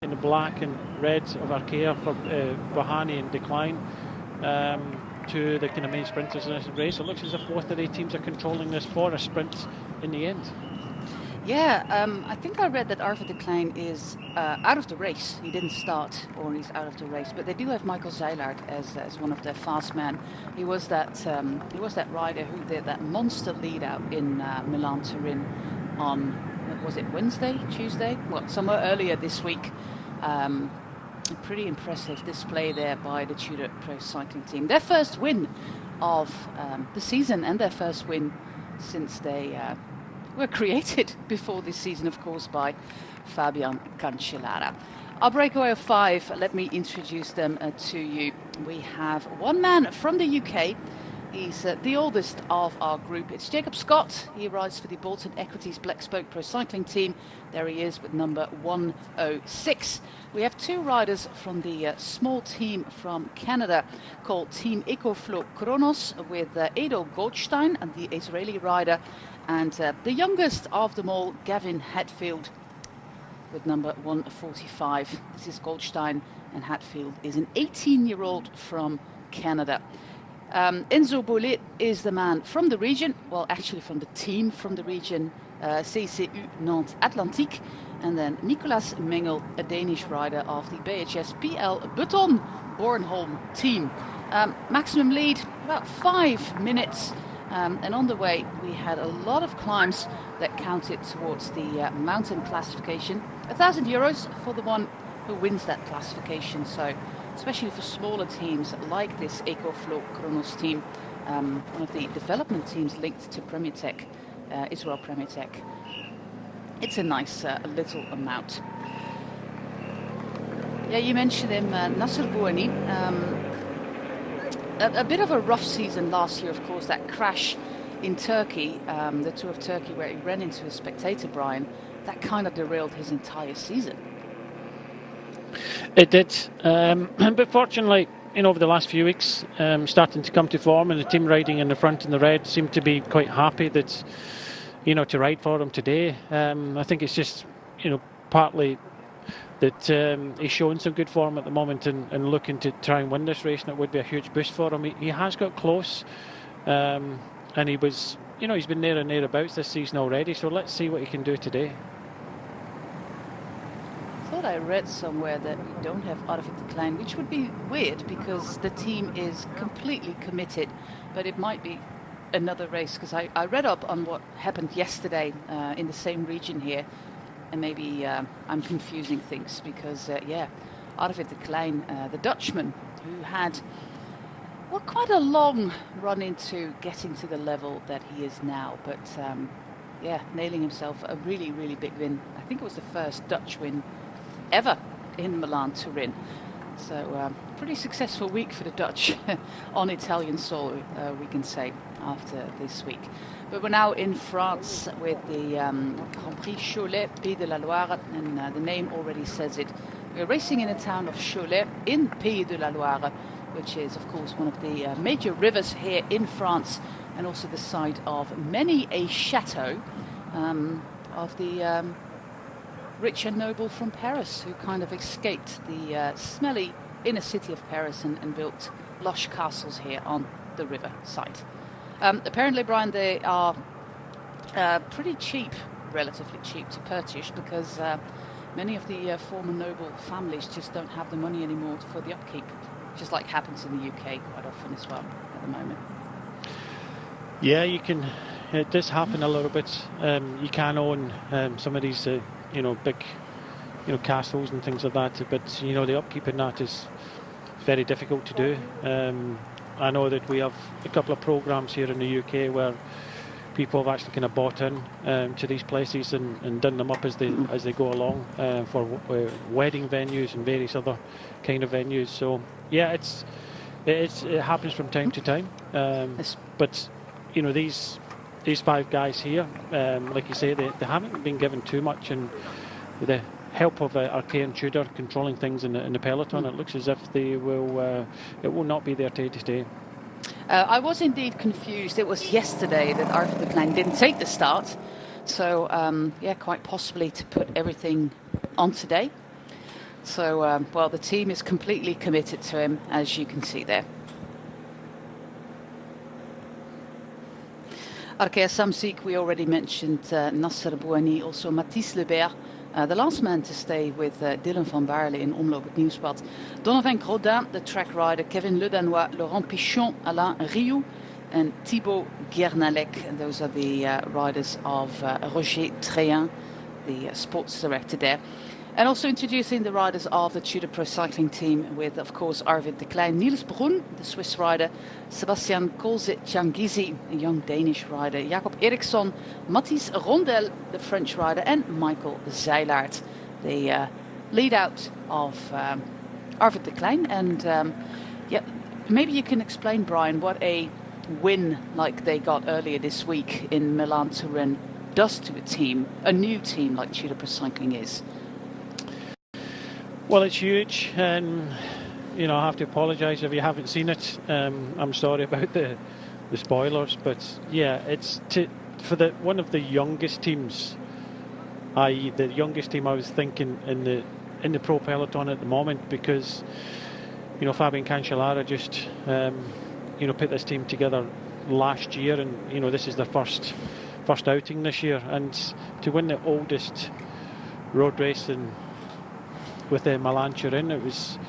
in the black and red of Arkea for Bahani in decline to the kind of main sprinters in this race. It looks as if both of the teams are controlling this for a sprint in the end. Yeah, I think I read that Arvid de Klein is out of the race. He didn't start, or he's out of the race. But they do have Michael Zeilaert as one of their fast men. He was that rider who did that monster lead out in Milan-Turin on, was it Wednesday, Tuesday? Well, somewhere earlier this week. A pretty impressive display there by the Cholet Pro Cycling Team. Their first win of the season, and their first win since they were created before this season, of course, by Fabian Cancellara. Our breakaway of 5, let me introduce them to you. We have one man from the UK. He's the oldest of our group. It's Jacob Scott. He rides for the Bolton Equities Black Spoke Pro Cycling Team. There he is with number 106. We have 2 riders from the small team from Canada called Team EcoFlow Kronos with Edo Goldstein, and the Israeli rider, and the youngest of them all, Gavin Hatfield, with number 145. This is Goldstein, and Hatfield is an 18-year-old from Canada. Enzo Bolet is the man from the region, well, actually from the team from the region, CCU Nantes Atlantique, and then Nicolas Mengel, a Danish rider of the BHS PL Button Bornholm team. Maximum lead, about 5 minutes. And on the way, we had a lot of climbs that counted towards the mountain classification. €1,000 for the one who wins that classification. So, especially for smaller teams like this EcoFlow Kronos team, one of the development teams linked to Premier Tech, Israel Premier Tech, it's a nice little amount. Yeah, you mentioned him, Nasser Bouhanni. A bit of a rough season last year, of course, that crash in Turkey, the Tour of Turkey, where he ran into a spectator, Brian, that kind of derailed his entire season. It did, but fortunately, over the last few weeks, starting to come to form, and the team riding in the front in the red seemed to be quite happy that, to ride for him today. I think it's just, partly that he's showing some good form at the moment and looking to try and win this race, and it would be a huge boost for him. He has got close, and he was, he's been there and thereabouts this season already, so let's see what he can do today. I thought I read somewhere that we don't have Arvid de Klein, which would be weird because the team is completely committed, but it might be another race, because I read up on what happened yesterday in the same region here, and maybe I'm confusing things because, Arvid de Klein, the Dutchman, who had, quite a long run into getting to the level that he is now, but nailing himself a really, really big win. I think it was the first Dutch win ever in Milan-Turin. So pretty successful week for the Dutch on Italian soil, we can say, after this week. But we're now in France with the Grand Prix Cholet, Pays de la Loire, and the name already says it. We're racing in the town of Cholet in Pays de la Loire, which is, of course, one of the major rivers here in France, and also the site of many a chateau of the rich and noble from Paris, who kind of escaped the smelly inner city of Paris and built lush castles here on the river site. Apparently, Brian, they are pretty cheap, relatively cheap to purchase, because many of the former noble families just don't have the money anymore for the upkeep, just like happens in the UK quite often as well at the moment. Yeah, it does happen a little bit. You can own some of these big castles and things like that, but the upkeep in that is very difficult to do. I know that we have a couple of programs here in the UK where people have actually kind of bought in to these places and done them up as they go along for wedding venues and various other kind of venues. So yeah, it happens from time to time. But these 5 guys here, like you say, they haven't been given too much, and with the help of Arkea and Tudor controlling things in the peloton, it looks as if it will not be their day to stay. I was indeed confused. It was yesterday that Arvid de Klein didn't take the start, so quite possibly to put everything on today. So, well, the team is completely committed to him, as you can see there. Arkea Samsic, we already mentioned Nasser Bouhanni, also Mathis Lebert. The last man to stay with Dylan van Baarle in Omloop het Nieuwsblad. Donovan Grodin, the track rider, Kevin Le Danois, Laurent Pichon, Alain Rioux, and Thibaut Guernalec. And those are the riders of Roger Tréhin, the sports director there. And also introducing the riders of the Tudor Pro Cycling team with, of course, Arvid de Klein, Niels Brun, the Swiss rider, Sebastian Kolze-Changizi, a young Danish rider, Jacob Eriksson, Mathis Rondel, the French rider, and Michael Zeilaert, the lead out of Arvid de Klein. And yeah, maybe you can explain, Brian, what a win like they got earlier this week in Milan-Turin does to a team, a new team like Tudor Pro Cycling is. Well, it's huge, and you know, I have to apologise if you haven't seen it. I'm sorry about the spoilers, but yeah, it's for one of the youngest teams, i.e. the youngest team I was thinking in the pro peloton at the moment, because you know, Fabian Cancellara just you know, put this team together last year, and you know, this is their first outing this year, and to win the oldest road race with the Milan-Turin, it was,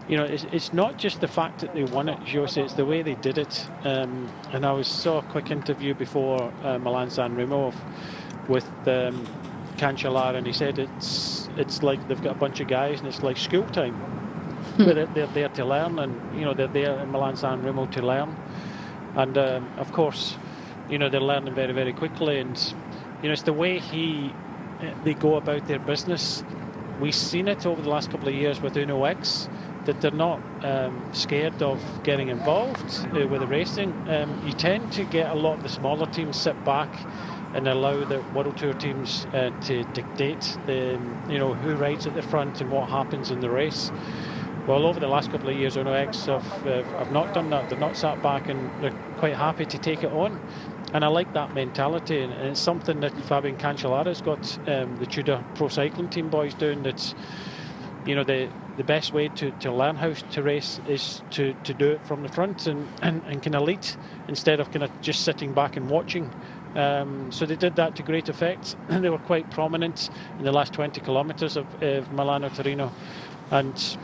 you know, it's not just the fact that they won it, Jose, it's the way they did it. And I saw a quick interview before Milan-San Remo with Cancellara, and he said it's like they've got a bunch of guys and it's like school time. Where they're there to learn, and you know, they're there in Milan-San Remo to learn, and of course, you know, they're learning very, very quickly, and you know, it's the way they go about their business. We've seen it over the last couple of years with Uno X, that they're not scared of getting involved with the racing. You tend to get a lot of the smaller teams sit back and allow the World Tour teams to dictate you know, who rides at the front and what happens in the race. Well, over the last couple of years, Uno X have not done that. They've not sat back, and they're quite happy to take it on. And I like that mentality, and it's something that Fabian Cancellara's got the Tudor Pro Cycling team boys doing. That's, you know, the best way to learn how to race is to do it from the front and kind of lead, instead of kind of just sitting back and watching. So they did that to great effect. They were quite prominent in the last 20 kilometres of Milano-Torino, and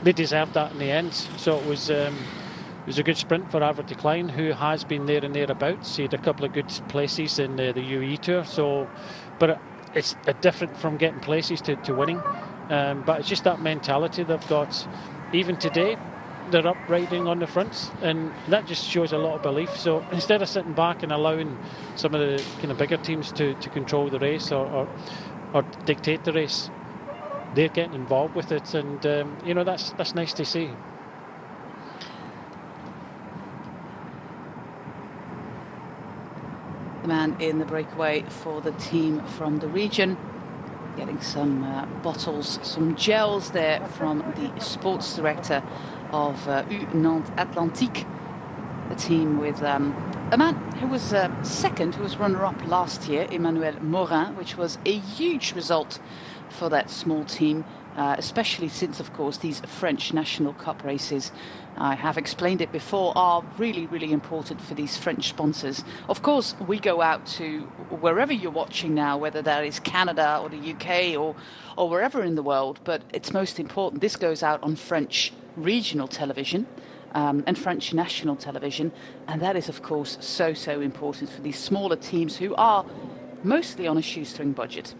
they deserved that in the end. So it was a good sprint for Arvid de Klein, who has been there and thereabouts. He had a couple of good places in the UE Tour. So, but it's different from getting places to winning. But it's just that mentality they've got. Even today, they're up riding on the front, and that just shows a lot of belief. So instead of sitting back and allowing some of the kind of bigger teams to control the race or dictate the race, they're getting involved with it, and you know, that's nice to see. The man in the breakaway for the team from the region, getting some bottles, some gels there from the sports director of U Nantes Atlantique, a team with a man who was second, who was runner-up last year, Emmanuel Morin, which was a huge result for that small team, especially since, of course, these French National Cup races, I have explained it before, are really, really important for these French sponsors. Of course, we go out to wherever you're watching now, whether that is Canada or the UK or wherever in the world, but it's most important. This goes out on French regional television and French national television, and that is, of course, so important for these smaller teams who are mostly on a shoestring budget.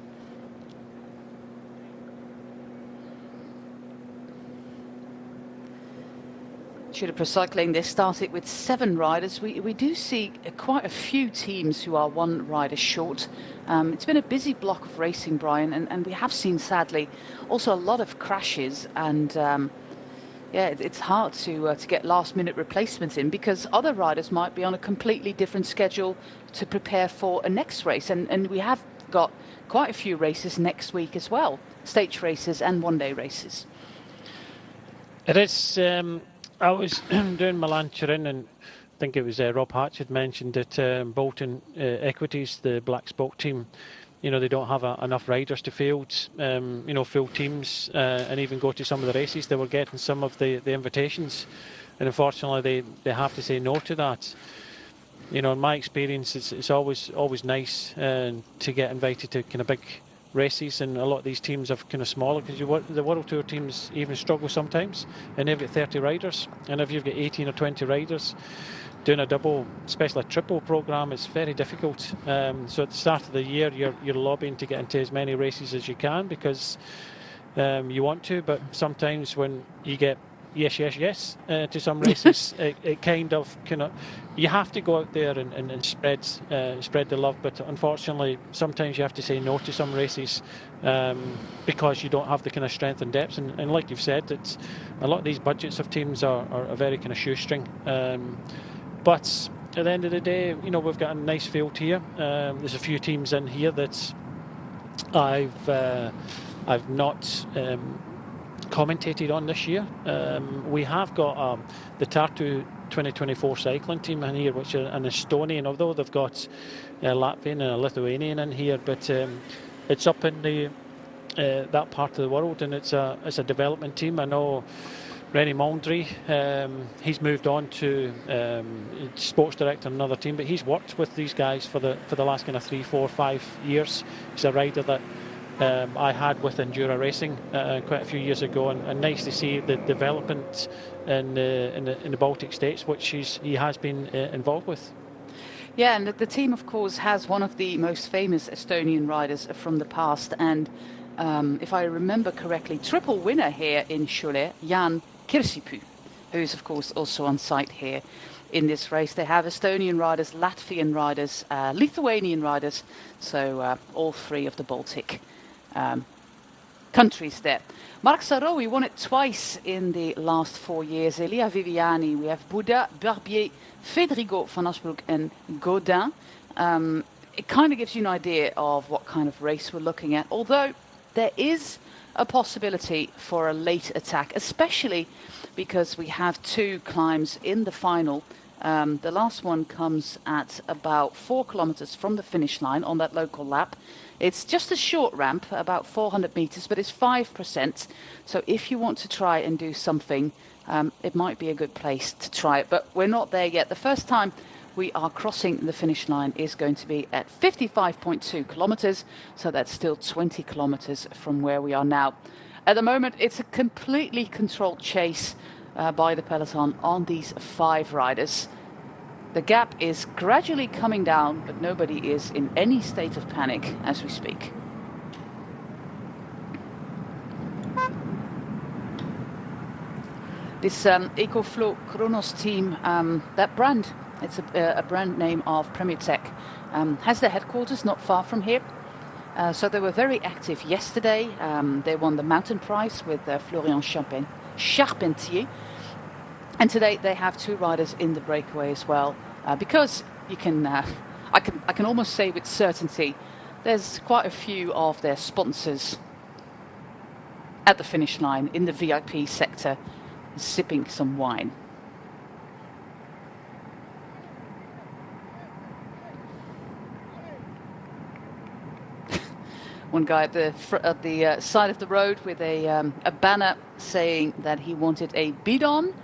Tudor Pro Cycling, they started with 7 riders. We do see quite a few teams who are 1 rider short. It's been a busy block of racing, Brian, and we have seen, sadly, also a lot of crashes, and yeah, it's hard to get last-minute replacements in, because other riders might be on a completely different schedule to prepare for a next race, and we have got quite a few races next week as well, stage races and one-day races. It is. I was doing Milan-Turin, and I think it was Rob Hatch had mentioned that Bolton Equities, the Black Spoke team, they don't have enough riders to field, full teams, and even go to some of the races. They were getting some of the invitations, and unfortunately they have to say no to that. In my experience, it's always nice to get invited to kind of big races, and a lot of these teams are kind of smaller, because the World Tour teams even struggle sometimes, and they've got 30 riders, and if you've got 18 or 20 riders doing a double, especially a triple program, it's very difficult. So at the start of the year, you're lobbying to get into as many races as you can, because you want to, but sometimes when you get yes to some races, it kind of you have to go out there and spread the love, but unfortunately sometimes you have to say no to some races because you don't have the kind of strength and depth, and like you've said, it's a lot of these budgets of teams are a very kind of shoestring, but at the end of the day, we've got a nice field here. There's a few teams in here that I've not commentated on this year. We have got the Tartu 2024 cycling team in here, which are an Estonian, although they've got a Latvian and a Lithuanian in here, but it's up in the that part of the world, and it's a development team. I know René Mondry, he's moved on to sports director in another team, but he's worked with these guys for the last kind of 3, 4, 5 years. He's a rider that I had with Endura Racing quite a few years ago, and nice to see the development in the Baltic states, which he has been involved with. Yeah, and the team, of course, has one of the most famous Estonian riders from the past, and if I remember correctly, triple winner here in Cholet, Jan Kirsipuu, who's of course also on site here in this race. They have Estonian riders, Latvian riders, Lithuanian riders, so all three of the Baltic countries there. Marc Sarraut won it twice in the last 4 years. Elia Viviani, we have Bouda, Barbier, Federico van Asbroek and Godin. It kind of gives you an idea of what kind of race we're looking at, although there is a possibility for a late attack, especially because we have 2 climbs in the final. The last one comes at about 4 kilometers from the finish line on that local lap. It's just a short ramp, about 400 meters, but it's 5%. So if you want to try and do something, it might be a good place to try it. But we're not there yet. The first time we are crossing the finish line is going to be at 55.2 kilometers. So that's still 20 kilometers from where we are now. At the moment, it's a completely controlled chase by the peloton on these 5 riders. The gap is gradually coming down, but nobody is in any state of panic as we speak. This EcoFlow Kronos team, that brand, it's a brand name of Premier Tech, has their headquarters not far from here. So they were very active yesterday. They won the mountain prize with Florian Charpentier. And today they have 2 riders in the breakaway as well, because you can, I can almost say with certainty, there's quite a few of their sponsors at the finish line in the VIP sector, sipping some wine. One guy at the side of the road with a banner saying that he wanted a bidon.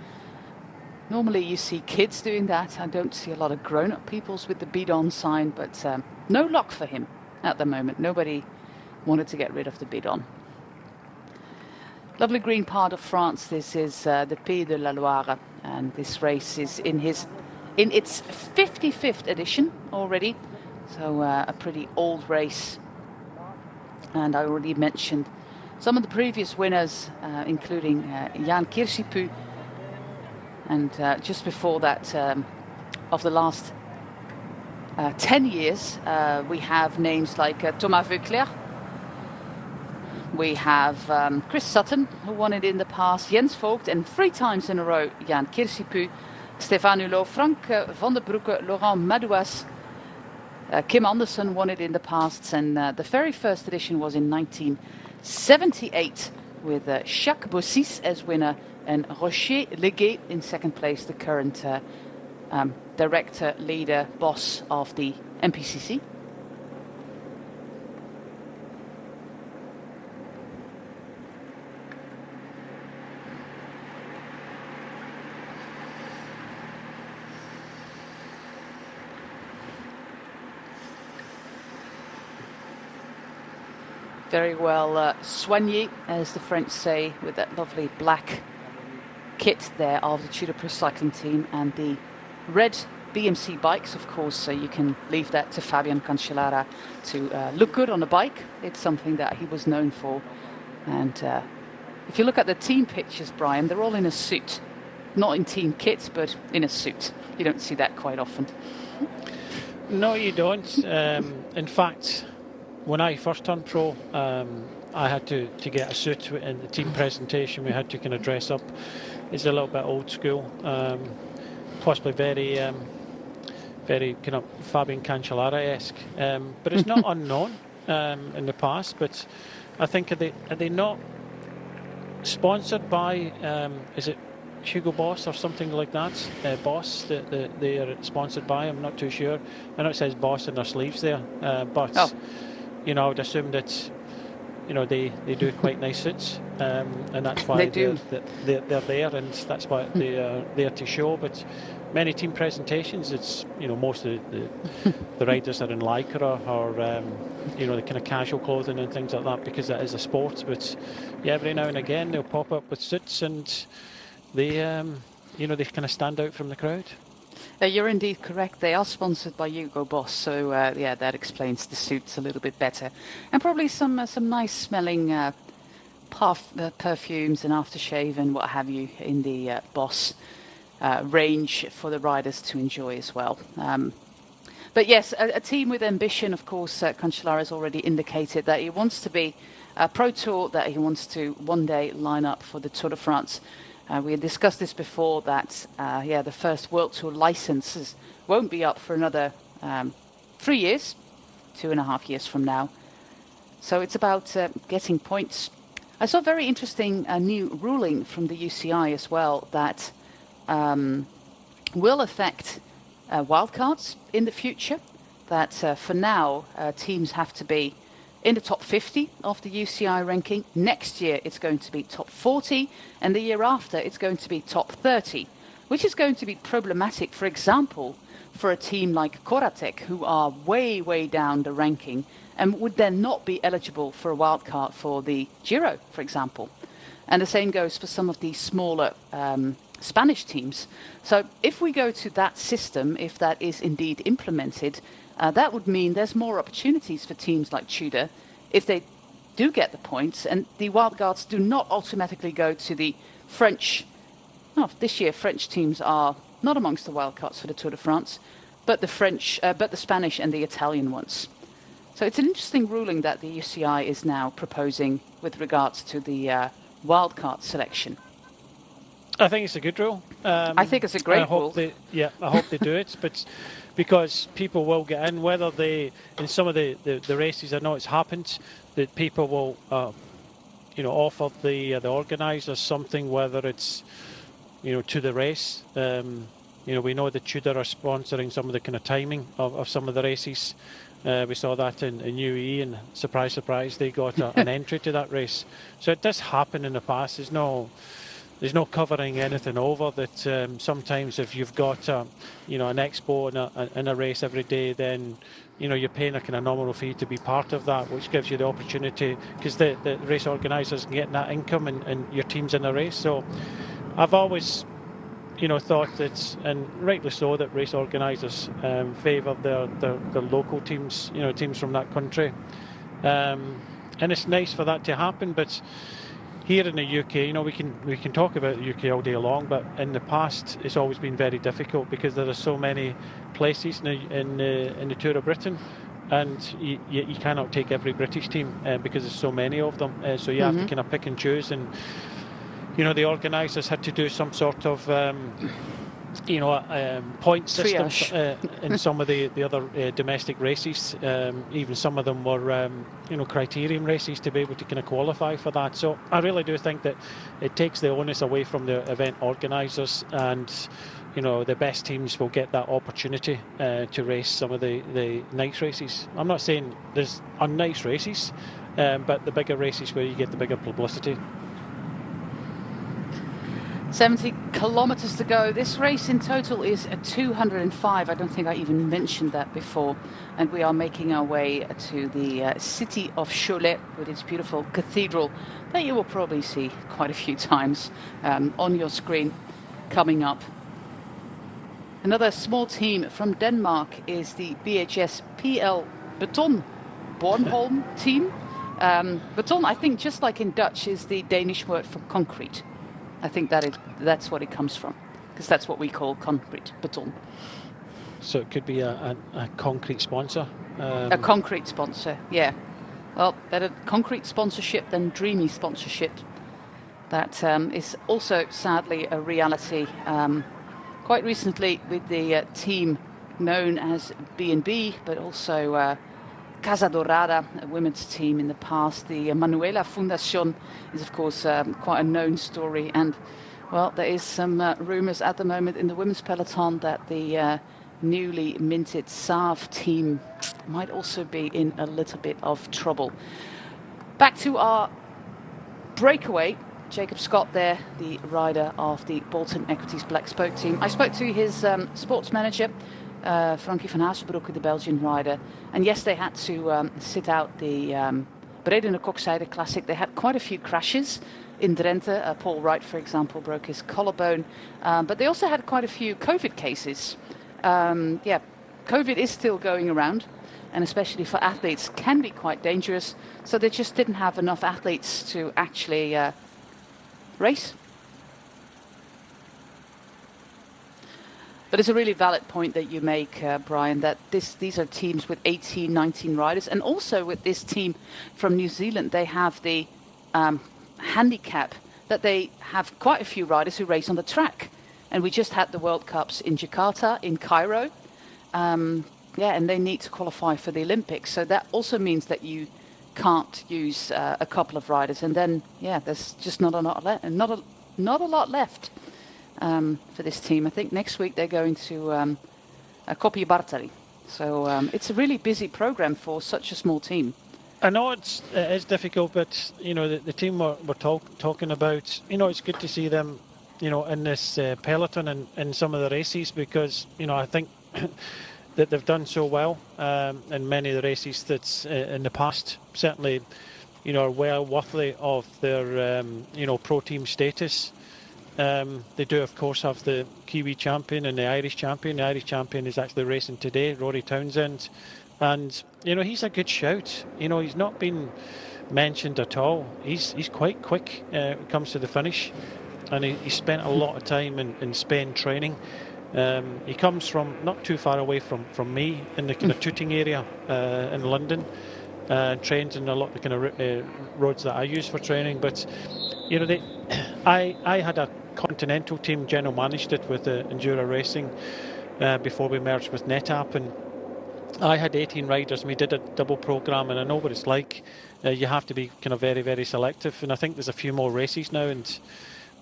Normally you see kids doing that. I don't see a lot of grown-up peoples with the bidon sign, but no luck for him at the moment. Nobody wanted to get rid of the bidon. Lovely green part of France. This is the Pays de la Loire, and this race is in its 55th edition already. So a pretty old race. And I already mentioned some of the previous winners, including Jan Kirsipuu. And just before that, of the last 10 years, we have names like Thomas Voeckler. We have Chris Sutton, who won it in the past, Jens Vogt, and 3 times in a row, Jan Kirsipuu, Stefan Hulot, Frank van der Broeke, Laurent Madouas. Kim Anderson won it in the past, and the very first edition was in 1978 with Jacques Bossis as winner and Rocher Leguet in second place, the current director, leader, boss of the MPCC. Very well soigné, as the French say, with that lovely black kit there of the Tudor Pro Cycling Team, and the red BMC bikes, of course, so you can leave that to Fabian Cancellara to look good on the bike. It's something that he was known for. And if you look at the team pictures, Brian, they're all in a suit. Not in team kits, but in a suit. You don't see that quite often. No, you don't. In fact, when I first turned pro, I had to get a suit in the team presentation. We had to kind of dress up. It's a little bit old school, possibly very kind of Fabian Cancellara-esque. But it's not unknown in the past. But I think are they not sponsored by? Is it Hugo Boss or something like that? Boss that they are sponsored by. I'm not too sure. I know it says Boss in their sleeves there, but I would assume that they do quite nice suits, and that's why they're there, and that's what they are there to show. But many team presentations, it's most of the riders are in lycra or the kind of casual clothing and things like that, because that is a sport. But yeah, every now and again they'll pop up with suits, and they they kind of stand out from the crowd. You're indeed correct. They are sponsored by Hugo Boss, so that explains the suits a little bit better, and probably some nice smelling perfumes and aftershave and what have you in the Boss range for the riders to enjoy as well. But yes, a team with ambition. Of course, Cancellara has already indicated that he wants to be a Pro Tour, that he wants to one day line up for the Tour de France. We had discussed this before, that the first World Tour licenses won't be up for another 3 years, 2.5 years from now. So it's about getting points. I saw a very interesting new ruling from the UCI as well that will affect wildcards in the future. That for now, teams have to be in the top 50 of the UCI ranking. Next year it's going to be top 40, and the year after it's going to be top 30, which is going to be problematic, for example, for a team like Koratek, who are way down the ranking and would then not be eligible for a wildcard for the Giro, for example. And the same goes for some of the smaller Spanish teams. So if we go to that system, if that is indeed implemented, that would mean there's more opportunities for teams like Tudor if they do get the points, and the wildcards do not automatically go to the French. This year French teams are not amongst the wildcards for the Tour de France, but the Spanish and the Italian ones. So it's an interesting ruling that the UCI is now proposing with regards to the wildcard selection. I think it's a good rule. I think it's a great rule. I hope they do it, but because people will get in, whether they in some of the races, I know it's happened that people will offer the organisers something, whether it's to the race. We know that Tudor are sponsoring some of the kind of timing of some of the races. We saw that in UAE, and surprise, they got an entry to that race. So it does happen in the past. There's no covering anything over that. Sometimes if you've got an expo and a race every day, then you're paying a kind of nominal fee to be part of that, which gives you the opportunity, because the race organisers can get that income and your team's in a race. So I've always thought that, and rightly so, that race organisers favour their local teams, teams from that country, and it's nice for that to happen. But here in the UK, we can talk about the UK all day long, but in the past it's always been very difficult because there are so many places in the Tour of Britain, and you cannot take every British team because there's so many of them. So you have to kind of pick and choose, and the organisers had to do some sort of point system in some of the other domestic races. Even some of them were criterium races to be able to kind of qualify for that. So I really do think that it takes the onus away from the event organisers, and the best teams will get that opportunity to race some of the nice races. I'm not saying there's unnice races, but the bigger races where you get the bigger publicity. 70 kilometers to go. This race in total is 205. I don't think I even mentioned that before. And we are making our way to the city of Cholet with its beautiful cathedral that you will probably see quite a few times on your screen coming up. Another small team from Denmark is the BHS PL Beton Bornholm team. Beton, I think, just like in Dutch, is the Danish word for concrete. I think that's what it comes from, because that's what we call concrete, beton. So it could be a concrete sponsor? A concrete sponsor, yeah. Well, better concrete sponsorship than dreamy sponsorship. That is also, sadly, a reality. Quite recently with the team known as B&B, but also Casa Dorada, a women's team in the past. The Manuela Fundación is, of course, quite a known story. And, well, there is some rumours at the moment in the women's peloton that the newly minted Sav team might also be in a little bit of trouble. Back to our breakaway. Jacob Scott there, the rider of the Bolton Equities Black Spoke team. I spoke to his sports manager, Frankie van Hazenbroek, the Belgian rider. And yes, they had to sit out the Bredene Kokzijde Classic. They had quite a few crashes in Drenthe. Paul Wright, for example, broke his collarbone. But they also had quite a few COVID cases. COVID is still going around, and especially for athletes can be quite dangerous. So they just didn't have enough athletes to actually race. But it's a really valid point that you make, Brian, that these are teams with 18, 19 riders. And also with this team from New Zealand, they have the handicap that they have quite a few riders who race on the track. And we just had the World Cups in Jakarta, in Cairo. And they need to qualify for the Olympics. So that also means that you can't use a couple of riders. And then, there's just not a lot left. For this team. I think next week they're going to Kopi Bartali. So it's a really busy program for such a small team. I know it is difficult, but the team we're talking about, it's good to see them, in this peloton and in some of the races, because I think that they've done so well in many of the races that's in the past. Certainly, are well worthy of their pro team status. They do, of course, have the Kiwi champion and the Irish champion. The Irish champion is actually racing today, Rory Townsend. And, he's a good shout. He's not been mentioned at all. He's quite quick when it comes to the finish. And he spent a lot of time in Spain training. He comes from not too far away from me, in the kind of Tooting area in London. Trains in a lot of the kind of roads that I use for training. But, I had a Continental team, general managed it with Endura Racing before we merged with NetApp, and I had 18 riders and we did a double program, and I know what it's like. You have to be kind of very, very selective, and I think there's a few more races now, and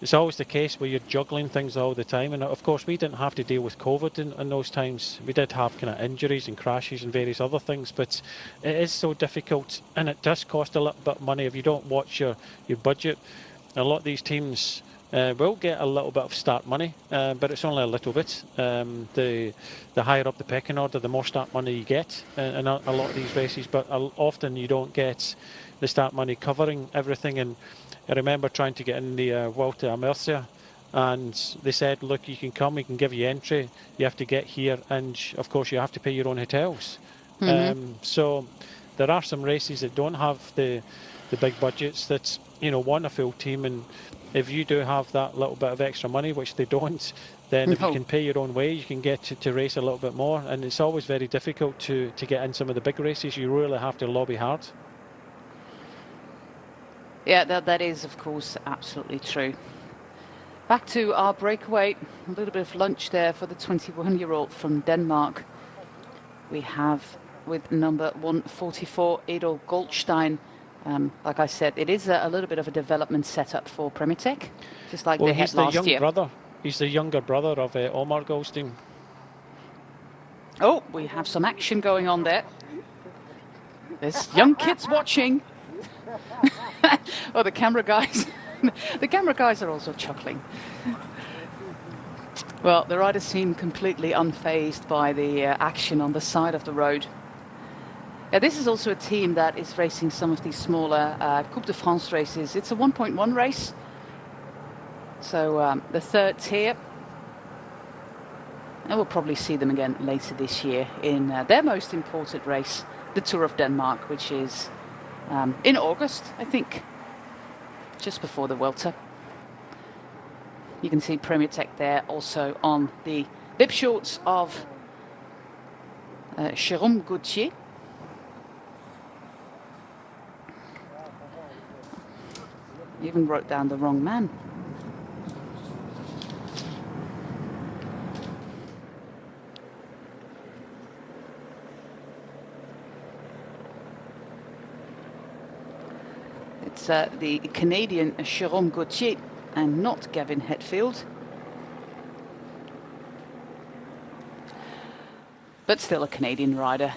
it's always the case where you're juggling things all the time. And of course we didn't have to deal with COVID in those times. We did have kind of injuries and crashes and various other things, but it is so difficult, and it does cost a little bit of money if you don't watch your budget. A lot of these teams will get a little bit of start money, but it's only a little bit. The higher up the pecking order, the more start money you get in a lot of these races, but often you don't get the start money covering everything. And I remember trying to get in the Vuelta a Murcia, and they said, look, you can come, we can give you entry, you have to get here, and of course you have to pay your own hotels. So there are some races that don't have the big budgets that want a full team, and if you do have that little bit of extra money, which they don't, then if you can pay your own way, you can get to race a little bit more. And it's always very difficult to get in some of the big races. You really have to lobby hard. Yeah, that is, of course, absolutely true. Back to our breakaway. A little bit of lunch there for the 21-year-old from Denmark. We have, with number 144, Edel Goldstein. Like I said, it is a little bit of a development setup for Premitech, just like they had last year. He's the younger brother of Omar Goldstein. Oh, we have some action going on there. There's young kids watching. Oh, the camera guys The camera guys are also chuckling. Well, the riders seem completely unfazed by the action on the side of the road. Yeah, this is also a team that is racing some of these smaller Coupe de France races. It's a 1.1 race, so the third tier. And we'll probably see them again later this year in their most important race, the Tour of Denmark, which is in August, I think, just before the Vuelta. You can see Premier Tech there also on the bib shorts of Jérôme Gauthier. Even wrote down the wrong man. It's the Canadian Jérôme Gauthier and not Gavin Hetfield. But still a Canadian rider.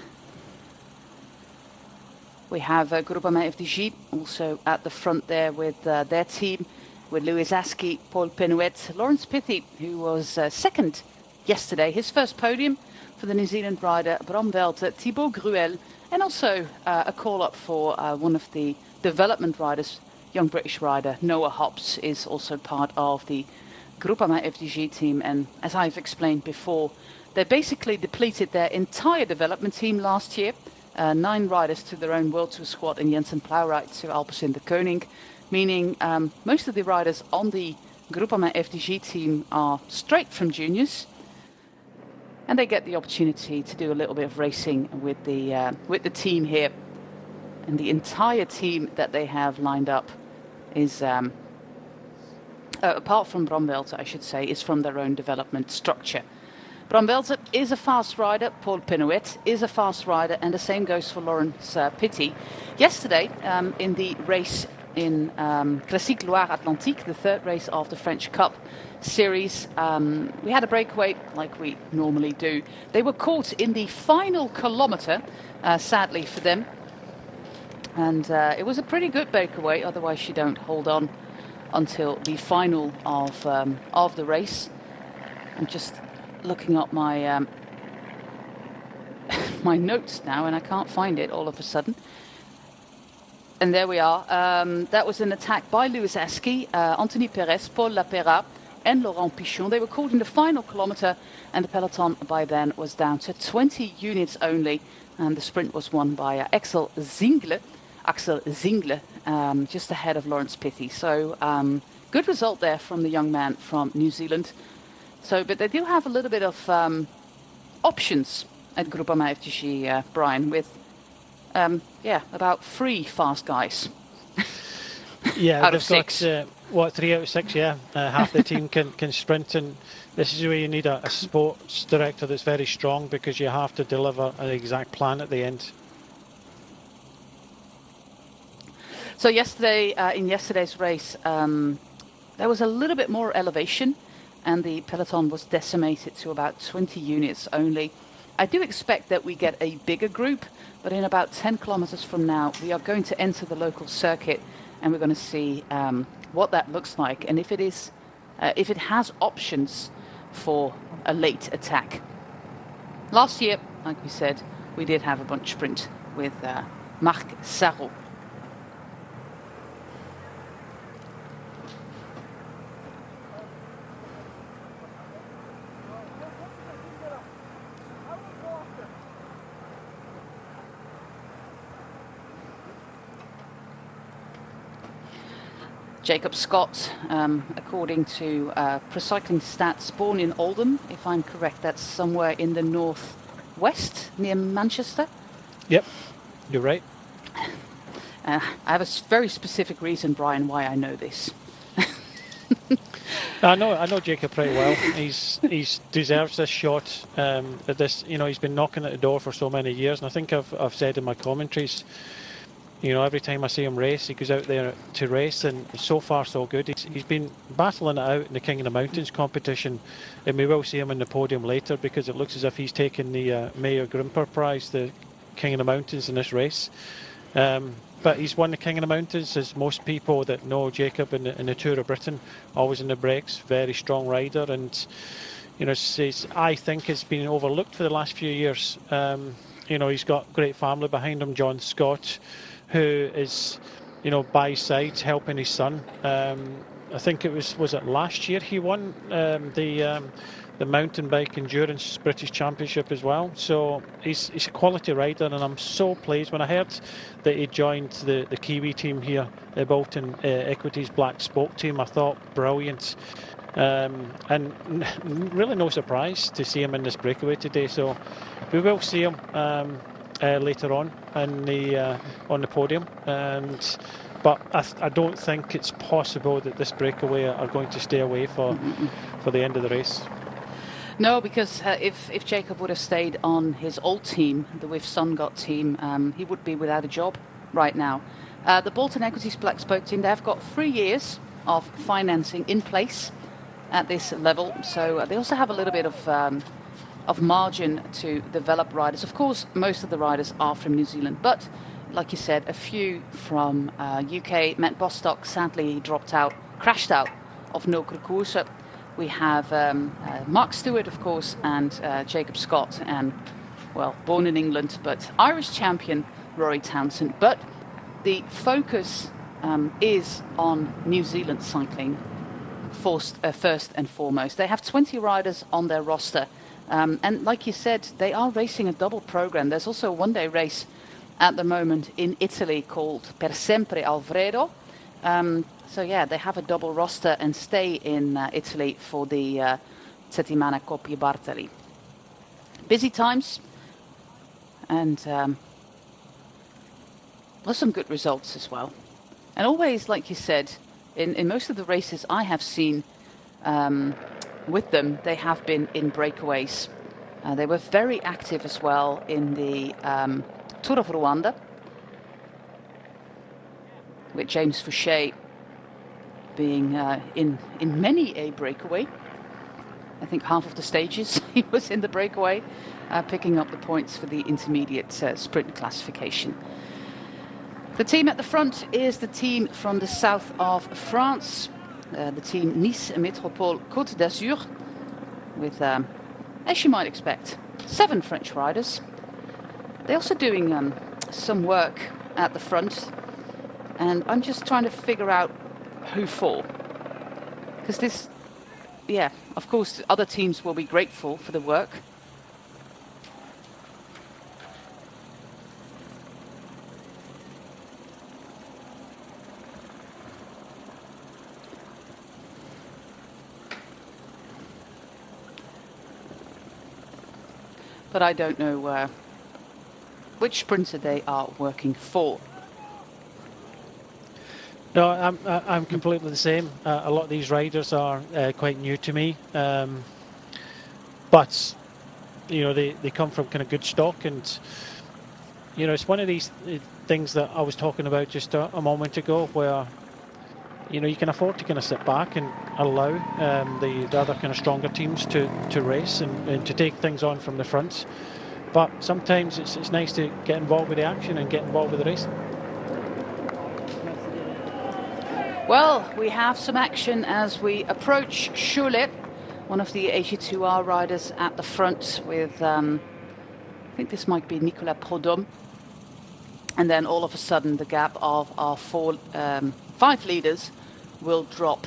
We have Groupama FDJ also at the front there with their team, with Louis Askey, Paul Penouet, Lawrence Pithy, who was second yesterday, his first podium for the New Zealand rider Bram Velte, Thibaut Gruel, and also a call-up for one of the development riders, young British rider Noah Hobbs is also part of the Groupama FDJ team. And as I've explained before, they basically depleted their entire development team last year. 9 riders to their own World Tour squad and Jensen Plowright to Alpecin de Koning, meaning most of the riders on the Groupama FDJ team are straight from juniors, and they get the opportunity to do a little bit of racing with the team here. And the entire team that they have lined up is, apart from Bram Velte, I should say, is from their own development structure. Bram Velte is a fast rider, Paul Penouet is a fast rider, and the same goes for Lawrence Pithy. Yesterday, in the race in Classique Loire Atlantique, the third race of the French Cup series, we had a breakaway like we normally do. They were caught in the final kilometre, sadly for them. And it was a pretty good breakaway, otherwise you don't hold on until the final of the race. I'm just looking up my my notes now, and I can't find it all of a sudden. And there we are. That was an attack by Louis Askey, Anthony Perez, Paul Lapera, and Laurent Pichon. They were caught in the final kilometre, and the peloton by then was down to 20 units only. And the sprint was won by Axel Zingle, just ahead of Lawrence Pithy. So good result there from the young man from New Zealand. So, but they do have a little bit of options at Groupama FDJ, Brian, with about 3 fast guys. Yeah, out of 6. Got 3 out of 6. Yeah, half the team can sprint, and this is where you need a sports director that's very strong, because you have to deliver an exact plan at the end. So yesterday, in yesterday's race, there was a little bit more elevation, and the peloton was decimated to about 20 units only. I do expect that we get a bigger group, but in about 10 kilometers from now, we are going to enter the local circuit, and we're going to see what that looks like, and if it has options for a late attack. Last year, like we said, we did have a bunch sprint with Marc Sarrault. Jacob Scott, according to Procycling Stats, born in Oldham, if I'm correct, that's somewhere in the northwest near Manchester. Yep, you're right. I have a very specific reason, Brian, why I know this. I know Jacob pretty well. He's deserves this shot at this. You know, he's been knocking at the door for so many years, and I think I've said in my commentaries, you know, every time I see him race, he goes out there to race, and so far so good. He's been battling it out in the King of the Mountains competition, and we will see him on the podium later, because it looks as if he's taken the Mayor Grimper Prize, the King of the Mountains, in this race. but he's won the King of the Mountains, as most people that know Jacob in the Tour of Britain, always in the breaks, very strong rider, and I think has been overlooked for the last few years. He's got great family behind him, John Scott, who is, by his side helping his son. I think it was it last year he won the mountain bike endurance British Championship as well. So he's a quality rider, and I'm so pleased when I heard that he joined the Kiwi team here, the Bolton Equities Black Spoke team. I thought brilliant. And really no surprise to see him in this breakaway today. So we will see him later on on the podium. But I don't think it's possible that this breakaway are going to stay away for the end of the race. No, because if Jacob would have stayed on his old team, the With Sungot team, he would be without a job right now. The Bolton Equities Black Spoke team, they've got 3 years of financing in place at this level, so they also have a little bit of margin to develop riders. Of course, most of the riders are from New Zealand, but like you said, a few from UK. Matt Bostock sadly crashed out of Nokere Koersen. We have Mark Stewart, of course, and Jacob Scott, and, well, born in England, but Irish champion Rory Townsend. But the focus is on New Zealand cycling first and foremost. They have 20 riders on their roster. And like you said, they are racing a double program. There's also a one-day race at the moment in Italy called Per Sempre Alfredo. So yeah, they have a double roster and stay in Italy for the Settimana Coppie Bartali. Busy times, and there's some good results as well. And always, like you said, in most of the races I have seen with them, they have been in breakaways. They were very active as well in the Tour of Rwanda, with James Fouché being in many a breakaway. I think half of the stages he was in the breakaway, picking up the points for the intermediate sprint classification. The team at the front is the team from the south of France, the team Nice Métropole Côte d'Azur, with, as you might expect, 7 French riders. They're also doing some work at the front, and I'm just trying to figure out who for. Because of course, other teams will be grateful for the work. But I don't know which sprinter they are working for. No, I'm completely the same. A lot of these riders are quite new to me, but they come from kind of good stock, and it's one of these things that I was talking about just a moment ago, where you can afford to kind of sit back and allow the other kind of stronger teams to race and to take things on from the front. But sometimes it's nice to get involved with the action and get involved with the racing. Well, we have some action as we approach Cholet, one of the AG2R riders at the front with, I think this might be Nicolas Prodhomme. And then all of a sudden the gap of our 5 leaders will drop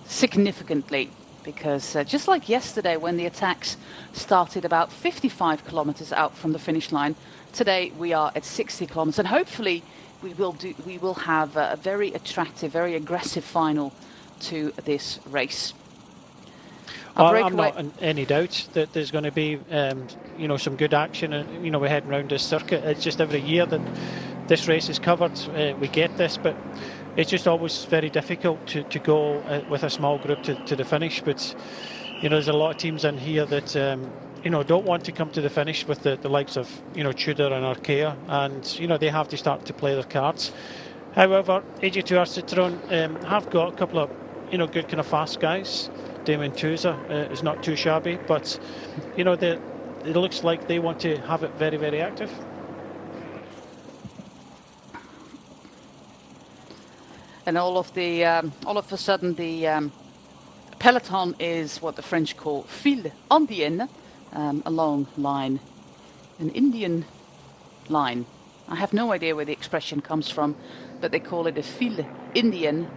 significantly, because just like yesterday when the attacks started about 55 kilometers out from the finish line, today we are at 60 kilometers, and hopefully we will have a very attractive, very aggressive final to this race. I'm not in any doubt that there's going to be some good action, and we're heading around this circuit. It's just every year that this race is covered, we get this, but it's just always very difficult to go with a small group to the finish. But there's a lot of teams in here that don't want to come to the finish with the likes of Tudor and Arkea, and they have to start to play their cards. However, AG2R Citroën have got a couple of good kind of fast guys. Damon Tusa is not too shabby, but it looks like they want to have it very, very active. And all of a sudden, the peloton is what the French call file indienne, a long line, an Indian line. I have no idea where the expression comes from, but they call it a file indienne.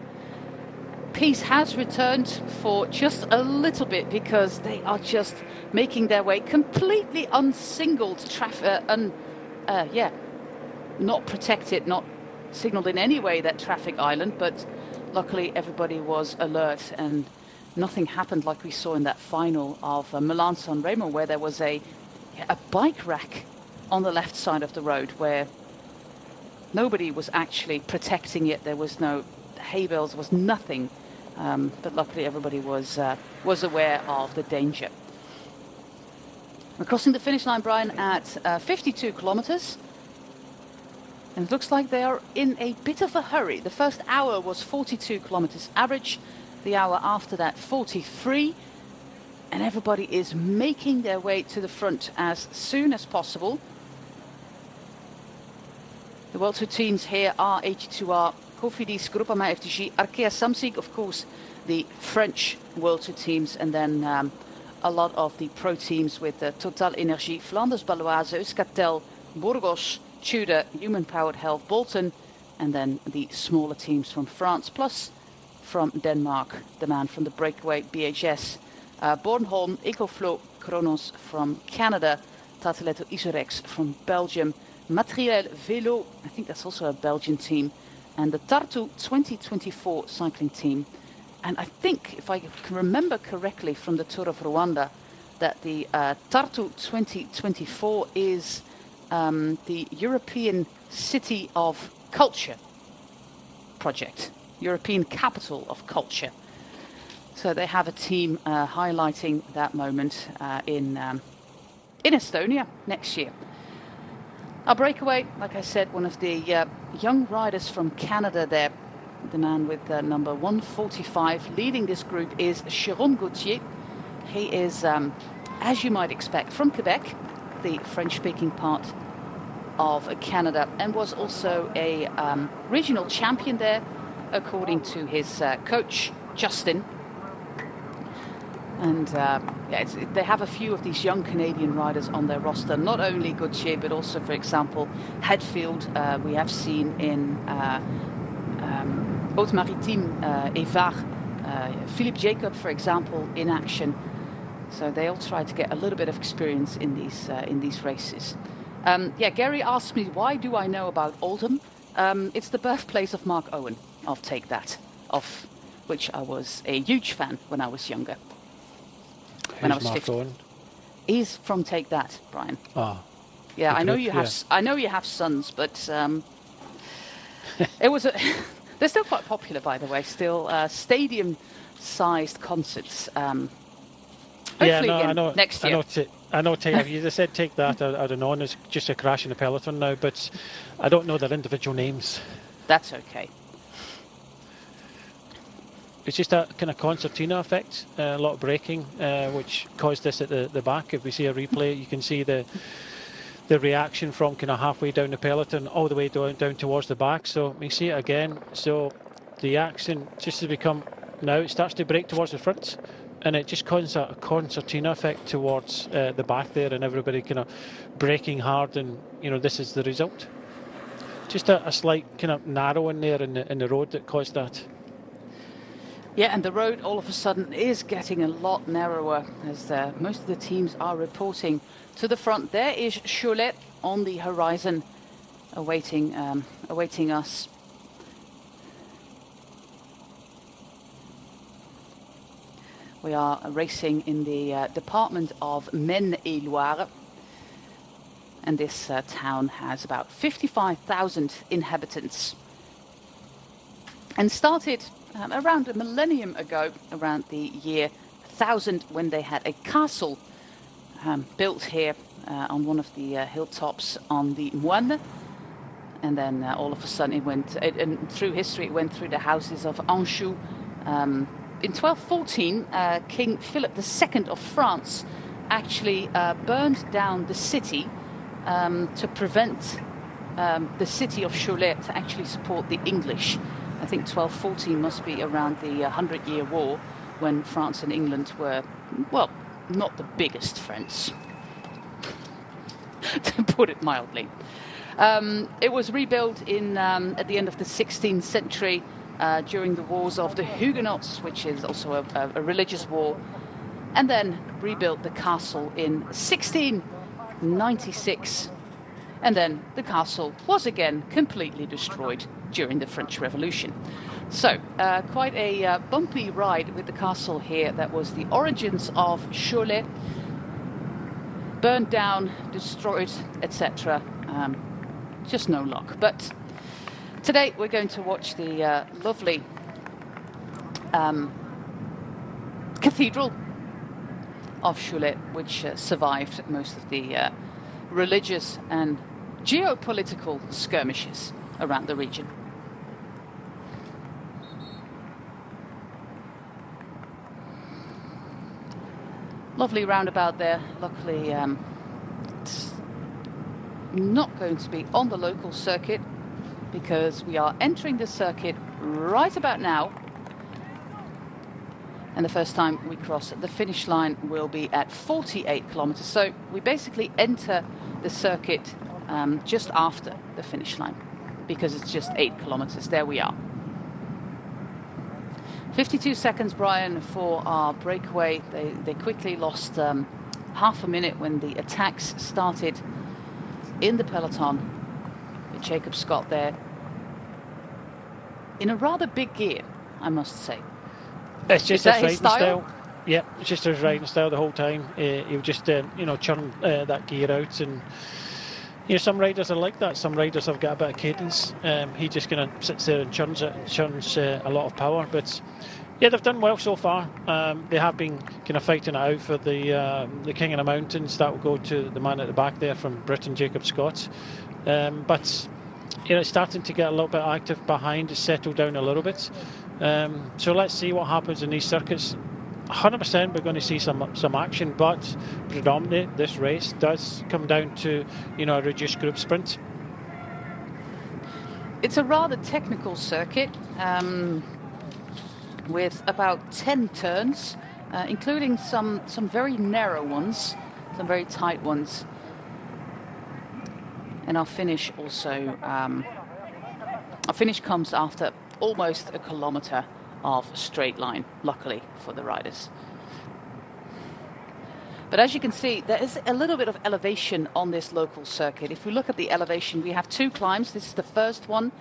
Peace has returned for just a little bit because they are just making their way completely unsignaled traffic, not protected, not signaled in any way, that traffic island, but luckily everybody was alert and nothing happened like we saw in that final of Milan-San Remo, where there was a bike rack on the left side of the road where nobody was actually protecting it. There was no hay bales, was nothing. But luckily everybody was aware of the danger. We're crossing the finish line, Brian, at 52 kilometers. And it looks like they are in a bit of a hurry. The first hour was 42 kilometers average. The hour after that, 43. And everybody is making their way to the front as soon as possible. The World Tour teams here are AG2R, Cofidis, Groupama FDJ, Arkea Samsic, of course, the French World Tour teams, and then a lot of the pro teams with Total Energie, Flanders Baloise, Euskaltel, Burgos, Tudor, Human Powered Health, Bolton, and then the smaller teams from France, plus from Denmark, the man from the breakaway BHS, Bornholm, Ecoflow, Kronos from Canada, Tatuletto Isorex from Belgium, Materiel Velo, I think that's also a Belgian team, and the Tartu 2024 cycling team. And I think, if I can remember correctly from the Tour of Rwanda, that the Tartu 2024 is the European City of Culture project, European Capital of Culture. So they have a team highlighting that moment in Estonia next year. Our breakaway, like I said, one of the young riders from Canada there, the man with number 145 leading this group is Jérôme Gauthier. He is, as you might expect, from Quebec, the French-speaking part of Canada, and was also a regional champion there, according to his coach, Justin. And they have a few of these young Canadian riders on their roster, not only Gauthier, but also, for example, Hetfield, we have seen in Haute-Maritime, Evar, Philippe Jacob, for example, in action. So they all try to get a little bit of experience in these races. Gary asked me, why do I know about Oldham? It's the birthplace of Mark Owen, of Take That, of which I was a huge fan when I was younger. When I was 15. He's from Take That, Brian. Oh. Yeah, I know you have. Yeah. I know you have sons, but it was. They're still quite popular, by the way. Still stadium-sized concerts. Hopefully I know. Next year. I know. If you just said Take That, I don't know. It's just a crash in the peloton now, but I don't know their individual names. That's okay. It's just a kind of concertina effect, a lot of braking, which caused this at the back. If we see a replay, you can see the reaction from kind of halfway down the peloton all the way down towards the back. So we see it again. So the action just has become, now it starts to brake towards the front, and it just causes a concertina effect towards the back there, and everybody kind of braking hard, and this is the result. Just a slight kind of narrowing there in the road that caused that. Yeah, and the road all of a sudden is getting a lot narrower as most of the teams are reporting to the front. There is Cholet on the horizon, awaiting us. We are racing in the department of Maine-et-Loire, and this town has about 55,000 inhabitants, and started around a millennium ago, around the year 1000, when they had a castle built here on one of the hilltops on the Moine. And then all of a sudden it went, and through history it went through the houses of Anjou. In 1214, King Philip II of France actually burned down the city to prevent the city of Cholet to actually support the English. I think 1214 must be around the 100-Year War, when France and England were, well, not the biggest friends, to put it mildly. It was rebuilt in at the end of the 16th century during the wars of the Huguenots, which is also a religious war, and then rebuilt the castle in 1696. And then the castle was again completely destroyed during the French Revolution. So, quite a bumpy ride with the castle here. That was the origins of Cholet. Burned down, destroyed, etc. Just no luck. But today we're going to watch the lovely cathedral of Cholet, which survived most of the religious and geopolitical skirmishes around the region. Lovely roundabout there. Luckily, it's not going to be on the local circuit, because we are entering the circuit right about now. And the first time we cross the finish line will be at 48 kilometers. So we basically enter the circuit just after the finish line, because it's just 8 kilometers. There we are. 52 seconds, Brian, for our breakaway. They quickly lost half a minute when the attacks started in the peloton. With Jacob Scott there in a rather big gear, I must say. It's just his riding style. Yeah, it's just his riding style the whole time. He would just, churn that gear out, and some riders are like that. Some riders have got a bit of cadence. He just kind of sits there and churns a lot of power. But yeah, they've done well so far. They have been kind of fighting it out for the King of the Mountains. That will go to the man at the back there from Britain, Jacob Scott. But it's starting to get a little bit active behind. It's settled down a little bit. So let's see what happens in these circuits. 100% we're going to see some action, but predominantly this race does come down to a reduced group sprint. It's a rather technical circuit with about 10 turns, including some very narrow ones, some very tight ones. And our finish also, our finish comes after almost a kilometer of straight line, luckily for the riders. But as you can see, there is a little bit of elevation on this local circuit. If we look at the elevation, we have 2 climbs. This is the first one.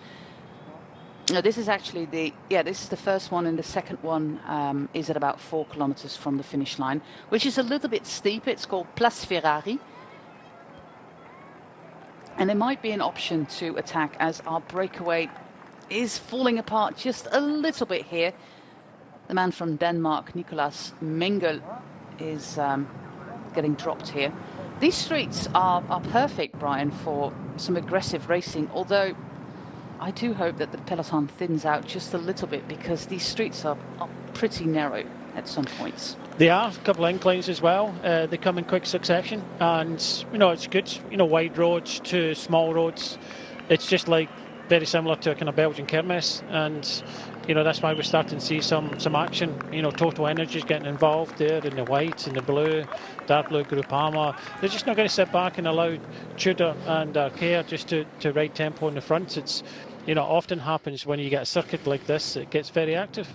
No, this is actually this is the first one, and the second one is at about 4 kilometers from the finish line, which is a little bit steep. It's called Place Ferrari. And there might be an option to attack, as our breakaway is falling apart just a little bit here. The man from Denmark, Nicolas Mengel, is getting dropped here. These streets are perfect, Brian, for some aggressive racing, although I do hope that the peloton thins out just a little bit, because these streets are pretty narrow at some points. They are a couple of inclines as well. They come in quick succession, and it's good. Wide roads to small roads. It's just like very similar to a kind of Belgian kermesse, and that's why we're starting to see some action. Total Energy's getting involved there in the white and the blue, dark blue Groupama. They're just not going to sit back and allow Tudor and Arcaire just to ride tempo in the front. It's often happens when you get a circuit like this, it gets very active.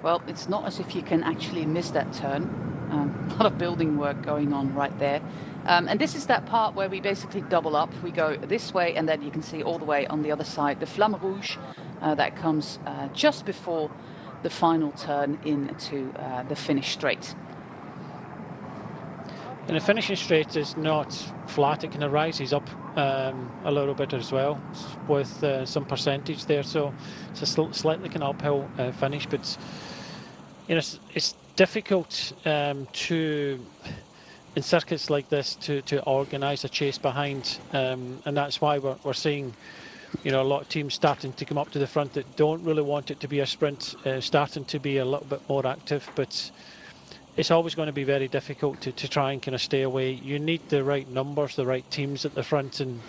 Well, it's not as if you can actually miss that turn. A lot of building work going on right there. And this is that part where we basically double up. We go this way, and then you can see all the way on the other side the Flamme Rouge that comes just before the final turn into the finish straight. And the finishing straight is not flat, it kind of rises up a little bit as well, with some percentage there, so it's a slightly kind of uphill finish. But it's difficult to, in circuits like this, to organise a chase behind, and that's why we're seeing a lot of teams starting to come up to the front that don't really want it to be a sprint, starting to be a little bit more active. But it's always going to be very difficult to try and kind of stay away. You need the right numbers, the right teams at the front, and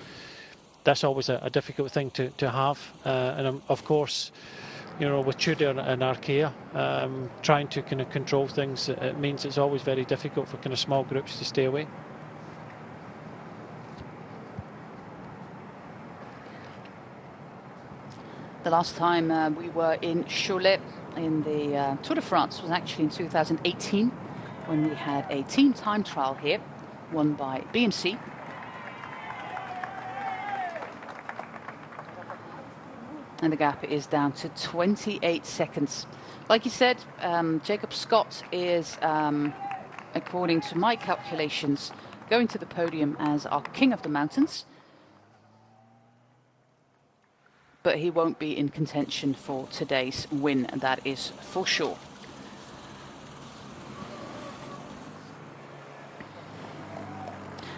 that's always a difficult thing to have. And of course, you know, with Tudor and Arkea, trying to kind of control things, it means it's always very difficult for kind of small groups to stay away. The last time we were in Cholet in the Tour de France was actually in 2018, when we had a team time trial here, won by BMC. And the gap is down to 28 seconds. Like you said, Jacob Scott is, according to my calculations, going to the podium as our King of the Mountains. But he won't be in contention for today's win, that is for sure.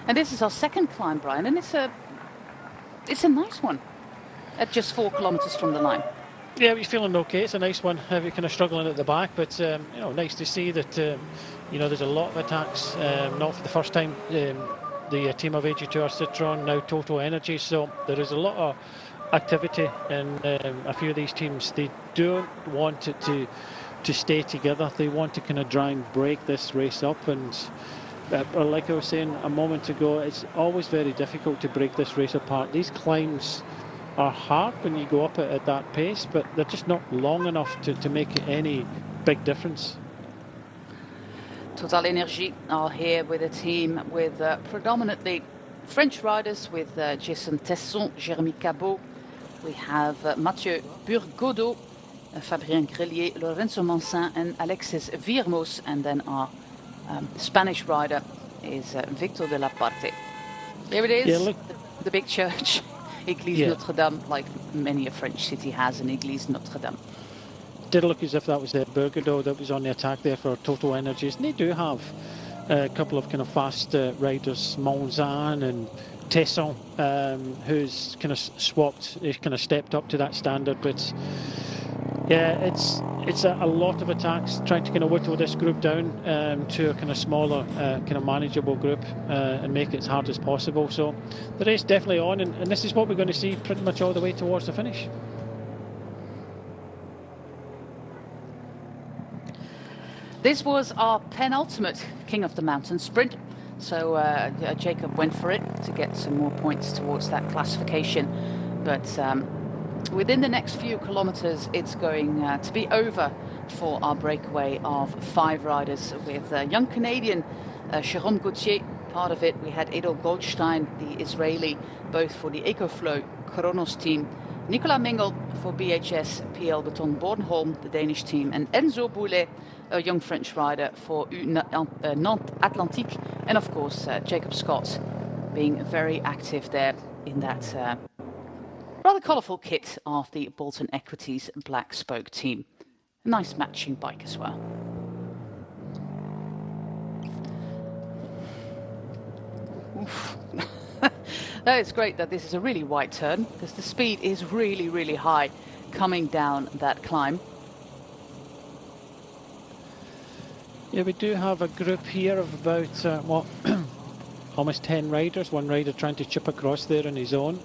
And this is our second climb, Brian, and it's a nice one at just 4 kilometers from the line. Yeah, we're feeling okay. It's a nice one. We're kind of struggling at the back, but you know, nice to see that you know, there's a lot of attacks. Not for the first time, the team of AG2R Citroën, now Total Energy. So there is a lot of activity in a few of these teams. They don't want it to stay together. They want to kind of try and break this race up. And like I was saying a moment ago, it's always very difficult to break this race apart. These climbs are hard when you go up at that pace, but they're just not long enough to make any big difference. Total Energy are here with a team with predominantly French riders, with Jason Tesson, Jérémy Cabot. We have Mathieu Burgodeau, Fabien Grelier, Lorenzo Mansin and Alexis Viermos. And then our Spanish rider is Victor de la Parte. Here it is, yeah, look, the big church, Église Notre Dame, like many a French city has an Église Notre Dame. Did look as if that was Burgodeau that was on the attack there for Total Energies. And they do have a couple of kind of fast riders, Monzan and Tesson, who's kind of stepped up to that standard. But yeah, it's a lot of attacks, trying to kind of whittle this group down to a kind of smaller, kind of manageable group and make it as hard as possible. So the race definitely on, and this is what we're going to see pretty much all the way towards the finish. This was our penultimate King of the Mountain sprint. So Jacob went for it to get some more points towards that classification. But within the next few kilometers, it's going to be over for our breakaway of 5 riders, with young Canadian Jérôme Gauthier part of it. We had Edel Goldstein, the Israeli, both for the EcoFlow Kronos team. Nicolas Mingel for BHS PL Beton Bornholm, the Danish team. And Enzo Boulet, a young French rider for Nantes Atlantique. And of course, Jacob Scott being very active there in that rather colourful kit of the Bolton Equities Black Spoke team. A nice matching bike as well. Oof. No, it's great that this is a really wide turn, because the speed is really, really high coming down that climb. Yeah, we do have a group here of about, almost 10 riders. One rider trying to chip across there on his own.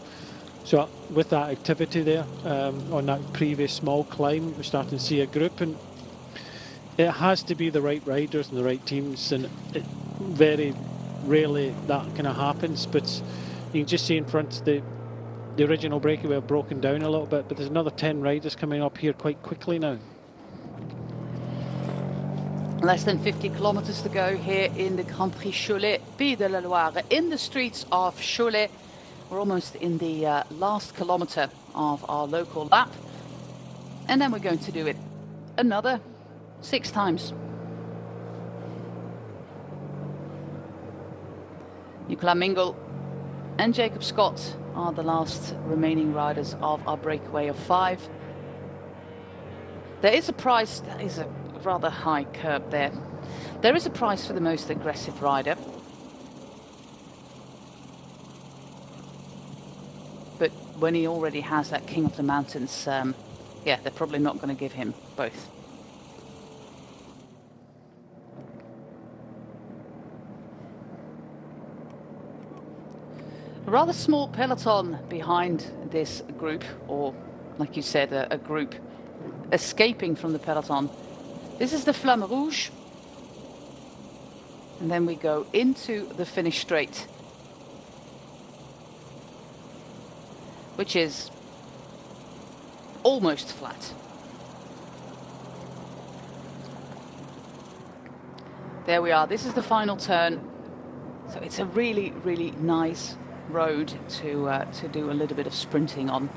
So with that activity there, on that previous small climb, we're starting to see a group, and it has to be the right riders and the right teams, and it very rarely that kind of happens. But you can just see in front the original breakaway have broken down a little bit, but there's another 10 riders coming up here quite quickly now. Less than 50 kilometers to go here in the Grand Prix Cholet, Pays de la Loire, in the streets of Cholet. We're almost in the last kilometer of our local lap. And then we're going to do it another 6 times. Nicolas Mingel and Jacob Scott are the last remaining riders of our breakaway of 5. There is a prize, that is a rather high curb there. There is a prize for the most aggressive rider. But when he already has that King of the Mountains, yeah, they're probably not going to give him both. A rather small peloton behind this group, or like you said, a group escaping from the peloton. This is the Flamme Rouge. And then we go into the finish straight, which is almost flat. There we are. This is the final turn. So it's a really, really nice road to do a little bit of sprinting on.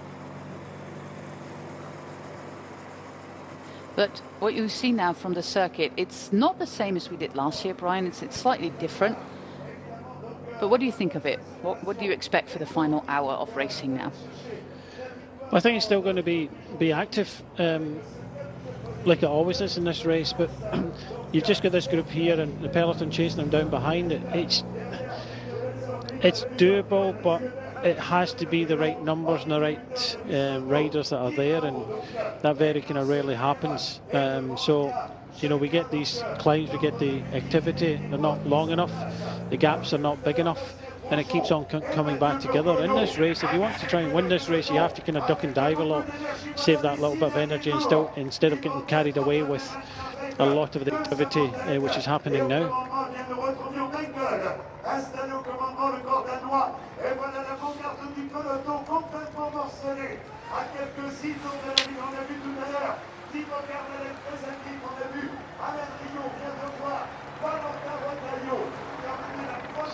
But what you see now from the circuit, it's not the same as we did last year, Brian. It's slightly different. But what do you think of it? What do you expect for the final hour of racing now? I think it's still going to be active, like it always is in this race. But you've just got this group here and the peloton chasing them down behind it. It's doable, but it has to be the right numbers and the right riders that are there, and that very kind of rarely happens. So, you know, we get these climbs, we get the activity, they're not long enough, the gaps are not big enough, and it keeps on coming back together. In this race, if you want to try and win this race, you have to kind of duck and dive a lot, save that little bit of energy, and still, instead of getting carried away with a lot of the activity which is happening now.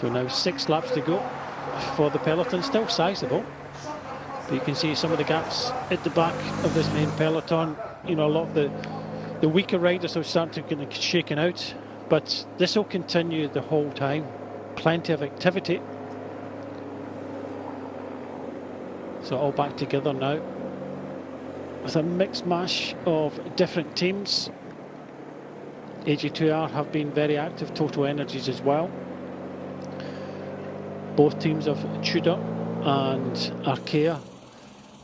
So now 6 laps to go for the peloton, still sizable. But you can see some of the gaps at the back of this main peloton. You know, a lot of the weaker riders are starting to get shaken out. But this will continue the whole time. Plenty of activity. So all back together now. With a mixed mash of different teams. AG2R have been very active, Total Energies as well. Both teams of Tudor and Arkea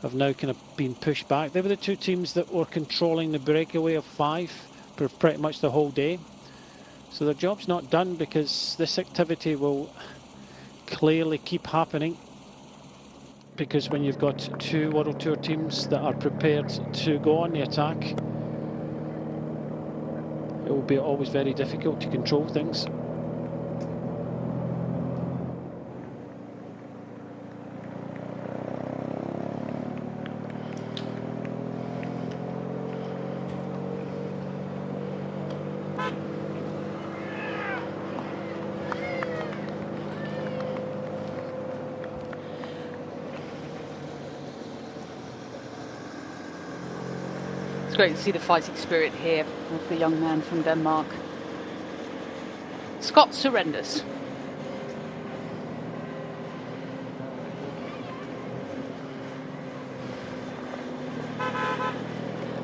have now kind of been pushed back. They were the two teams that were controlling the breakaway of 5 for pretty much the whole day. So their job's not done, because this activity will clearly keep happening, because when you've got 2 World Tour teams that are prepared to go on the attack, it will be always very difficult to control things. Great to see the fighting spirit here of the young man from Denmark. Scott surrenders.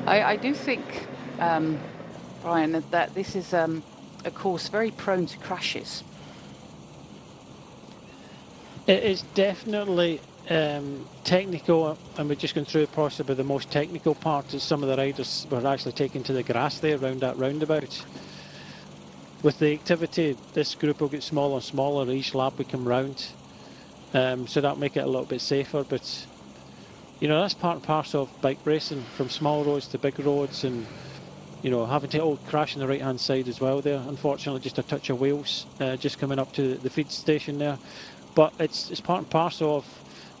I do think, Brian, that this is a course very prone to crashes. It is definitely technical, and we're just going through the process of the most technical part is some of the riders were actually taken to the grass there around that roundabout. With the activity, this group will get smaller and smaller each lap we come round, so that'll make it a little bit safer. But you know, that's part and parcel of bike racing, from small roads to big roads, and you know, having to crash on the right hand side as well there. Unfortunately, just a touch of wheels just coming up to the feed station there, but it's part and parcel of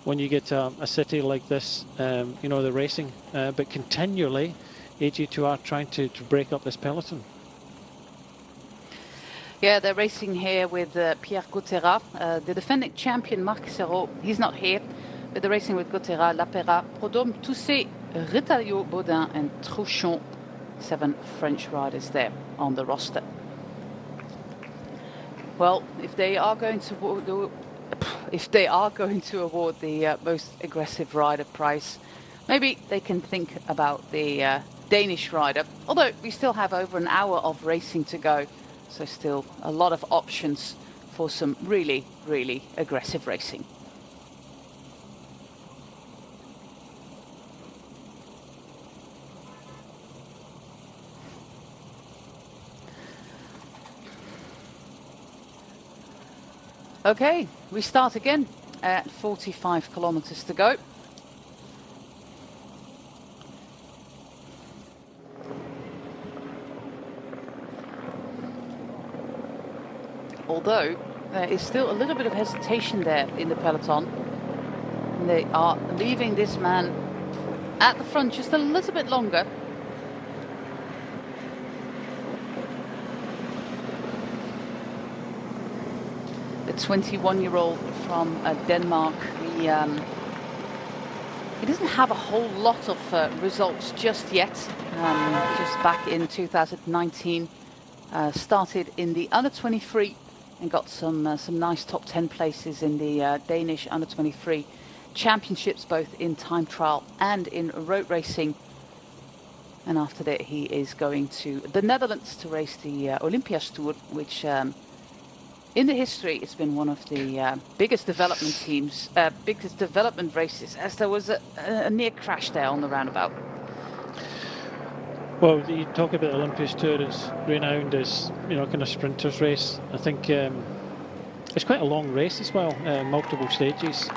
when you get a city like this, you know, the racing, but continually AG2R trying to break up this peloton. Yeah, they're racing here with Pierre Gautera, the defending champion Marc Serrault. He's not here, but they're racing with Gautera, Lapera, Prodhomme, Toussaint, Retailleau, Baudin and Trouchon. 7 French riders there on the roster. Well, if they are going to award the most aggressive rider prize, maybe they can think about the Danish rider. Although we still have over an hour of racing to go, so still a lot of options for some really, really aggressive racing. Okay, we start again. at 45 kilometers to go. Although there is still a little bit of hesitation there in the peloton. They are leaving this man at the front just a little bit longer. The 21-year-old from Denmark, he doesn't have a whole lot of results just yet. Just back in 2019, started in the under-23 and got some nice top 10 places in the Danish under-23 championships, both in time trial and in road racing. And after that, he is going to the Netherlands to race the Olympiastour, which in the history, it's been one of the biggest development races, as there was a near crash there on the roundabout. Well, you talk about the Olympiastour, it's renowned as, kind of sprinters race. I think it's quite a long race as well, multiple stages.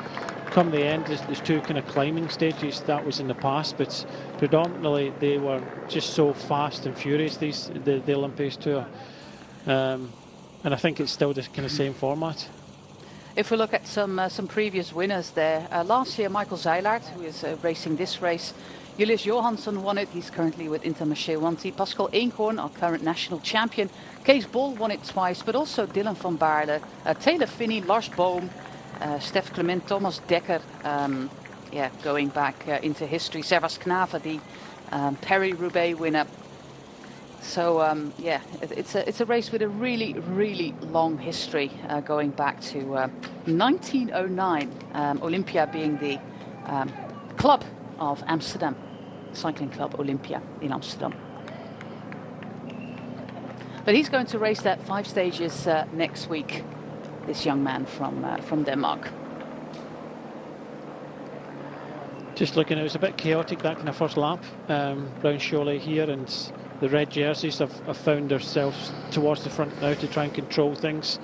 Come the end, there's two kind of climbing stages. That was in the past, but predominantly they were just so fast and furious, the Olympiastour. And I think it's still the kind of same format. If we look at some previous winners there, last year Michael Zeilaert, who is racing this race, Julius Johansson won it. He's currently with Intermarché Wanty. Pascal Eenhoorn, our current national champion. Kees Bol won it twice, but also Dylan van Baarle, Taylor Phinney, Lars Boom, Stef Clement, Thomas Dekker. Going back into history. Servas Knaven, the Paris-Roubaix winner. So it's a race with a really, really long history, going back to 1909. Olympia being the club of Amsterdam, cycling club Olympia in Amsterdam. But he's going to race that 5 stages next week. This young man from Denmark. Just looking, it was a bit chaotic that kind of first lap round Cholet here, and the red jerseys have found themselves towards the front now to try and control things.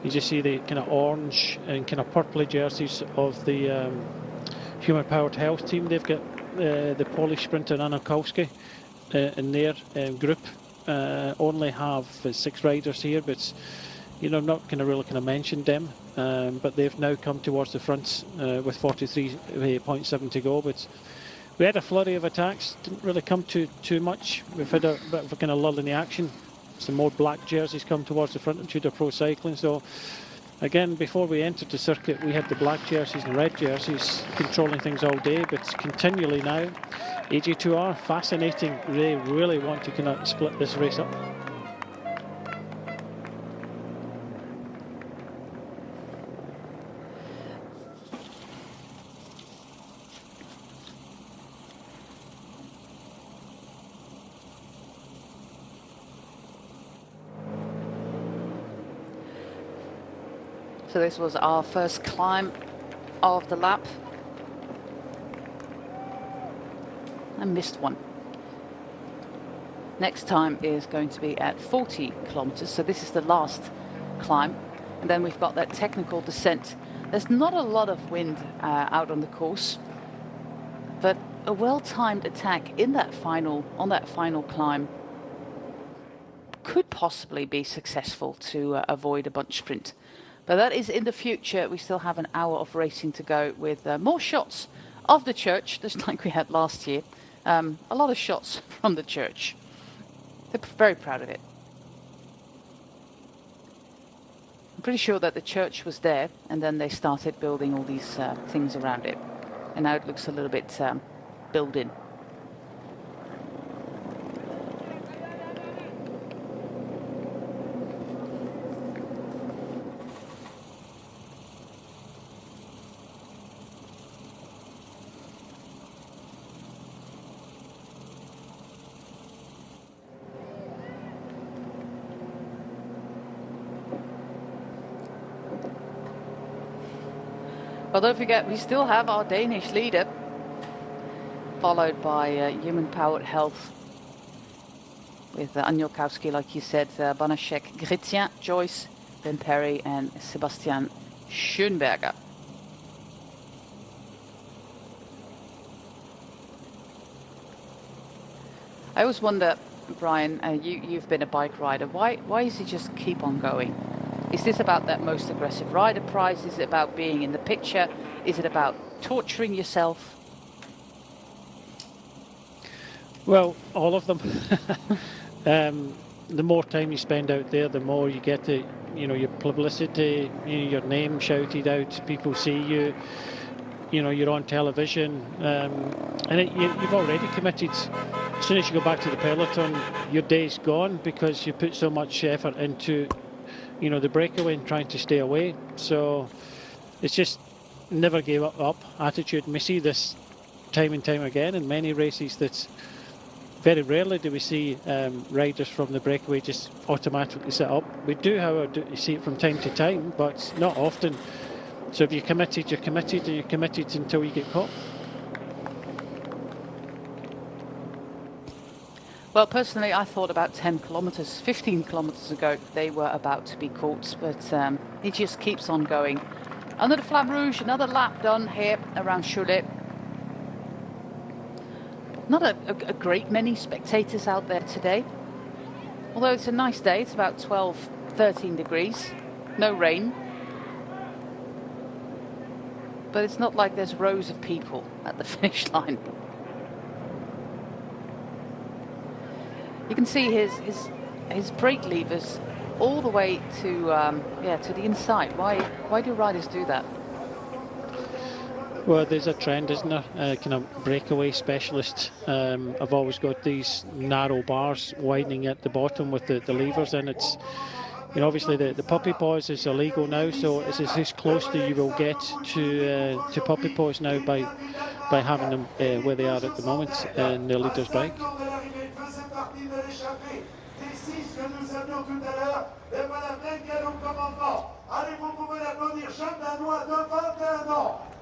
You just see the kind of orange and kind of purpley jerseys of the Human Powered Health team. They've got the Polish sprinter Anna Kowski in their group. Only have 6 riders here, but I'm not going to really mention them. But they've now come towards the front with 43.7 to go. But we had a flurry of attacks, didn't really come to too much. We've had a bit of a kind of lull in the action. Some more black jerseys come towards the front of Tudor Pro Cycling. So again, before we entered the circuit, we had the black jerseys and red jerseys controlling things all day, but continually now, AG2R, fascinating. They really want to kind of split this race up. So this was our first climb of the lap. I missed one. Next time is going to be at 40 kilometers. So this is the last climb. And then we've got that technical descent. There's not a lot of wind out on the course, but a well-timed attack on that final climb could possibly be successful to avoid a bunch sprint. But that is in the future. We still have an hour of racing to go with more shots of the church, just like we had last year. A lot of shots from the church. They're very proud of it. I'm pretty sure that the church was there, and then they started building all these things around it. And now it looks a little bit built in. But don't forget, we still have our Danish leader, followed by Human Powered Health, with Anjo Kowski, like you said, Banaszek, Gritien, Joyce, Ben Perry, and Sebastian Schoenberger. I always wonder, Brian, you've been a bike rider. Why does he just keep on going? Is this about that most aggressive rider prize? Is it about being in the picture? Is it about torturing yourself? Well, all of them. The more time you spend out there, the more you get to, your publicity, your name shouted out, people see you, you're on television, and you've already committed. As soon as you go back to the peloton, your day's gone because you put so much effort into, the breakaway and trying to stay away. So it's just never gave up attitude. And we see this time and time again in many races. That's very rarely do we see riders from the breakaway just automatically sit up. We do, however, you see it from time to time, but not often. So if you're committed, you're committed, and you're committed until you get caught. Well, personally, I thought about 10 kilometres, 15 kilometres ago, they were about to be caught, but he just keeps on going. Under the Flamme Rouge, another lap done here around Cholet. Not a great many spectators out there today. Although it's a nice day, it's about 12, 13 degrees, no rain. But it's not like there's rows of people at the finish line. You can see his brake levers all the way to the inside. Why do riders do that? Well, there's a trend, isn't there? Kind of breakaway specialists have always got these narrow bars widening at the bottom with the levers, and it's, obviously the puppy paws is illegal now, so it's as close to you will get to puppy paws now by having them where they are at the moment in the leader's bike.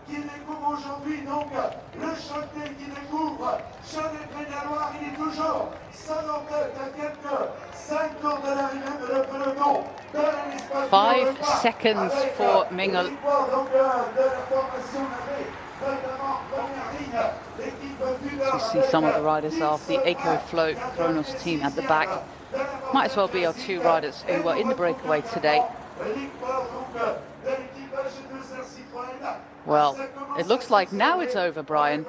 Qui découvre aujourd'hui donc le Cholet qui découvre Cholet près de la Loire, il est toujours seul en tête à quelques 5 tours de l'arrivée de le peloton. 5 seconds for Mingel. So you see some of the riders of the EcoFlow Kronos team at the back. Might as well be our two riders who were in the breakaway today. Well, it looks like now it's over, Brian.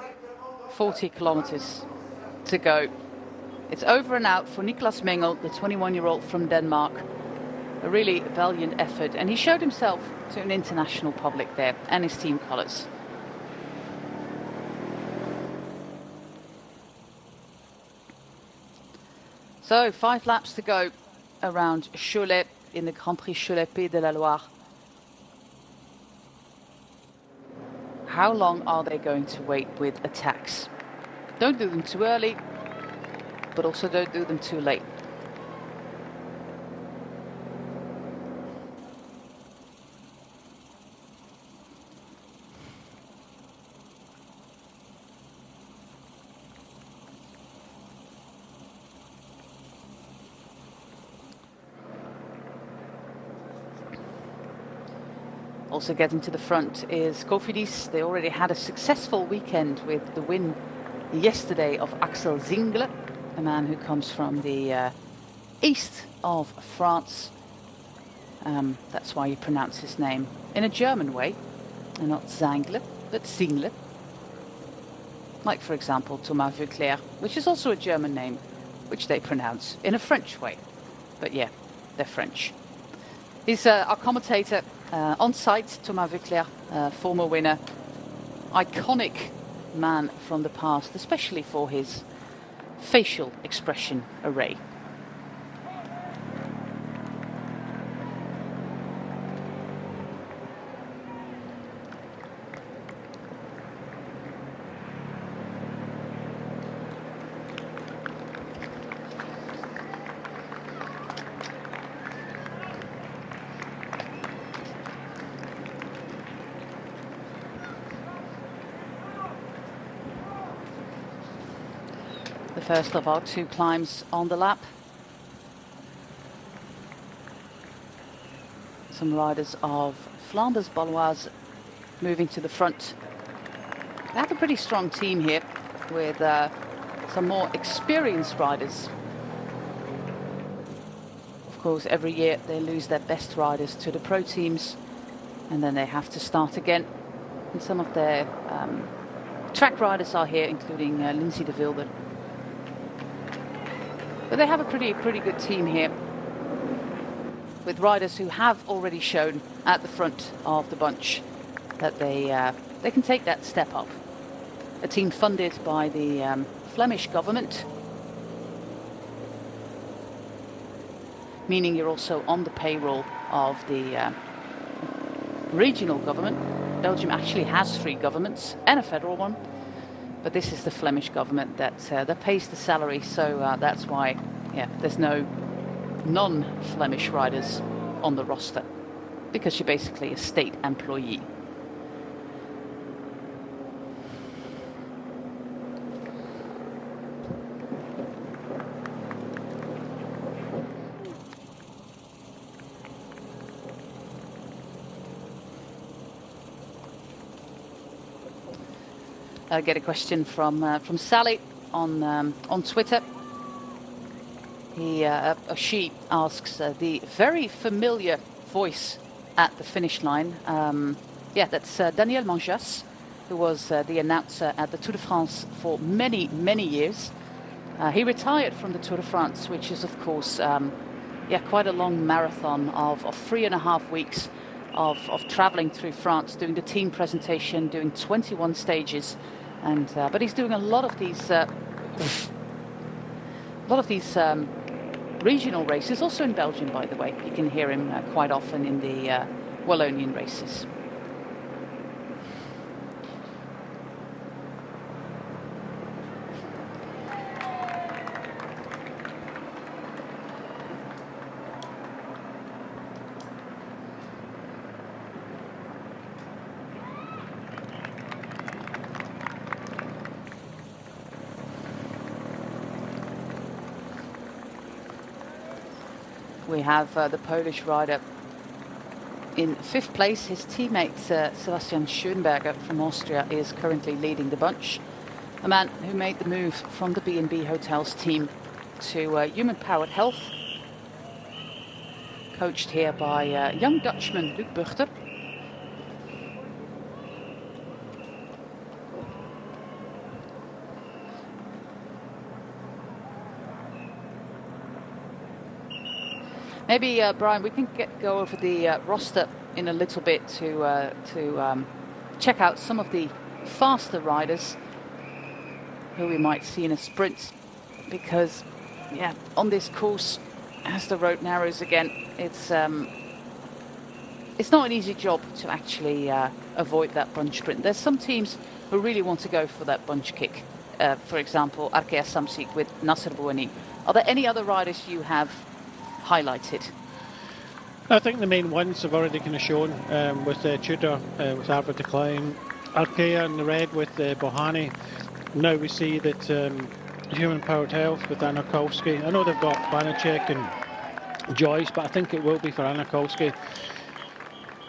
40 kilometers to go. It's over and out for Niklas Mingel, the 21-year-old from Denmark. A really valiant effort, and he showed himself to an international public there and his team colours. So 5 laps to go around Cholet in the Grand Prix Cholet Pays de la Loire. How long are they going to wait with attacks? Don't do them too early, but also don't do them too late. Also getting to the front is Cofidis. They already had a successful weekend with the win yesterday of Axel Zingler, a man who comes from the east of France. That's why you pronounce his name in a German way, and not Zangler, but Zingler. Like, for example, Thomas Veuclair, which is also a German name, which they pronounce in a French way. But yeah, they're French. He's our commentator on site, Thomas Veuclair, former winner, iconic man from the past, especially for his facial expression array. The first of our 2 climbs on the lap. Some riders of Flanders Baloise moving to the front. They have a pretty strong team here with some more experienced riders. Of course, every year they lose their best riders to the pro teams, and then they have to start again. And some of their track riders are here, including Lindsay de Wilde. But they have a pretty good team here, with riders who have already shown at the front of the bunch that they can take that step up. A team funded by the Flemish government, meaning you're also on the payroll of the regional government. Belgium actually has 3 governments and a federal one, but this is the Flemish government that pays the salary. So that's why, yeah, there's no non-Flemish riders on the roster, because you're basically a state employee. I get a question from Sally on Twitter. She asks the very familiar voice at the finish line. Yeah, that's Daniel Manjas, who was the announcer at the Tour de France for many years. He retired from the Tour de France, which is of course quite a long marathon of 3.5 weeks of traveling through France, doing the team presentation, doing 21 stages. And but he's doing a lot of these regional races, also in Belgium, by the way. You can hear him quite often in the Wallonian races. We have the Polish rider in 5th place. His teammate Sebastian Schoenberger from Austria is currently leading the bunch. A man who made the move from the B&B Hotels team to Human Powered Health. Coached here by young Dutchman Luc Buchter. Maybe, Brian, we can go over the roster in a little bit to check out some of the faster riders who we might see in a sprint. Because, yeah, on this course, as the road narrows again, it's not an easy job to actually avoid that bunch sprint. There's some teams who really want to go for that bunch kick. For example, Arkea Samsic with Nasser Bouhanni. Are there any other riders you have highlighted? I think the main ones have already kind of shown with Tudor, with Arvid de Klein, Arkea in the red with Bouhanni. Now we see that Human Powered Health with Anakolski. I know they've got Banachek and Joyce, but I think it will be for Anakolski.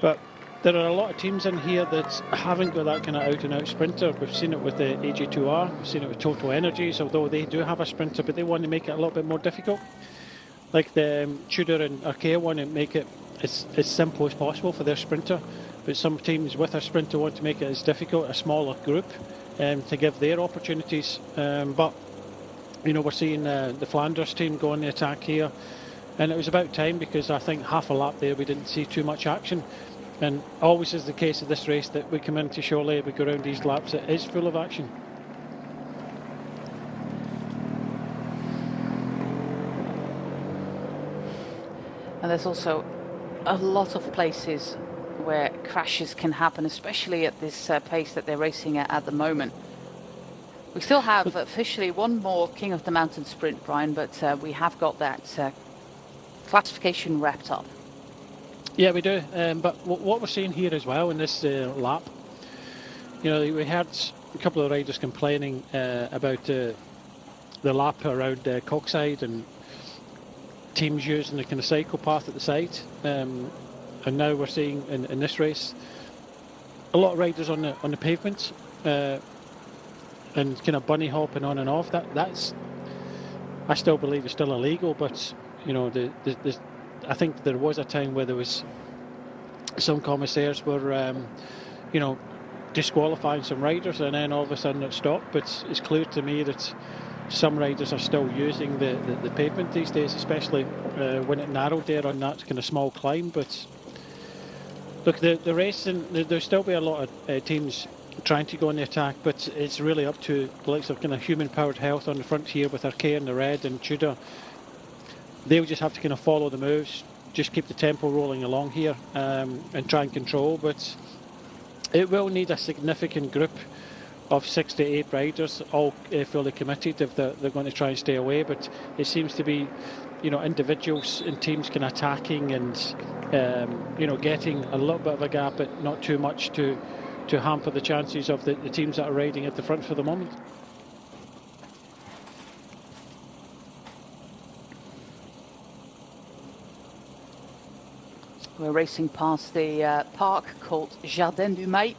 But there are a lot of teams in here that haven't got that kind of out-and-out sprinter. We've seen it with the AG2R, we've seen it with Total Energies, although they do have a sprinter, but they want to make it a little bit more difficult. Like the Tudor and Arkea want to make it as simple as possible for their sprinter, but some teams with a sprinter want to make it as difficult, a smaller group, to give their opportunities. But you know, we're seeing the Flanders team go on the attack here, and it was about time, because I think half a lap there we didn't see too much action. And always is the case of this race, that we come into Cholet, we go around these laps, it is full of action. And there's also a lot of places where crashes can happen, especially at this pace that they're racing at the moment. We still have officially one more King of the Mountain sprint, Brian, but we have got that classification wrapped up. Yeah, we do. But what we're seeing here as well in this lap, you know, we heard a couple of riders complaining about the lap around Coxside and teams using the kind of cycle path at the side, and now we're seeing in this race a lot of riders on the pavement. and kind of bunny hopping on and off. That's I still believe it's still illegal, but you know, I think there was a time where there was some commissaires were, you know, disqualifying some riders, and then all of a sudden it stopped. But it's clear to me that some riders are still using the pavement these days, especially when it narrowed there on that kind of small climb. But look, the racing, there'll still be a lot of teams trying to go on the attack, but it's really up to the likes of kind of human-powered health on the front here with Archaea in the red and Tudor. They'll just have to kind of follow the moves, just keep the tempo rolling along here, and try and control. But it will need a significant group of 6 to 8 riders, all fully committed if they're going to try and stay away. But it seems to be, you know, individuals and teams kind of attacking and, you know, getting a little bit of a gap, but not too much to hamper the chances of the teams that are riding at the front for the moment. We're racing past the park called Jardin du Mail.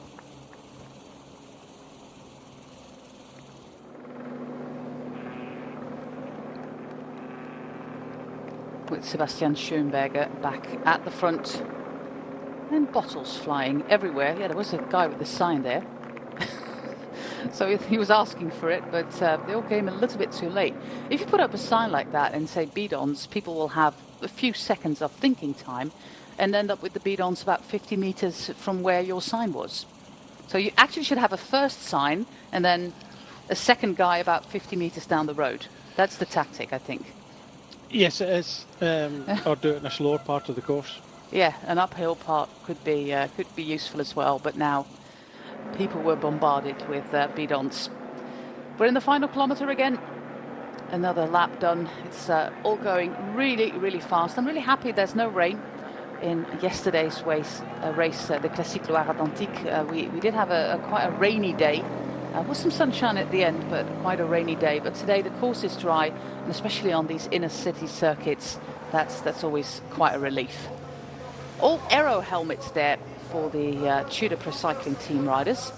With Sebastian Schoenberger back at the front. And bottles flying everywhere. Yeah, there was a guy with a sign there. So he was asking for it, but they all came a little bit too late. If you put up a sign like that and say bidons, people will have a few seconds of thinking time and end up with the bidons about 50 meters from where your sign was. So you actually should have a first sign and then a second guy about 50 meters down the road. That's the tactic, I think. Yes, it is. Or do it in a slower part of the course. Yeah, an uphill part could be useful as well, but now people were bombarded with bidons. We're in the final kilometre again. Another lap done. It's all going really, really fast. I'm really happy there's no rain in yesterday's race, the Classique Loire Atlantique. We did have quite a rainy day. Was some sunshine at the end, but quite a rainy day. But today the course is dry, and especially on these inner city circuits, that's always quite a relief. All aero helmets there for the Tudor Pro Cycling team riders.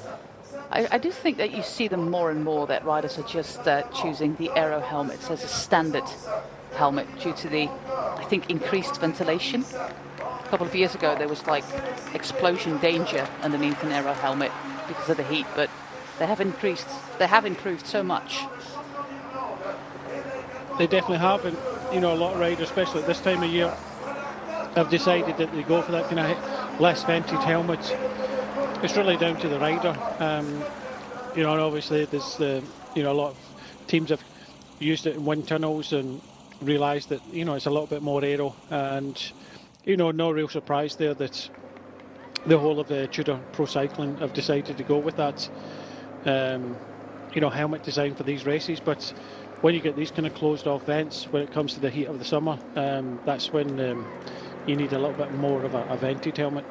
I do think that you see them more and more, that riders are just choosing the aero helmets as a standard helmet due to the, I think, increased ventilation. A couple of years ago there was like explosion danger underneath an aero helmet because of the heat, but they have improved so much. They definitely have, and you know, a lot of riders, especially at this time of year, have decided that they go for that kind of less vented helmet. It's really down to the rider. You know, and obviously there's you know, a lot of teams have used it in wind tunnels and realised that, you know, it's a little bit more aero, and you know, no real surprise there that the whole of the Tudor Pro Cycling have decided to go with that you know, helmet design for these races. But when you get these kind of closed off vents, when it comes to the heat of the summer, that's when you need a little bit more of a vented helmet.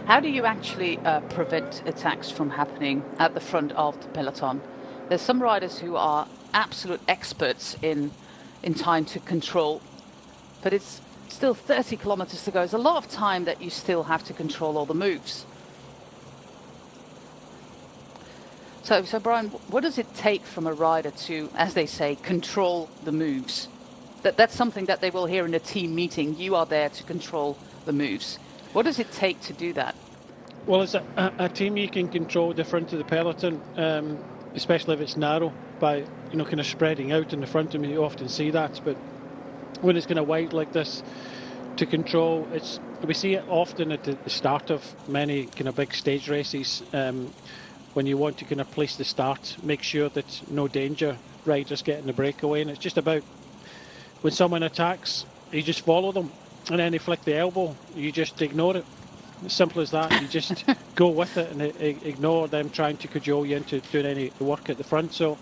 How do you actually prevent attacks from happening at the front of the peloton? There's some riders who are absolute experts in time to control, but it's still 30 kilometers to go. It's a lot of time that you still have to control all the moves. So Brian, what does it take from a rider to, as they say, control the moves? That's something that they will hear in a team meeting. You are there to control the moves. What does it take to do that? Well, as a team, you can control the front of the peloton, especially if it's narrow, by, you know, kind of spreading out in the front of me. You often see that, but when it's kind of wide like this, to control, we see it often at the start of many kind of big stage races. When you want to kind of place the start, make sure that no danger riders getting the breakaway, and it's just about when someone attacks, you just follow them. And then they flick the elbow, you just ignore it. As simple as that. You just go with it and ignore them trying to cajole you into doing any work at the front. So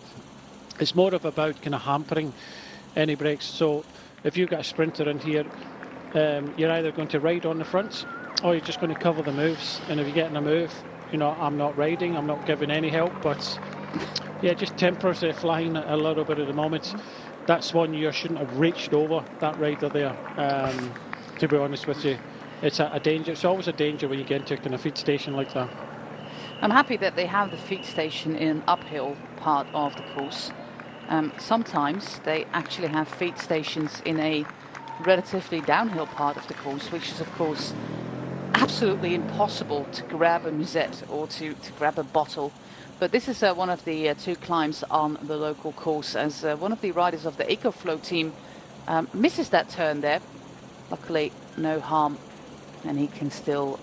it's more of about kind of hampering any breaks. So if you've got a sprinter in here, you're either going to ride on the front or you're just going to cover the moves. And if you get in a move, you know, I'm not riding, I'm not giving any help, but yeah, just tempers flying a little bit at the moment. That's one you shouldn't have reached over, that rider there, to be honest with you. It's a danger. It's always a danger when you get into a kind of feed station like that. I'm happy that they have the feed station in an uphill part of the course. Sometimes they actually have feed stations in a relatively downhill part of the course, which is, of course, absolutely impossible to grab a musette or to grab a bottle. But this is one of the two climbs on the local course, as one of the riders of the EcoFlow team misses that turn there. Luckily, no harm, and he can still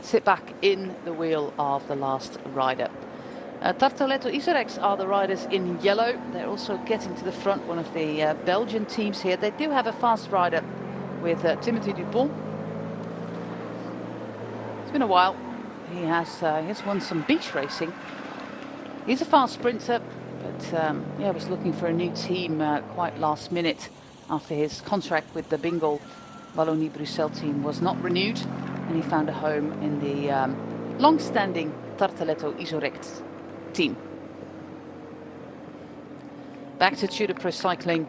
sit back in the wheel of the last rider. Tartaletto Isorex are the riders in yellow. They're also getting to the front, one of the Belgian teams here. They do have a fast rider with Timothy Dupont. It's been a while. He has won some beach racing. He's a fast sprinter, but yeah, was looking for a new team quite last minute after his contract with the Bingle Wallonie-Bruxelles team was not renewed, and he found a home in the long-standing Tartaletto Isorex team. Back to Tudor Pro Cycling,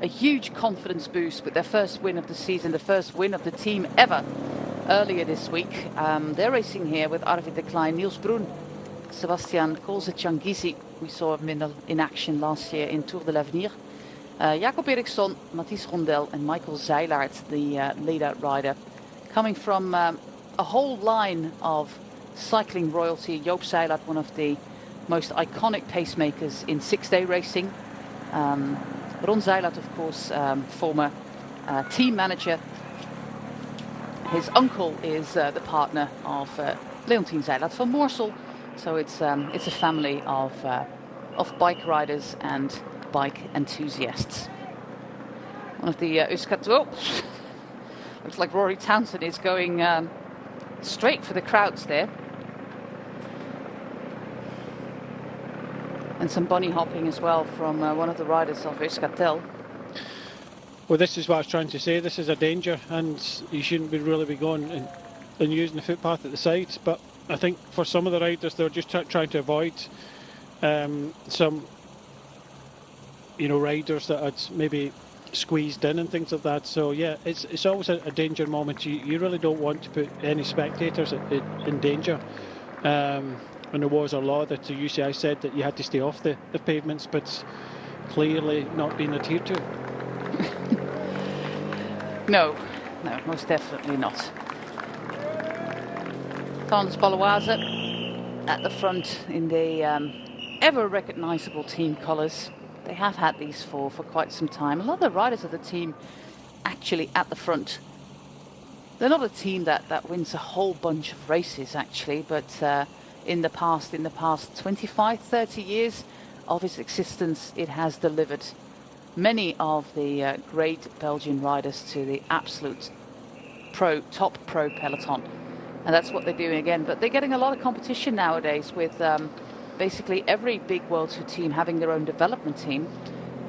a huge confidence boost with their first win of the season, the first win of the team ever earlier this week. They're racing here with Arvid de Klein, Niels Brun, Sebastian Kolze-Changizi. We saw him in action last year in Tour de l'Avenir. Jacob Eriksson, Mathis Rondel and Michael Zeilaert, the leader rider, coming from a whole line of cycling royalty. Joop Zeilaert, one of the most iconic pacemakers in six-day racing. Ron Zeilaert, of course, former team manager. His uncle is the partner of Leontien Zeilaert van Moorsel. So it's a family of bike riders and bike enthusiasts. One of the Euskatel, looks like Rory Townsend is going straight for the crowds there. And some bunny hopping as well from one of the riders of Euskatel. Well, this is what I was trying to say. This is a danger, and you shouldn't really be going and using the footpath at the sides. But I think for some of the riders, they're just trying to avoid some, riders that had maybe squeezed in and things like that. So yeah, it's always a danger moment. You really don't want to put any spectators in danger. And there was a law that the UCI said that you had to stay off the pavements, but clearly not being adhered to. No, most definitely not. Tandis Baloise at the front in the ever recognisable team colours. They have had these for quite some time. A lot of the riders of the team actually at the front. They're not a team that wins a whole bunch of races actually, but in the past 25, 30 years of its existence, it has delivered many of the great Belgian riders to the absolute top pro peloton. And that's what they're doing again. But they're getting a lot of competition nowadays with basically every big World Tour team having their own development team.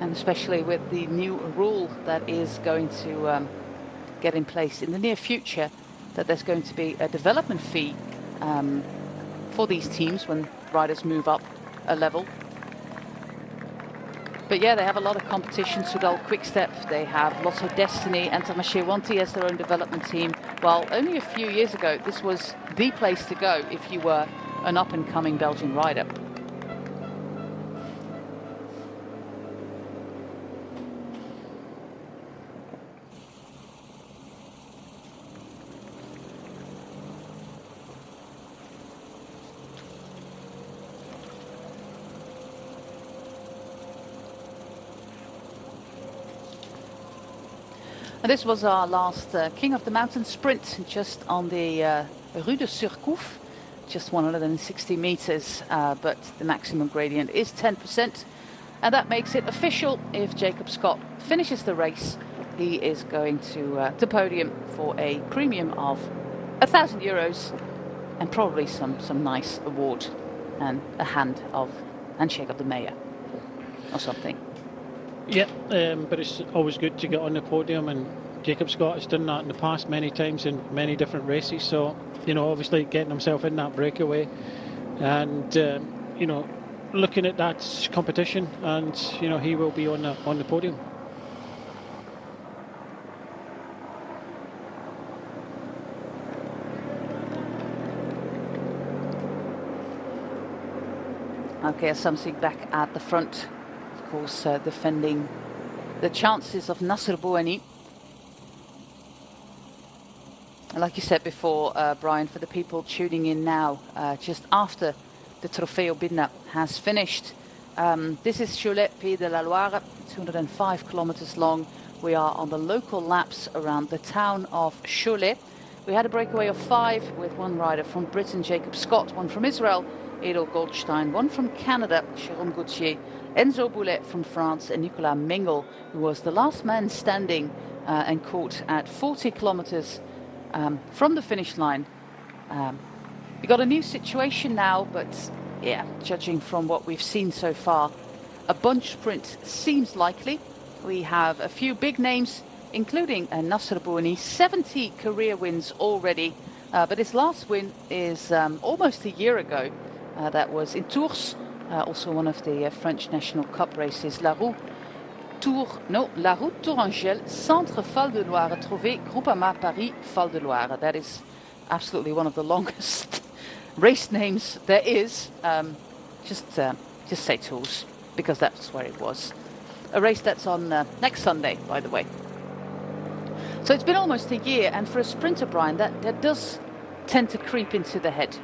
And especially with the new rule that is going to get in place in the near future, that there's going to be a development fee for these teams when riders move up a level. But yeah, they have a lot of competition. Soudal Quickstep, they have Lotto Destiny, Intermarché Wanty as their own development team. Well, only a few years ago, this was the place to go if you were an up-and-coming Belgian rider. And this was our last King of the Mountain sprint, just on the Rue de Surcouf, just 160 meters, but the maximum gradient is 10%. And that makes it official. If Jacob Scott finishes the race, he is going to the podium for a premium of €1,000 and probably some nice award and a hand of handshake of the mayor or something. Yeah, but it's always good to get on the podium, and Jacob Scott has done that in the past many times in many different races. So, obviously getting himself in that breakaway and, looking at that competition, and, he will be on the podium. Okay, something back at the front, of course, defending the chances of Nasser Bouhanni. Like you said before, Brian, for the people tuning in now, just after the Trofeo Binna has finished, this is Cholet, Pays de la Loire, 205 kilometers long. We are on the local laps around the town of Cholet. We had a breakaway of 5 with one rider from Britain, Jacob Scott, one from Israel, Edel Goldstein, one from Canada, Jérôme Gauthier, Enzo Boulet from France, and Nicolas Mengel, who was the last man standing and caught at 40 kilometers from the finish line. We got a new situation now, but yeah, judging from what we've seen so far, a bunch sprint seems likely. We have a few big names, including Nasser Bouhanni, 70 career wins already, but his last win is almost a year ago. That was in Tours, also one of the French National Cup races, La Route Tourangelle, Centre Val de Loire, Trouvé, Groupama Paris, Val de Loire. That is absolutely one of the longest race names there is. Just say Tours, because that's where it was. A race that's on next Sunday, by the way. So it's been almost a year, and for a sprinter, Brian, that does tend to creep into the head.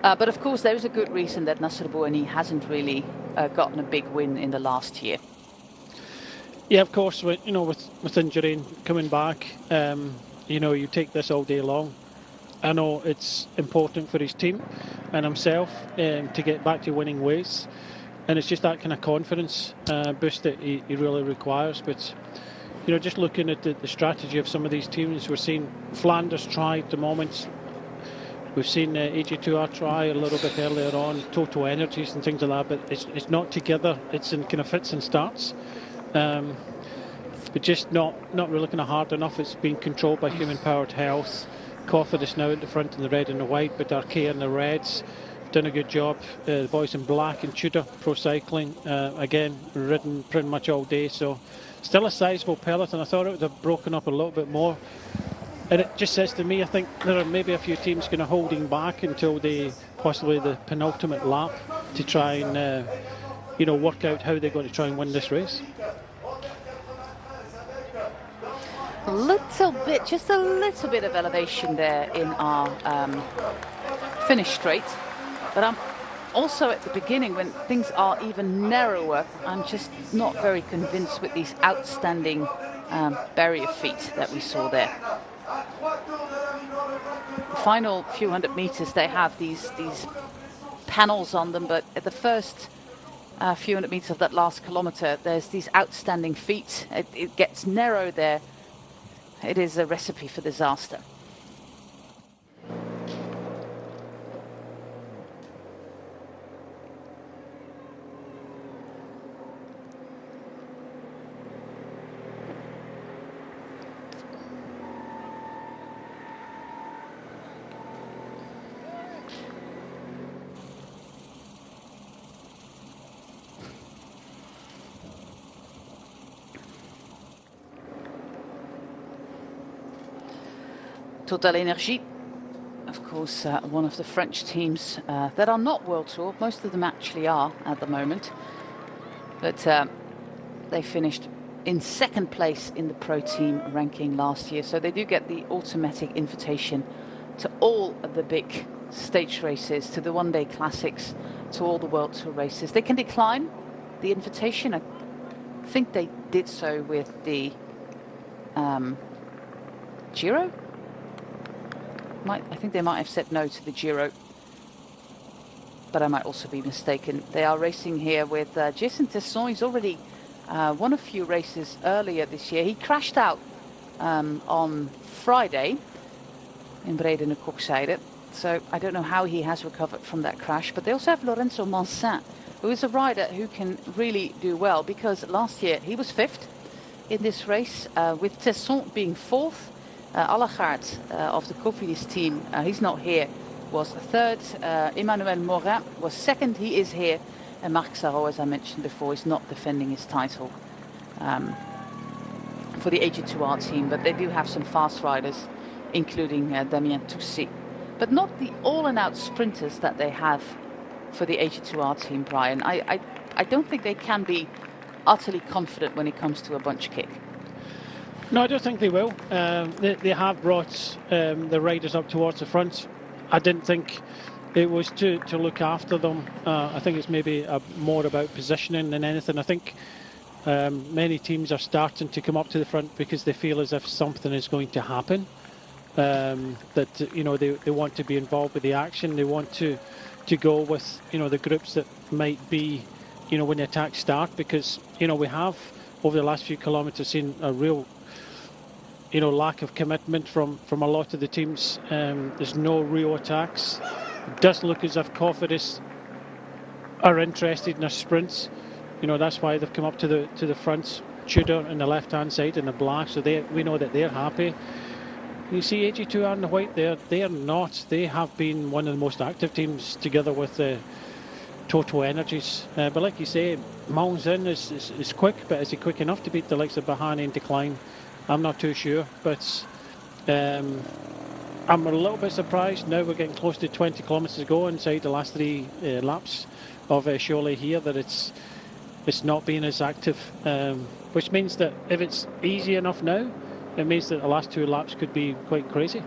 But of course, there is a good reason that Nasser Bouhanni hasn't really gotten a big win in the last year. Yeah, of course, with injury and coming back, you take this all day long. I know it's important for his team and himself to get back to winning ways, and it's just that kind of confidence boost that he really requires. But just looking at the strategy of some of these teams, we're seeing Flanders try at the moment. We've seen AG2R try a little bit earlier on, Total Energies and things like that, but it's not together. It's in kind of fits and starts. But just not really kind of hard enough. It's being controlled by Human Powered Health. Cofidis now at the front in the red and the white, but Archaea in the reds. Done a good job. The boys in black and Tudor Pro Cycling, again, ridden pretty much all day. So still a sizable peloton. I thought it would have broken up a little bit more. And it just says to me, I think there are maybe a few teams kind of holding back until possibly the penultimate lap to try and, work out how they're going to try and win this race. Just a little bit of elevation there in our finish straight. But I'm also at the beginning, when things are even narrower, I'm just not very convinced with these outstanding barrier feet that we saw there. The final few hundred meters, they have these panels on them, but at the first few hundred meters of that last kilometer, there's these outstanding feet. It gets narrow there. It is a recipe for disaster. Total Energy, of course, one of the French teams that are not World Tour. Most of them actually are at the moment. But they finished in second place in the pro team ranking last year. So they do get the automatic invitation to all of the big stage races, to the one-day classics, to all the World Tour races. They can decline the invitation. I think they did so with the Giro. I think they might have said no to the Giro, but I might also be mistaken. They are racing here with Jason Tesson. He's already won a few races earlier this year. He crashed out on Friday, in Bredene Kokzijde. So I don't know how he has recovered from that crash. But they also have Lorenzo Mansin, who is a rider who can really do well, because last year he was 5th in this race, with Tesson being 4th. Allegaert of the Cofidis team, he's not here, was 3rd. Emmanuel Morin was 2nd, he is here. And Marc Sarrault, as I mentioned before, is not defending his title for the AG2R team. But they do have some fast riders, including Damien Toussy. But not the all-and-out sprinters that they have for the AG2R team, Brian. I don't think they can be utterly confident when it comes to a bunch kick. No, I don't think they will. They have brought the riders up towards the front. I didn't think it was to look after them. I think it's maybe more about positioning than anything. I think many teams are starting to come up to the front because they feel as if something is going to happen. That they want to be involved with the action. They want to go with the groups that might be when the attacks start, because we have over the last few kilometres seen a real lack of commitment from a lot of the teams. There's no real attacks. It does look as if Cofidis are interested in their sprints. That's why they've come up to the front. Tudor on the left hand side in the black, so we know that they're happy. You see AG2R in the white there, they are not. They have been one of the most active teams together with Total Energies. But like you say, Mansin is quick, but is he quick enough to beat the likes of Bahani and Decline? I'm not too sure, but I'm a little bit surprised. Now we're getting close to 20 kilometres to go inside the last 3 laps of Cholet here, that it's not being as active, which means that if it's easy enough now, it means that the last 2 laps could be quite crazy.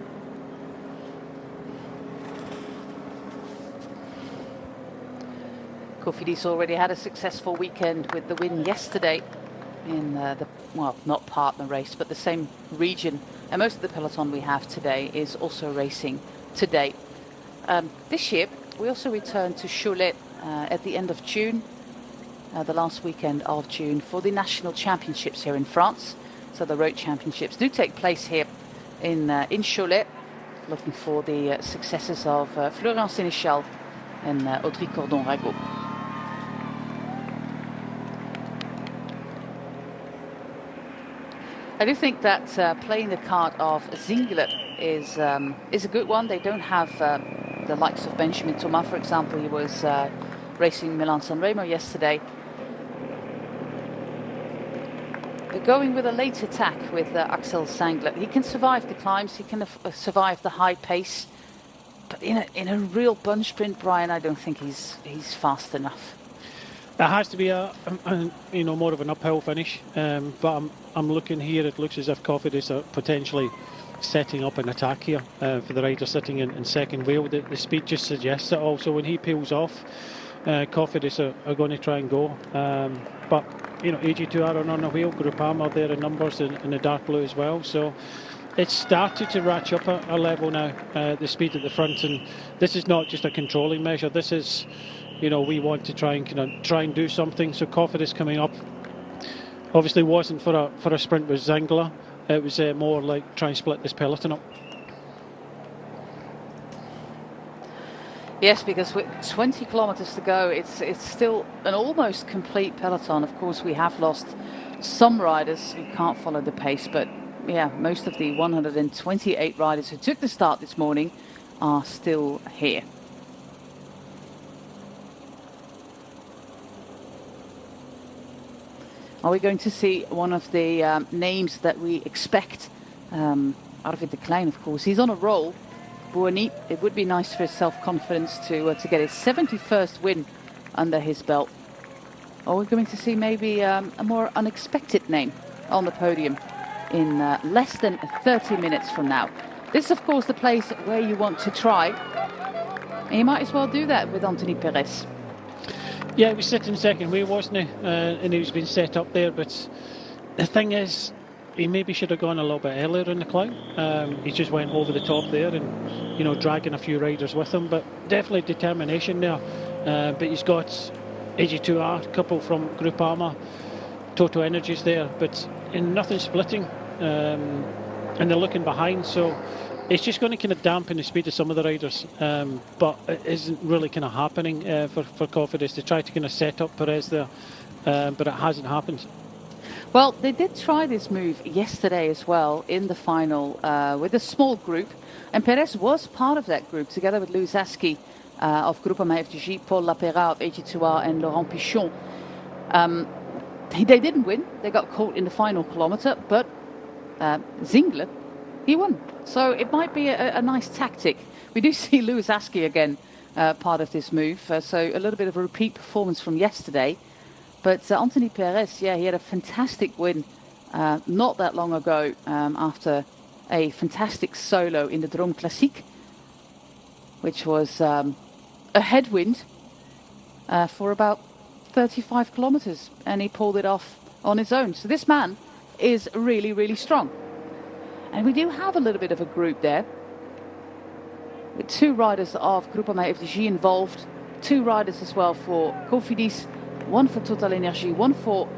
Cofidis already had a successful weekend with the win yesterday in not partner race, but the same region. And most of the peloton we have today is also racing today. This year, we also return to Cholet at the end of June, the last weekend of June, for the national championships here in France. So the road championships do take place here in Cholet. Looking for the successes of Florian Sénéchal and Audrey Cordon-Rago. I do think that playing the card of Zingelet is a good one. They don't have the likes of Benjamin Thomas, for example. He was racing Milan-San Remo yesterday. They're going with a late attack with Axel Zingelet. He can survive the climbs, he can survive the high pace, but in a real bunch sprint, Brian, I don't think he's fast enough. It has to be more of an uphill finish, but I'm looking here. It looks as if Cofidis are potentially setting up an attack here for the rider sitting in second wheel. The speed just suggests it. Also, when he peels off, Cofidis are going to try and go. But AG2R are on the wheel. Groupama there in numbers in the dark blue as well. So it's started to ratchet up a level now. The speed at the front, and this is not just a controlling measure. This is, we want to try and do something. So Cofidis coming up obviously wasn't for a sprint with Zingler. It was more like try and split this peloton up. Yes, because with 20 kilometers to go, it's still an almost complete peloton. Of course, we have lost some riders who can't follow the pace, but yeah, most of the 128 riders who took the start this morning are still here. Are we going to see one of the names that we expect? Arvid de Klein, of course. He's on a roll. Buoni, it would be nice for his self-confidence to get his 71st win under his belt. Are we going to see maybe a more unexpected name on the podium in less than 30 minutes from now? This is, of course, the place where you want to try. And you might as well do that with Anthony Perez. Yeah, he was sitting second wheel, wasn't he? And he was being set up there. But the thing is, he maybe should have gone a little bit earlier in the climb. He just went over the top there and, dragging a few riders with him. But definitely determination there. But he's got AG2R, a couple from Groupama, Total Energies there. But nothing splitting. And they're looking behind. So it's just going to kind of dampen the speed of some of the riders, but it isn't really kind of happening for Cofidis to try to kind of set up Perez there, but it hasn't happened. Well, they did try this move yesterday as well in the final with a small group, and Perez was part of that group together with Louis Aski of Groupama FDJ, Paul Lapera of AG2R, and Laurent Pichon. They didn't win. They got caught in the final kilometre, but Zingle, he won. So it might be a nice tactic. We do see Louis Aski again part of this move, so a little bit of a repeat performance from yesterday. But Anthony Perez, he had a fantastic win not that long ago after a fantastic solo in the Drôme Classique, which was a headwind for about 35 kilometers, and he pulled it off on his own. So this man is really, really strong. And we do have a little bit of a group there, with 2 riders of Groupama FDJ involved, 2 riders as well for Cofidis, 1 for Total Energy, 1 for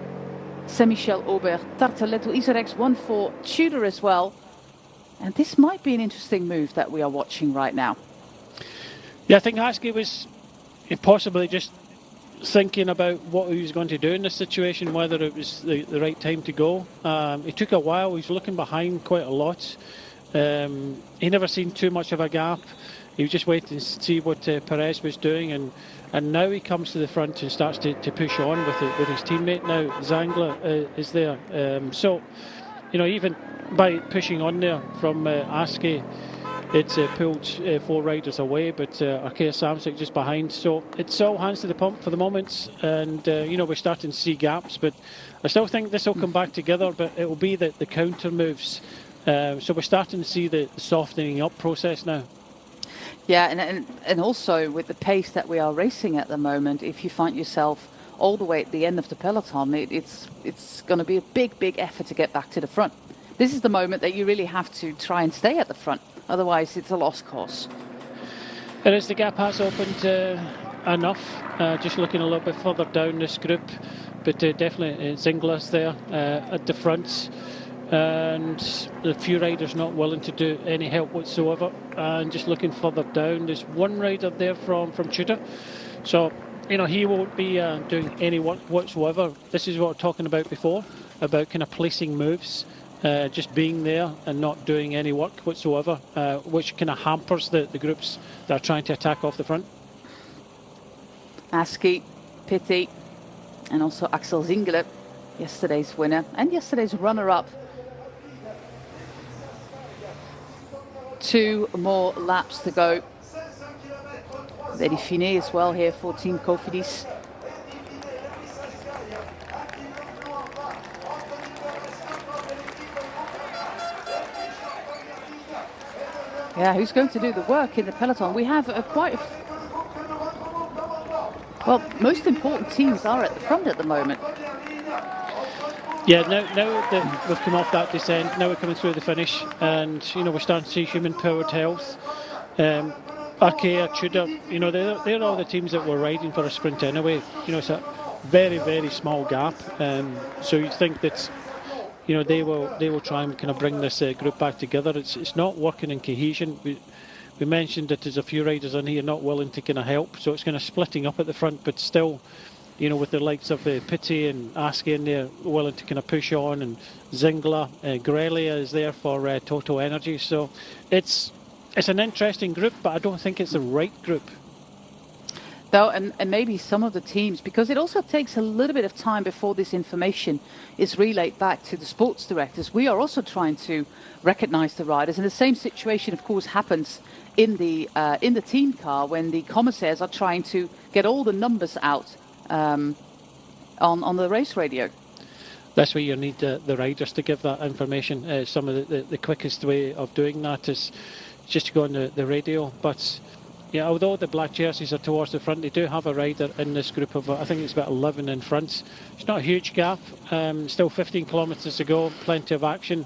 Saint-Michel Aubert, Tartaletto Isorex, 1 for Tudor as well. And this might be an interesting move that we are watching right now. Yeah, I think Aski was possibly just thinking about what he was going to do in this situation, whether it was the right time to go. It took a while. He was looking behind quite a lot. He never seen too much of a gap. He was just waiting to see what Perez was doing, and now he comes to the front and starts to push on with his teammate now. Zangler is there. So, even by pushing on there from Aski, it's pulled 4 riders away, but Arkea Samsic just behind. So it's all hands to the pump for the moment, and we're starting to see gaps, but I still think this will come back together, but it will be the counter moves. So we're starting to see the softening up process now. Yeah, and also with the pace that we are racing at the moment, if you find yourself all the way at the end of the peloton, it's going to be a big effort to get back to the front. This is the moment that you really have to try and stay at the front. Otherwise, it's a lost cause. It is. The gap has opened enough. Just looking a little bit further down this group, but definitely Zingler's there at the front. And a few riders not willing to do any help whatsoever, and just looking further down, there's 1 rider there from Tudor, so he won't be doing any work whatsoever. This is what we're talking about before, about kind of placing moves, just being there and not doing any work whatsoever, which kind of hampers the groups that are trying to attack off the front. Aski, Pitti, and also Axel Zingle, yesterday's winner and yesterday's runner-up. 2 more laps to go. Lady Finet as well here for Team Cofidis. Yeah, who's going to do the work in the peloton? We have well, most important teams are at the front at the moment. Yeah, now that we've come off that descent, now we're coming through the finish, and we're starting to see human-powered health. Arkea, Tudor, they're all the teams that were riding for a sprint anyway. It's a very, very small gap. So you think that they will try and kind of bring this group back together. It's not working in cohesion. We mentioned that there's a few riders in here not willing to kind of help, so it's kind of splitting up at the front, but still. With the likes of Pitti and Aski in there willing to kind of push on, and Zingler, Grelia is there for Total Energy. So it's an interesting group, but I don't think it's the right group. Though, and maybe some of the teams, because it also takes a little bit of time before this information is relayed back to the sports directors. We are also trying to recognise the riders, and the same situation, of course, happens in the team car when the commissaires are trying to get all the numbers out. On the race radio. That's where you need the riders to give that information. Some of the quickest way of doing that is just to go on the radio. But although the black jerseys are towards the front, they do have a rider in this group of, I think it's about 11 in front. It's not a huge gap. Still 15 kilometres to go, plenty of action.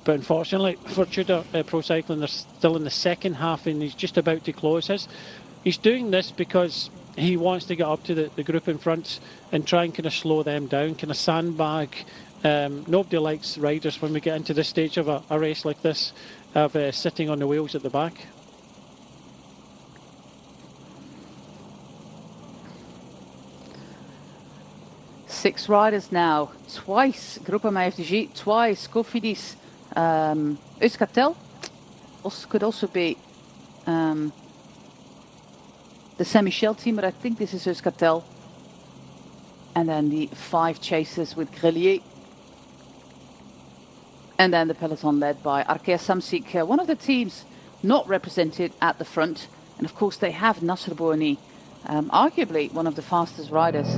But unfortunately for Tudor Pro Cycling, they're still in the second half, and he's just about to close his. He's doing this because he wants to get up to the group in front and try and kind of slow them down, kind of sandbag Nobody likes riders when we get into this stage of a race like this, of sitting on the wheels at the back. Six riders now, twice Groupama FDG, twice Cofidis, Euskaltel, could also be the Saint-Michel team, but I think this is Euskaltel. And then the 5 chasers with Grelier. And then the peloton led by Arkea Samsic, one of the teams not represented at the front. And of course they have Nasser Bourni, arguably one of the fastest riders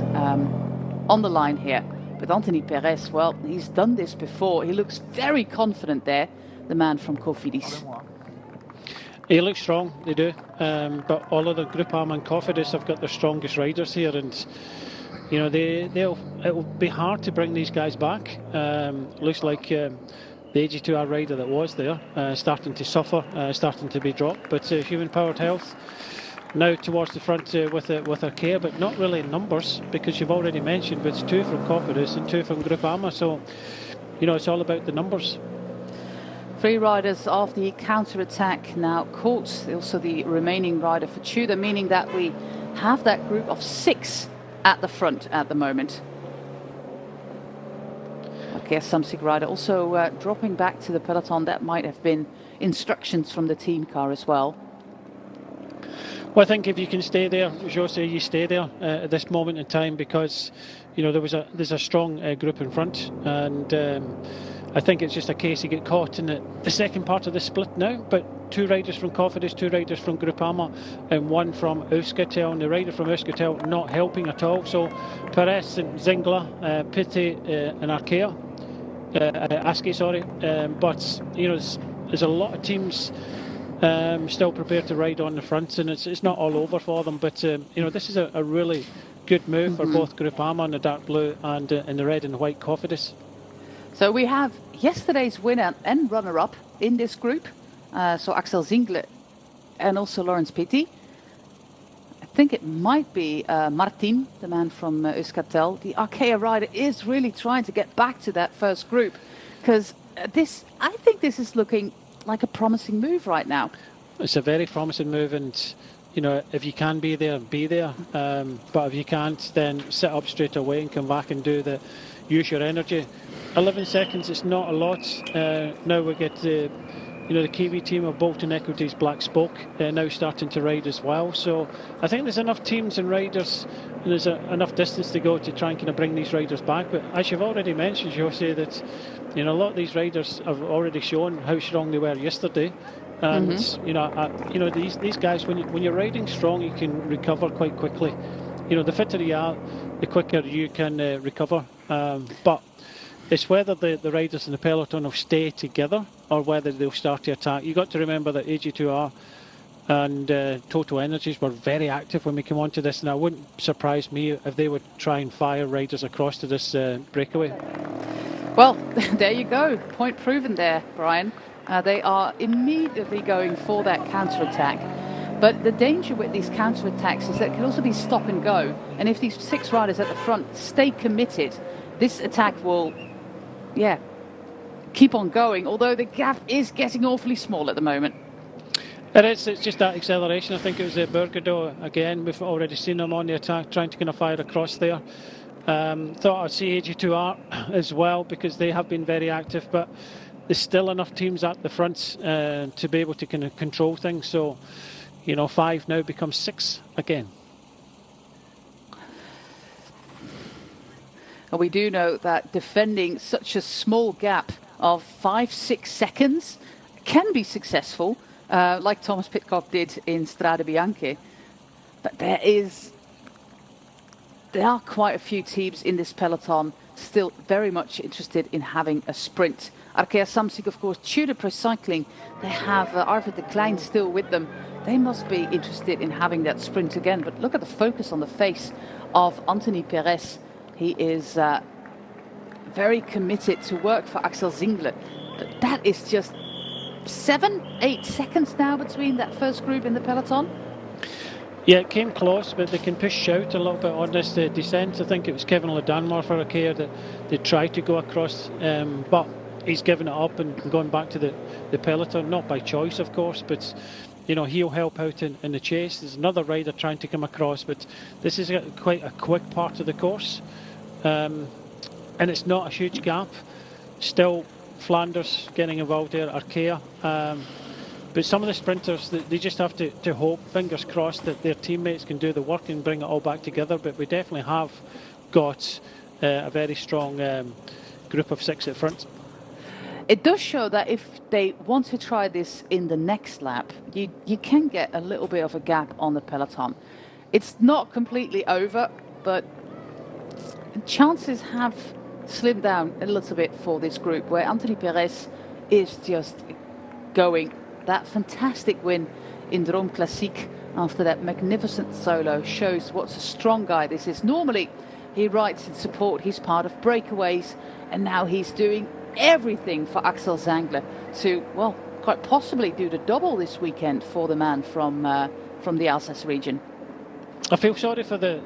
on the line here. But Anthony Perez, well, he's done this before. He looks very confident there, the man from Cofidis. He looks strong, they do. But all of the Groupama and Cofidis have got their strongest riders here, and you know it'll be hard to bring these guys back. Looks like the AG2R rider that was there starting to suffer, starting to be dropped. But Human Powered Health now towards the front with Arkea, but not really in numbers, because you've already mentioned, but it's 2 from Cofidis and 2 from Groupama, so you know it's all about the numbers. 3 riders of the counter-attack now caught, also the remaining rider for Tudor, meaning that we have that group of 6 at the front at the moment. Okay, Samsic rider also dropping back to the peloton. That might have been instructions from the team car as well. Well, I think if you can stay there, Jose, you stay there at this moment in time, because you know there's a strong group in front, and I think it's just a case you get caught in the second part of the split now. But 2 riders from Cofidis, 2 riders from Groupama, and 1 from Euskaltel. And the rider from Euskaltel not helping at all. So Perez and Zingler, Pitti and Arkea, Askey, sorry. But you know there's a lot of teams still prepared to ride on the front, and it's not all over for them. But you know this is a really good move for both Groupama in the dark blue and in the red and white Cofidis. So we have yesterday's winner and runner-up in this group. So Axel Zingler and also Laurens Pitti. I think it might be Martin, the man from Euskaltel. The Arkea rider is really trying to get back to that first group, because I think this is looking like a promising move right now. It's a very promising move, and you know if you can be there, be there. But if you can't, then sit up straight away and come back and use your energy. 11 seconds, it's not a lot. Now we get the Kiwi team of Bolton Equities Black Spoke now starting to ride as well. So I think there's enough teams and riders, and there's enough distance to go to try and kind of bring these riders back. But as you've already mentioned, Jose, that you know a lot of these riders have already shown how strong they were yesterday. And these guys, when you're riding strong, you can recover quite quickly. You know, the fitter you are, the quicker you can recover. But it's whether the riders in the peloton will stay together or whether they'll start to attack. You've got to remember that AG2R and Total Energies were very active when we came onto this, and it wouldn't surprise me if they would try and fire riders across to this breakaway. Well, there you go. Point proven there, Brian. They are immediately going for that counter-attack. But the danger with these counter-attacks is that it can also be stop and go. And if these 6 riders at the front stay committed, this attack will keep on going, although the gap is getting awfully small at the moment. It is, it's just that acceleration. I think it was Bergado again. We've already seen him on the attack, trying to kind of fire across there. Thought I'd see AG2R as well, because they have been very active, but there's still enough teams at the front to be able to kind of control things. So, you know, 5 now becomes 6 again. We do know that defending such a small gap of 5-6 seconds can be successful, like Thomas Pidcock did in Strade Bianche. But there are quite a few teams in this peloton still very much interested in having a sprint. Arkea Samsic, of course, Tudor Pro Cycling, they have Arvid de Klein still with them. They must be interested in having that sprint again. But look at the focus on the face of Anthony Perez. He is very committed to work for Axel Zingler. But that is just 7-8 seconds now between that first group in the peloton. Yeah, it came close, but they can push out a little bit on this descent. I think it was Kevin Ledanmore for Arkea that they tried to go across, but he's given it up and gone back to the peloton, not by choice, of course, but he'll help out in the chase. There's another rider trying to come across, but this is quite a quick part of the course, and it's not a huge gap. Still, Flanders getting involved there, Arkea. But some of the sprinters, they just have to hope, fingers crossed, that their teammates can do the work and bring it all back together. But we definitely have got a very strong group of 6 at front. It does show that if they want to try this in the next lap, you can get a little bit of a gap on the peloton. It's not completely over, but chances have slimmed down a little bit for this group, where Anthony Perez is just going. That fantastic win in Drôme Classique after that magnificent solo shows what a strong guy this is. Normally, he rides in support. He's part of breakaways, and now he's doing everything for Axel Zangler to, well, quite possibly do the double this weekend for the man from the Alsace region. I feel sorry for the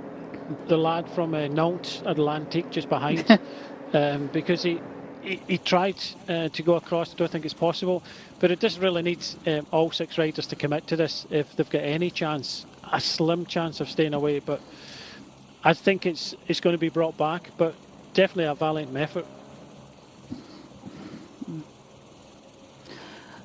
lad from Nantes Atlantique just behind, because he tried to go across. I don't think it's possible, but it just really needs all 6 riders to commit to this if they've got any chance, a slim chance of staying away. But I think it's going to be brought back, but definitely a valiant effort.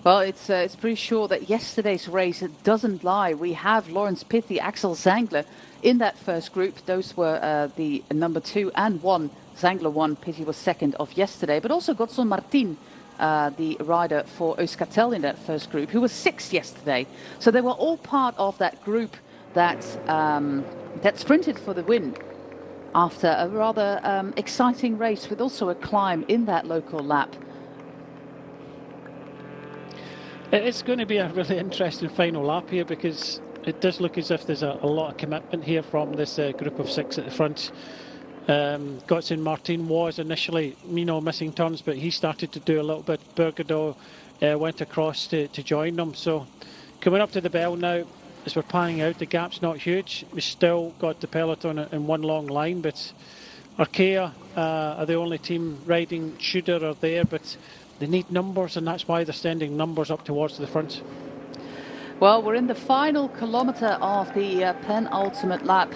Well, it's pretty sure that yesterday's race doesn't lie. We have Laurens Pithy, Axel Zangler in that first group. Those were the number 2 and 1. Zangler won, Pithy was second of yesterday. But also Godson Martin, the rider for Euskaltel in that first group, who was 6th yesterday. So they were all part of that group that sprinted for the win after a rather exciting race with also a climb in that local lap. It's going to be a really interesting final lap here, because it does look as if there's a lot of commitment here from this group of 6 at the front. Godson Martin was initially, missing turns, but he started to do a little bit. Bergado went across to join them. So coming up to the bell now, as we're panning out, the gap's not huge. We've still got the peloton in one long line, but Arkea are the only team riding. Schuder are there, but they need numbers, and that's why they're sending numbers up towards the front. Well, we're in the final kilometre of the penultimate lap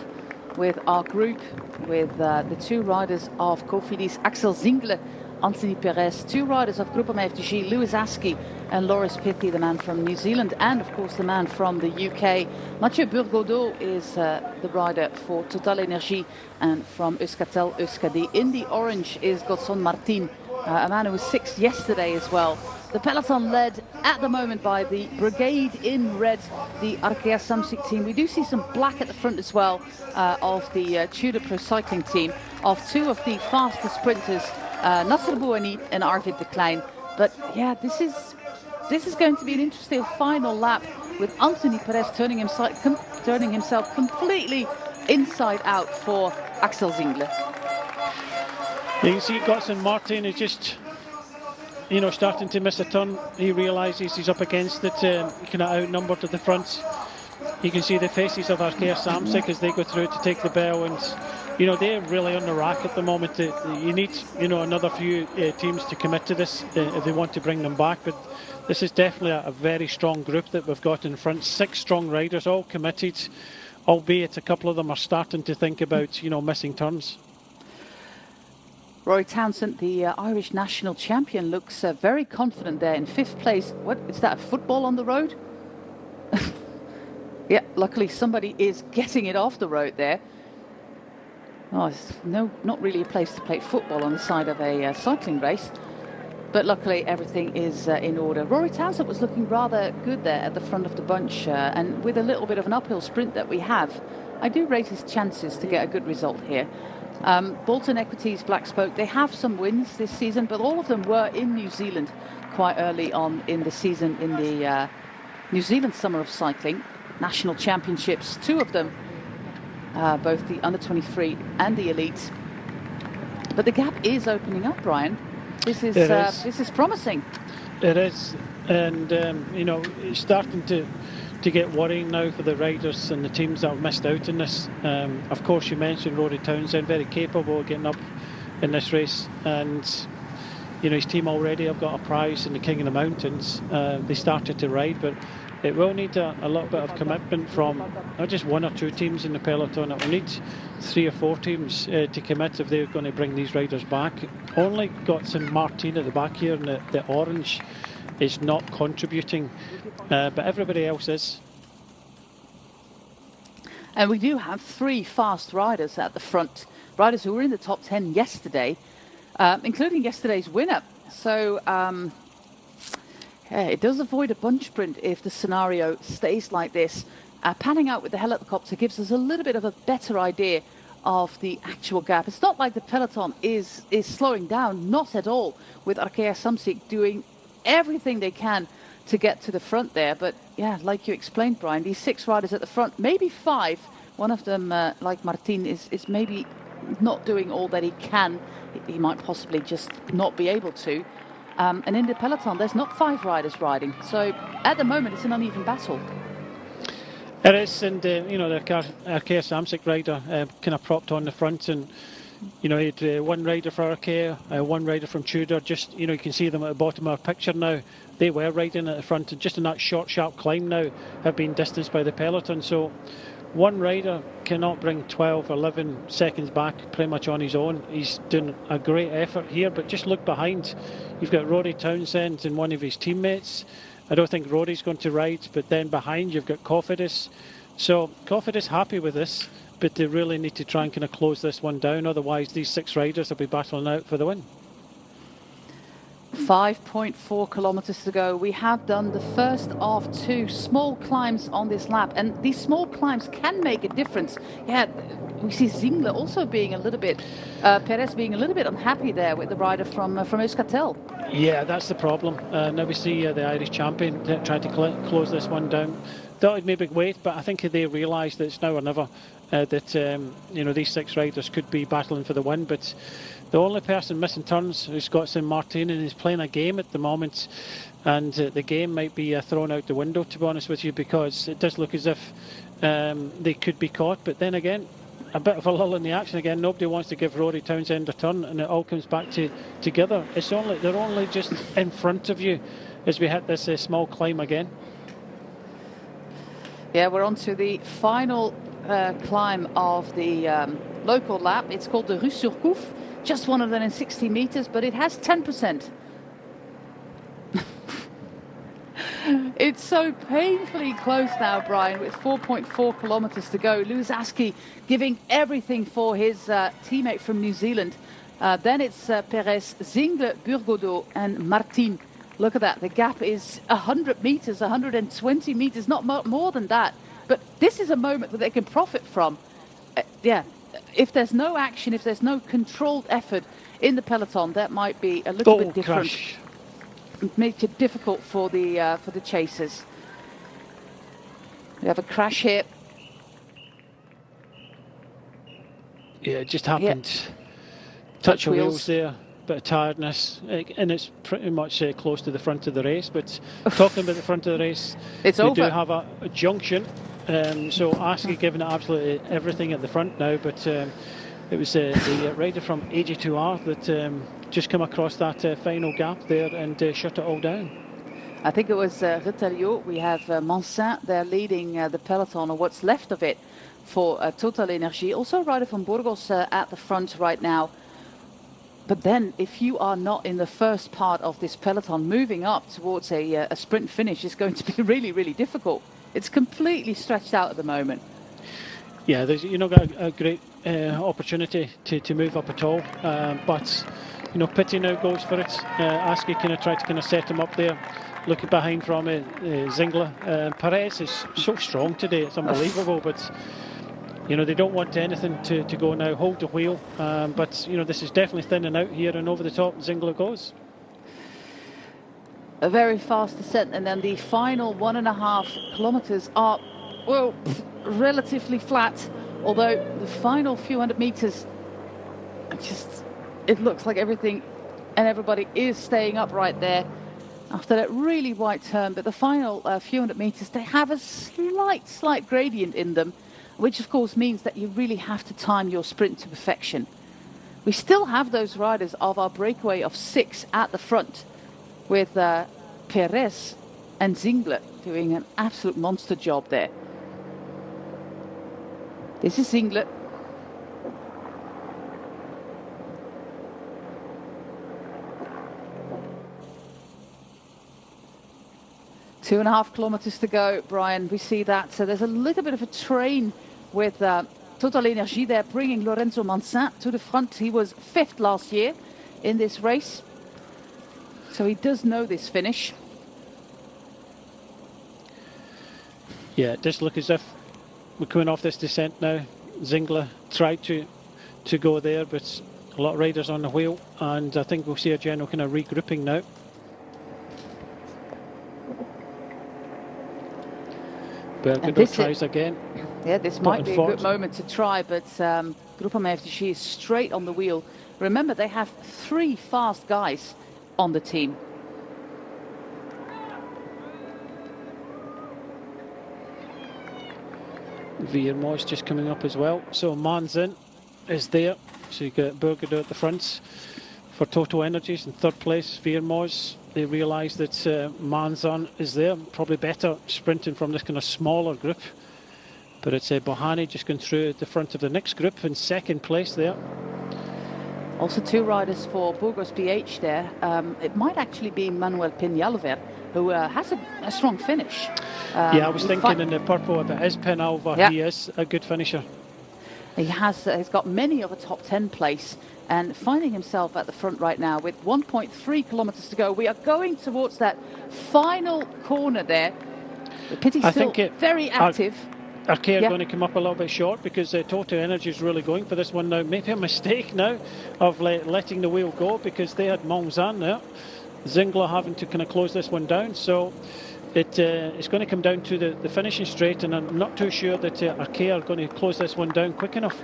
with our group, with the 2 riders of Cofidis, Axel Zingler, Anthony Perez, 2 riders of Groupama FDG, Lewis Askey and Laurens Pithy, the man from New Zealand, and of course the man from the UK. Mathieu Burgodeau is the rider for Total Energie, and from Euskaltel Euskadi. In the orange is Godson Martin, a man who was 6th yesterday as well. The peloton led at the moment by the brigade in red, the Arkea Samsic team. We do see some black at the front as well of the Tudor Pro Cycling team, of 2 of the fastest sprinters, Nasser Bouhanni and Arvid de Klein. But yeah, this is going to be an interesting final lap, with Anthony Perez turning himself completely inside out for Axel Zingler. You can see Godson Martin is just, starting to miss a turn. He realises he's up against it, kind of outnumbered at the front. You can see the faces of Arkea Samsic as they go through to take the bell, and they're really on the rack at the moment. You need another few teams to commit to this if they want to bring them back, but this is definitely a very strong group that we've got in front. 6 strong riders, all committed, albeit a couple of them are starting to think about missing turns. Roy Townsend, the Irish national champion, looks very confident there in 5th place. What is that, a football on the road? Yeah, luckily somebody is getting it off the road there. Oh, it's not really a place to play football on the side of a cycling race. But luckily everything is in order. Rory Townsend was looking rather good there at the front of the bunch. And with a little bit of an uphill sprint that we have, I do rate his chances to get a good result here. Bolton Equities, Black Spoke, they have some wins this season, but all of them were in New Zealand quite early on in the season, in the New Zealand Summer of Cycling National Championships, 2 of them, both the under-23 and the elite. But the gap is opening up, Brian. This is promising. It is, and it's starting to to get worrying now for the riders and the teams that have missed out in this. Of course, you mentioned Rory Townsend, very capable of getting up in this race, and his team already have got a prize in the King of the Mountains. They started to ride, but it will need a little bit of commitment from not just one or two teams in the peloton. It will need 3 or 4 teams to commit if they're going to bring these riders back. Only got St Martin at the back here, and the orange is not contributing, but everybody else is. And we do have 3 fast riders at the front, riders who were in the top 10 yesterday, including yesterday's winner. So it does avoid a bunch sprint if the scenario stays like this. Panning out with the helicopter gives us a little bit of a better idea of the actual gap. It's not like the peloton is slowing down, not at all, with Arkea Samsic doing everything they can to get to the front there. But yeah, like you explained, Brian, these 6 riders at the front, maybe 5. One of them, like Martin, is maybe not doing all that he can. He might possibly just not be able to. And in the peloton, there's not 5 riders riding. So at the moment, it's an uneven battle. It is, and the Arkea Samsic rider kind of propped on the front, and he had one rider for Arkea, one rider from Tudor. Just you can see them at the bottom of our picture now. They were riding at the front, and just in that short, sharp climb now, have been distanced by the peloton. So one rider cannot bring 12, 11 seconds back pretty much on his own. He's doing a great effort here, but just look behind. You've got Rory Townsend and one of his teammates. I don't think Rory's going to ride, but then behind you've got Cofidis. So Cofidis happy with this, but they really need to try and kind of close this one down. Otherwise, these 6 riders will be battling out for the win. 5.4 kilometers to go. We have done the first of 2 small climbs on this lap, and these small climbs can make a difference. Yeah, we see Zingler also being a little bit, Perez being a little bit unhappy there with the rider from Euskaltel. Yeah, that's the problem. Now we see the Irish champion trying to close this one down. Thought he'd maybe wait, but I think they realised that it's now or never. That these 6 riders could be battling for the win, but the only person missing turns is Scott St Martin, and he's playing a game at the moment, and the game might be thrown out the window, to be honest with you, because it does look as if they could be caught. But then again, a bit of a lull in the action again. Nobody wants to give Rory Townsend a turn, and it all comes back together. They're only just in front of you as we hit this small climb again. Yeah, we're on to the final climb of the local lap. It's called the Rue sur Couf. Just 160 meters, but it has 10%. It's so painfully close now, Brian, with 4.4 kilometers to go. Lewis Askey giving everything for his teammate from New Zealand. Then it's Perez, Zingler, Burgodeau, and Martin. Look at that. The gap is 100 meters, 120 meters, not more than that. But this is a moment that they can profit from. If there's no action, if there's no controlled effort in the peloton, that might be a little bit different. Crash. Make it difficult for the chasers. We have a crash here. Yeah, it just happened. Yeah. Touch of wheels there, bit of tiredness, and it's pretty much close to the front of the race. But talking about the front of the race, it's we over. do have a junction. So Askey giving it absolutely everything at the front now, but it was the rider from AG2R that just come across that final gap there and shut it all down. I think it was Retailleau. We have Mansin there leading the peloton, or what's left of it, for Total Energie. Also a rider from Burgos at the front right now. But then if you are not in the first part of this peloton, moving up towards a sprint finish is going to be really, really difficult. It's completely stretched out at the moment. Yeah, there's got a great opportunity to move up at all, but Pitty now goes for it. Askey tried to set him up there. Looking behind from Zingler. Perez is so strong today, it's unbelievable. But they don't want anything to go now. Hold the wheel, but this is definitely thinning out here, and over the top Zingler goes. A very fast descent, and then the final 1.5 kilometers are, well, relatively flat, although the final few hundred meters, it looks like everything and everybody is staying upright there. after that really wide turn, but the final few hundred meters, they have a slight gradient in them, which of course means that you really have to time your sprint to perfection. We still have those riders of our breakaway of 6 at the front, with Perez and Zingler doing an absolute monster job there. This is Zingler. Two and a half kilometers to go, Brian. We see that. So there's a little bit of a train with Total Energy there, bringing Lorenzo Mansin to the front. He was 5th last year in this race, so he does know this finish. Yeah, it does look as if we're coming off this descent now. Zingler tried to go there, but a lot of riders on the wheel, and I think we'll see a general kind of regrouping now. Bergedorf tries again. Yeah, this might be a good moment to try, but Groupama FDG is straight on the wheel. Remember, they have 3 fast guys on the team. Viermo's just coming up as well. So Manzin is there. So you get Bergedorf at the front for Total Energies in 3rd place. Viermo's, they realise that Manzan is there. Probably better sprinting from this kind of smaller group. But it's Bohani just going through at the front of the next group in 2nd place there. Also 2 riders for Burgos PH there. It might actually be Manuel Peñalver, who has a strong finish. Yeah, I was thinking in the purple, if it is Peñalver, yeah, he is a good finisher. He's got many of a top 10 place, and finding himself at the front right now with 1.3 kilometers to go. We are going towards that final corner there. Pitty's still very active. Arkea are going to come up a little bit short because Total Energy is really going for this one now. Maybe a mistake now of letting the wheel go, because they had Monzan there. Zingler having to kind of close this one down. So it's going to come down to the finishing straight, and I'm not too sure that Arkea are going to close this one down quick enough.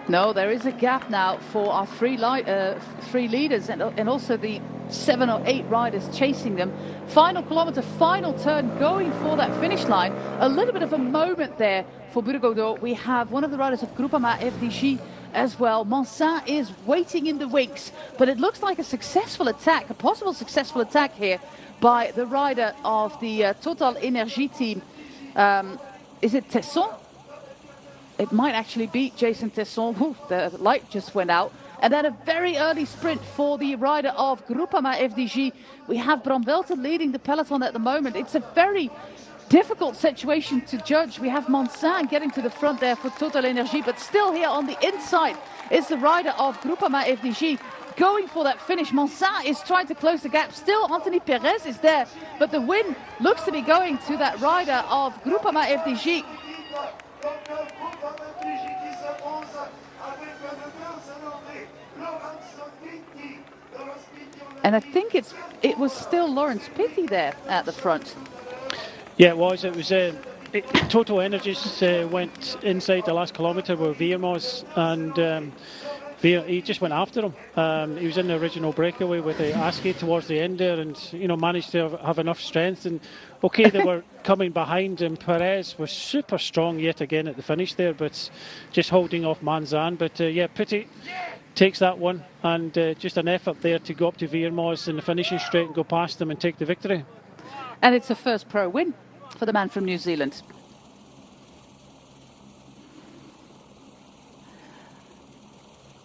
No, there is a gap now for our 3 leaders and also the 7 or 8 riders chasing them. Final kilometer, final turn, going for that finish line. A little bit of a moment there for Burgos. We have one of the riders of Groupama FDG as well. Mansin is waiting in the wings, but it looks like a successful attack, a possible successful attack here by the rider of the Total Energy team. Is it Tesson? It might actually be Jason Tesson. Ooh, the light just went out. And then a very early sprint for the rider of Groupama FDG. We have Bram Welten leading the peloton at the moment. It's a very difficult situation to judge. We have Mansin getting to the front there for Total Energy, but still here on the inside is the rider of Groupama FDG going for that finish. Mansin is trying to close the gap. Still, Anthony Perez is there, but the win looks to be going to that rider of Groupama FDG. And I think it was still Lawrence Pitty there at the front. Yeah, it was. It was Total Energies went inside the last kilometre with Viermo's, and he just went after him. He was in the original breakaway with Askey towards the end there, and managed to have enough strength. And okay, they were coming behind, and Perez was super strong yet again at the finish there, but just holding off Manzan. But yeah, Pitty takes that one, and just an effort there to go up to Viermo's in the finishing straight and go past them and take the victory. And it's a first pro win for the man from New Zealand.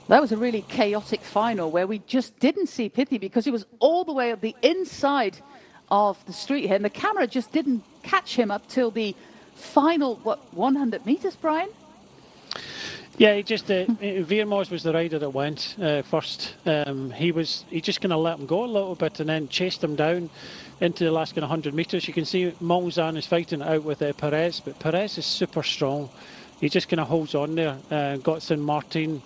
That was a really chaotic final where we just didn't see Pitty because he was all the way at the inside of the street here, and the camera just didn't catch him up till the final, 100 meters, Brian? Yeah, he just Viermo's was the rider that went first. He just kind of let him go a little bit and then chased him down into the last kind of 100 metres. You can see Monzan is fighting it out with Perez, but Perez is super strong. He just kind of holds on there. Gotson Martin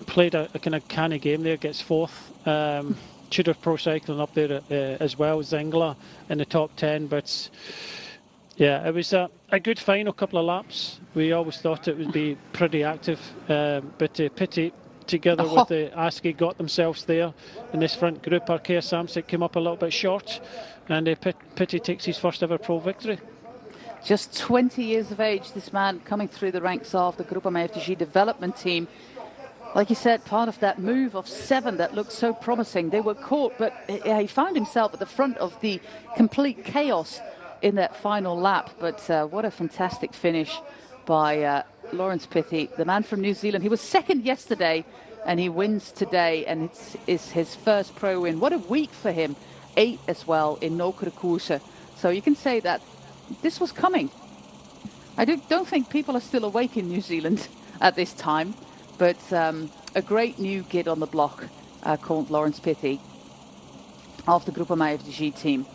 played a kind of canny game there, gets 4th. Tudor Pro Cycling up there as well. Zingler in the top 10, but yeah, it was a good final couple of laps. We always thought it would be pretty active, but Pitty together with the Askey got themselves there in this front group. Arkea Samsic came up a little bit short, and Pitti takes his first ever pro victory. Just 20 years of age, this man coming through the ranks of the Groupama FDG development team. Like you said, part of that move of 7 that looked so promising. They were caught, but he found himself at the front of the complete chaos in that final lap. But what a fantastic finish by Laurens Pitti, the man from New Zealand. He was second yesterday, and he wins today, and it's his first pro win. What a week for him. 8 as well in Nokere Koersen. So you can say that this was coming. I don't think people are still awake in New Zealand at this time, but a great new kid on the block called Laurens Pitti of the Groupama FDG team,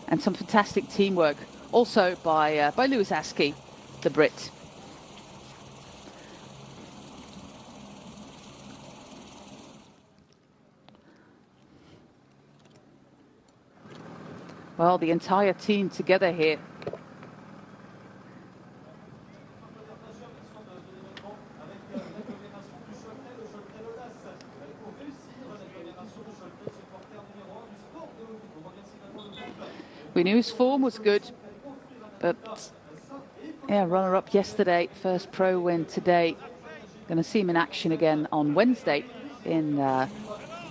and some fantastic teamwork also by Lewis Askey, the Brit. Well, the entire team together here. We knew his form was good, but yeah, runner-up yesterday, first pro win today. Going to see him in action again on Wednesday in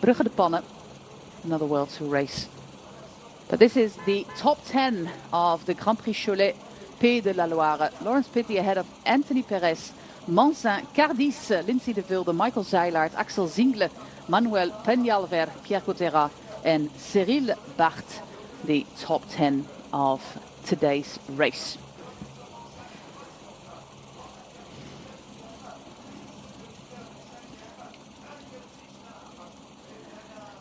Brugge de Panne, another World Tour race. But this is the top 10 of the Grand Prix Cholet, Pays de la Loire. Laurens Pitti ahead of Anthony Perez, Manzin, Cardis, Lindsay de Wilde, Michael Zeilaert, Axel Zingle, Manuel Peñalver, Pierre Cotera, and Cyril Barth, the top 10 of today's race.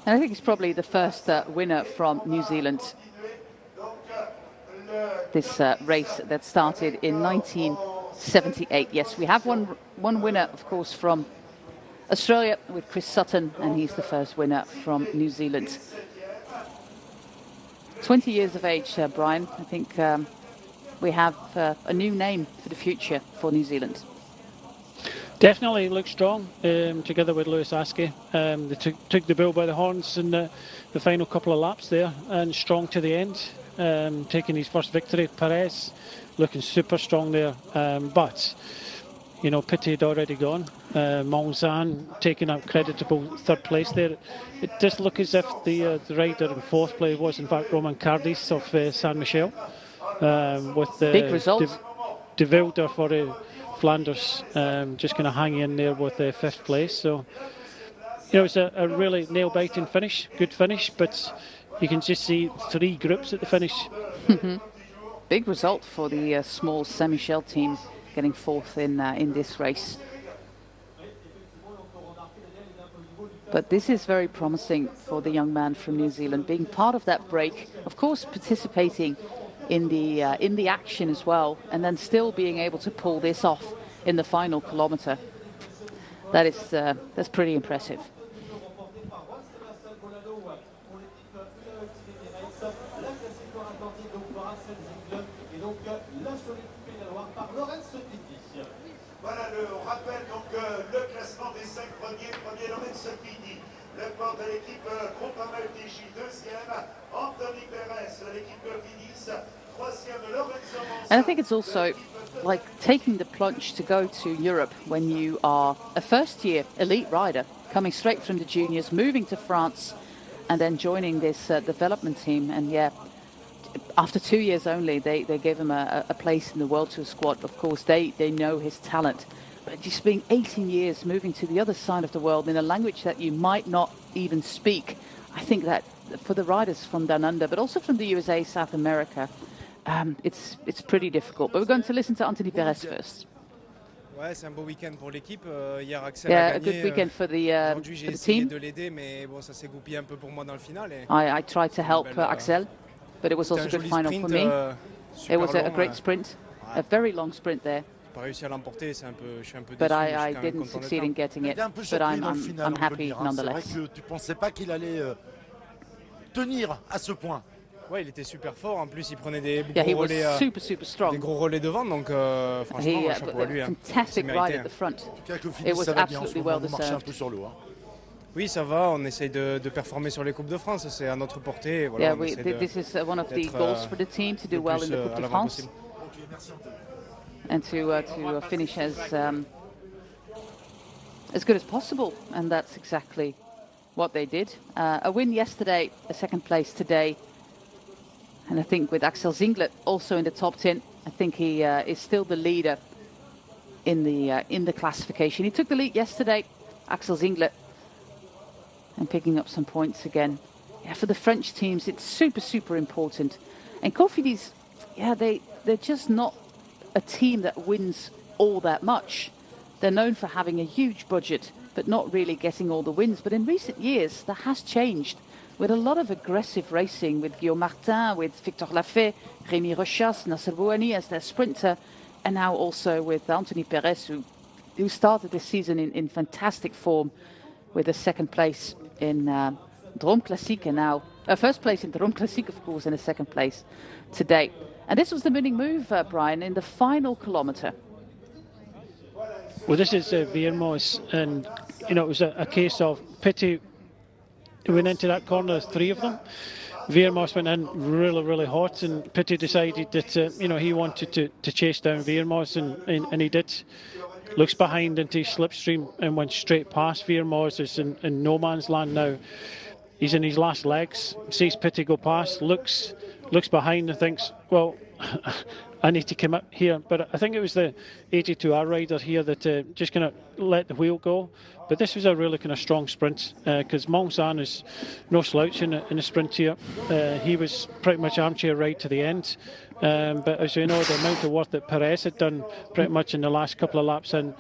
And I think he's probably the first winner from New Zealand. This race that started in 1978. Yes, we have one winner, of course, from Australia with Chris Sutton, and he's the first winner from New Zealand. 20 years of age, Brian. I think we have a new name for the future for New Zealand. Definitely looks strong, together with Lewis Askey. They took the bull by the horns in the final couple of laps there, and strong to the end, taking his first victory. Perez looking super strong there, but you know, Pitti had already gone. Monzan taking a creditable third place there. It does look as if the rider in fourth place was in fact Romain Cardis of San Michel, with the big result. De Wilde for Flanders just going to hang in there with fifth place. So you know, it's a really nail-biting finish, good finish, but you can just see 3 groups at the finish. Big result for the small Saint Michel team, getting fourth in this race. But this is very promising for the young man from New Zealand, being part of that break, of course participating in the action as well, and then still being able to pull this off in the final kilometer. That's pretty impressive. Voilà, on rappelle donc le classement des 5 premiers. Premier Laurens Pitti, le port de l'équipe Groupama FDJ. Deuxième, Anthony Perez de l'équipe Finis. Troisième, Lorenzo Manzin. And I think it's also like taking the plunge to go to Europe when you are a first-year elite rider, coming straight from the juniors, moving to France, and then joining this development team. And yeah, after 2 years only, they gave him a place in the World Tour squad. Of course, they know his talent. But just being 18 years, moving to the other side of the world in a language that you might not even speak, I think that for the riders from down under, but also from the USA, South America, it's pretty difficult. But we're going to listen to Anthony Perez first. Ouais, c'est un beau week-end pour l'équipe. Hier, Axel Yeah, a a gagné. good weekend for the Aujourd'hui, j'ai essayé team. de l'aider, mais bon, ça s'est goupillé un peu pour moi dans le final. Et I tried to help Axel, but it was c'était also un a good joli final sprint, for me. super It was a long, great sprint, a very long sprint there, J'ai pas réussi à l'emporter, je suis un peu but déçu, mais je suis I quand même didn't content d'être succeed là. in getting it. J'étais un peu But surpris dans le final, I'm on peut happy dire, hein. C'est vrai nonetheless. que tu pensais pas qu'il allait tenir à ce point. Ouais, il était super fort. En plus, il prenait des Yeah, he gros was relais, super des strong. gros relais devant. Donc, franchement, He chapeau à lui. fantastic C'est ride mérité. at the front. En tout cas, avec le It finish, was ça va bien en ce absolutely moment. well Vous marchez un deserved. peu sur l'eau. Hein. Oui, ça va. On essaye de performer sur les Coupes de France. C'est à notre portée. Et voilà, Yeah, on essaie de this is one of the d'être, goals for the team, to do le well plus, in the Coupe à de l'avant France possible. Ok, merci Anthony. and to finish as good as possible. And that's exactly what they did. A win yesterday, a second place today. And I think with Axel Zinglet also in the top 10, I think he is still the leader in the classification. He took the lead yesterday, Axel Zinglet, and picking up some points again. Yeah, for the French teams, it's super important. And Cofidis, yeah, they're just not a team that wins all that much. They're known for having a huge budget, but not really getting all the wins. But in recent years, that has changed with a lot of aggressive racing with Guillaume Martin, with Victor Lafay, Rémi Rochas, Nasser Bouhani as their sprinter, and now also with Anthony Perez, who started this season in fantastic form with a second place in Drôme Classique, and now first place in Drôme Classique, of course, and a second place today. And this was the winning move, Brian, in the final kilometre. Well, this is Viermos, and you know it was a case of pity. Went into that corner, three of them. Viermos went in really hot, and Pity decided that you know he wanted to chase down Viermos, and he did. Looks behind into his slipstream and went straight past Viermos. Is in no man's land now. He's in his last legs. Sees Pity go past. Looks behind and thinks, well, I need to come up here. But I think it was the 82R rider here that just kind of let the wheel go. But this was a really kind of strong sprint because Monsan is no slouch in the sprint here. He was pretty much armchair right to the end. But as you know, the amount of work that Perez had done pretty much in the last couple of laps, and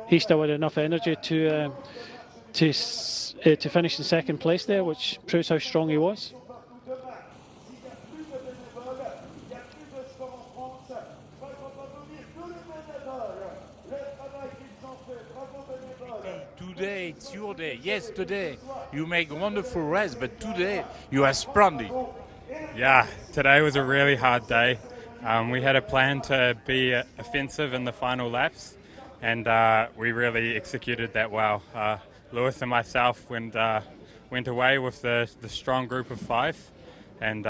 he still had enough energy to finish in second place there, which proves how strong he was. Today it's your day. Yes, today you make a wonderful race, but today you are splendid. Yeah, today was a really hard day. We had a plan to be offensive in the final laps, and we really executed that well. Lewis and myself went away with the strong group of five, and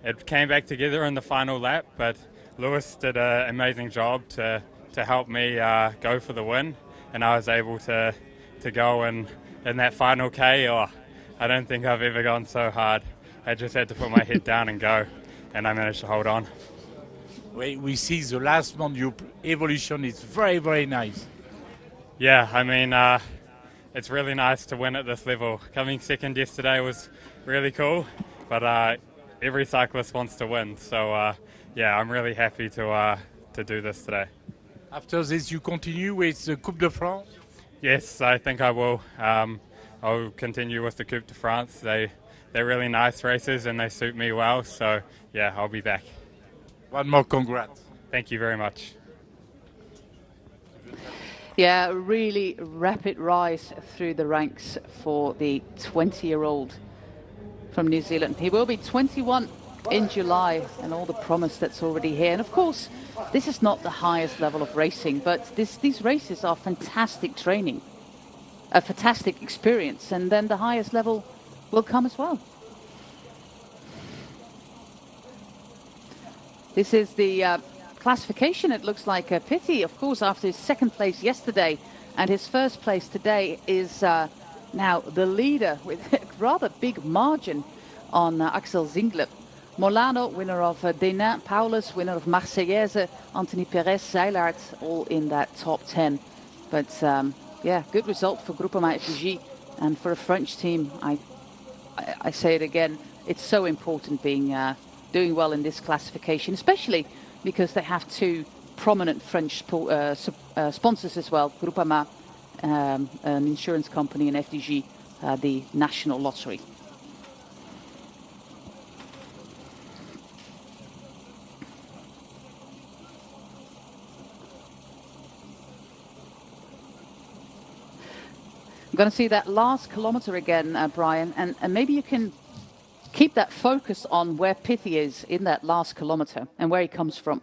it came back together in the final lap, but Lewis did an amazing job to help me go for the win, and I was able to go in that final K. I don't think I've ever gone so hard. I just had to put my head down and go, and I managed to hold on. We see the last month your evolution is very nice. Yeah, I mean, it's really nice to win at this level. Coming second yesterday was really cool, but every cyclist wants to win. So, yeah, I'm really happy to do this today. After this, you continue with the Coupe de France? Yes, I think I will. I'll continue with the Coupe de France. They're really nice races and they suit me well. So, yeah, I'll be back. One more congrats. Thank you very much. Yeah, a really rapid rise through the ranks for the 20-year-old from New Zealand. He will be 21 in July, and all the promise that's already here. And of course, this is not the highest level of racing, but these races are fantastic training, a fantastic experience, and then the highest level will come as well. This is the classification. It looks like Pity, of course, after his second place yesterday and his first place today, is now the leader with a rather big margin on Axel Zinglet. Molano, winner of Denain, Paulus, winner of Marseillaise, Anthony Perez, Zeilaert, all in that top 10. But yeah, good result for Groupama FDJ, and for a French team, I say it again, it's so important doing well in this classification, especially because they have two prominent French sponsors as well, Groupama, an insurance company, and FDJ, the national lottery. I'm going to see that last kilometre again, Brian, and maybe you can keep that focus on where Pithy is in that last kilometre and where he comes from.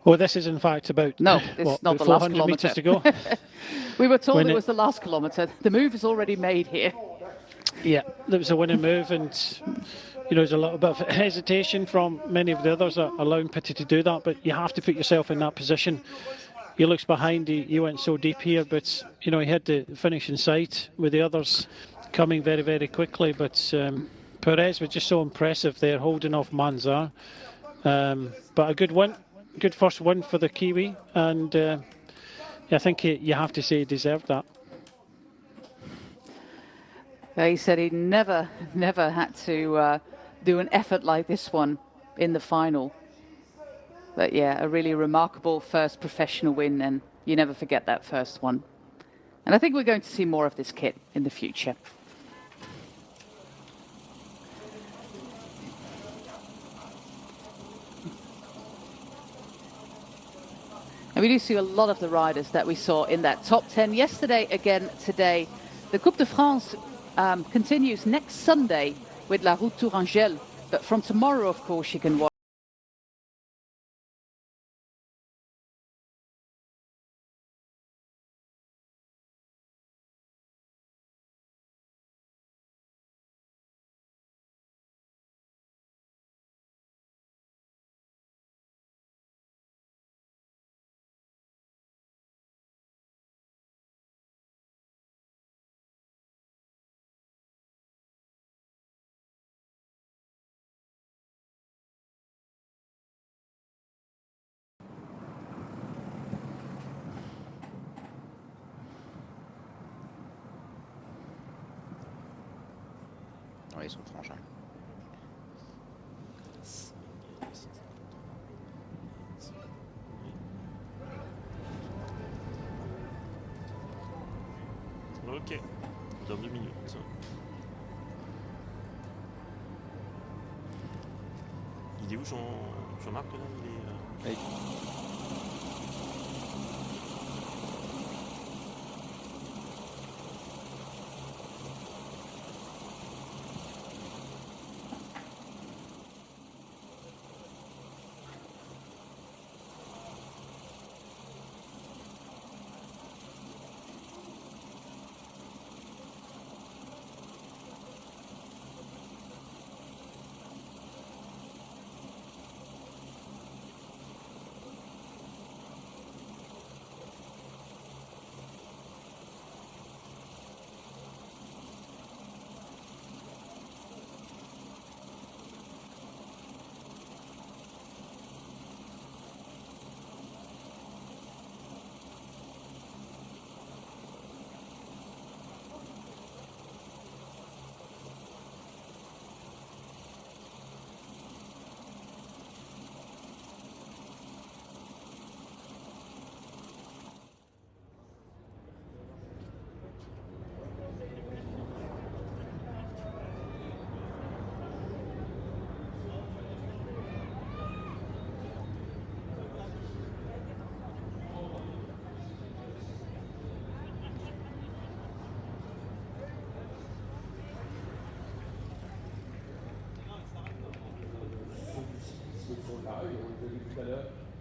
Well, this is in fact about no, this is not the last kilometre. Meters to go. We were told it was the last kilometre. The move is already made here. Yeah, there was a winning move, and there's a little bit of hesitation from many of the others allowing Pitty to do that, but you have to put yourself in that position. He looks behind, he went so deep here, but he had the finish in sight with the others coming very, very quickly. But Perez was just so impressive there, holding off Manzar. But a good win, good first win for the Kiwi, and I think you have to say he deserved that. He said he never had to do an effort like this one in the final. But yeah, a really remarkable first professional win, and you never forget that first one. And I think we're going to see more of this kit in the future. And we do see a lot of the riders that we saw in that top 10 yesterday, again today. The Coupe de France continues next Sunday with La Route Tourangelle, but from tomorrow, of course, you can watch. Ouais, ils sont frangins. Ok, dans 2 minutes. Il est où Jean-Marc là? Il est...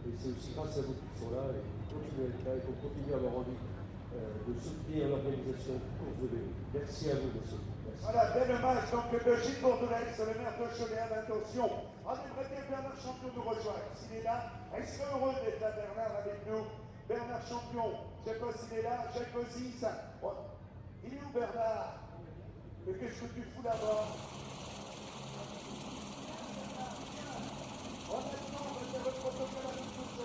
Et c'est aussi grâce à vous qui sont là et continuez à être là et pour continuer à avoir envie de soutenir l'organisation course de vélo. Merci à vous, monsieur. Merci. Voilà, bel hommage donc de Gilles Bourdelès, le maire de Cholet, à l'intention. On aimerait bien Bernard Champion nous rejoindre. S'il est là, il serait heureux d'être là, Bernard, avec nous. Bernard Champion, je ne sais pas s'il est là, Jacques Bossis. Il est où, Bernard? Mais qu'est-ce que tu fous là-bas? Honnêtement, on va faire le protocole à nous tous.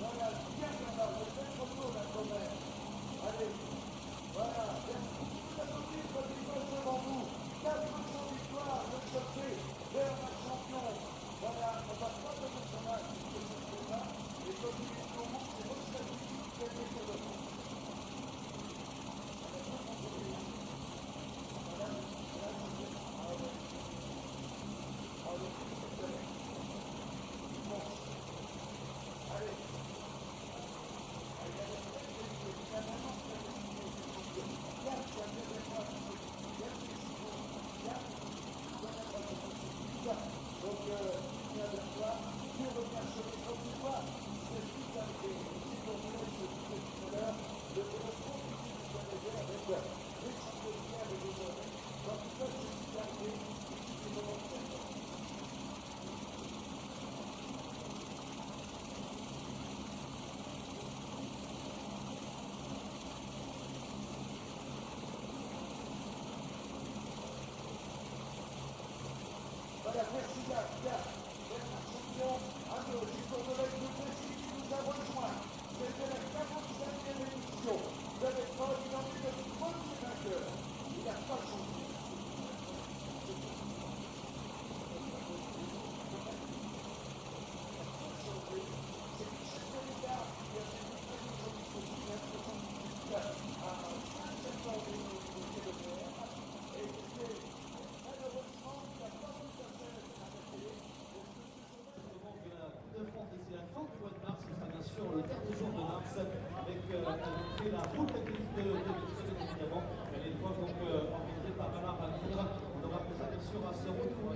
Voilà, bien Bernard, je fais une photo là quand même. Allez, voilà, merci. Vous applaudissez, votre image devant vous. 400 victoires de Cholet, Bernard Champion. Voilà, on va pas donner son âge, c'est ce là. Et comme il est au monde, c'est votre stabilité qui a été fait de vous. Voilà, merci Bernard Champion, à nos collègues de Brésil qui nous a rejoints. C'était la 45e édition. Vous avez pas identifié notre premier vainqueur. Il n'a pas changé. Le dernier jour de mars avec la route de évidemment. Elle est organisée par Bernard Valindre. On aura plus bien sûr à ce retour.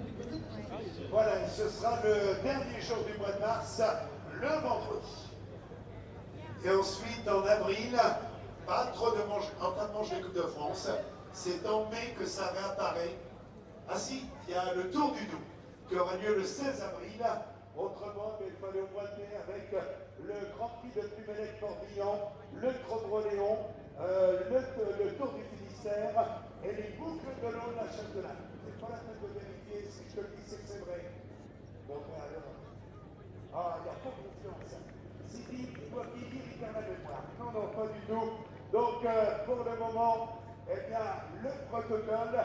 Voilà, ce sera le dernier jour du mois de mars, le vendredi. Et ensuite, en avril, pas trop de en train de manger la Coupe de France. C'est en mai que ça réapparaît. Ah si, il y a le Tour du Doubs qui aura lieu le 16 avril. Autrement, il fallait au mois de mai avec le Grand Prix de Plumelec-Morbihan, le Trône-Léon, le Tour du Finistère et les boucles de l'eau de la Châtelaine. C'est pas la peine de vérifier, si je te le dis, c'est que c'est vrai. Donc alors, il n'y a pas confiance. Si il doit finir, il perd la mémoire. Non, non, pas du tout. Donc, pour le moment, eh bien, le protocole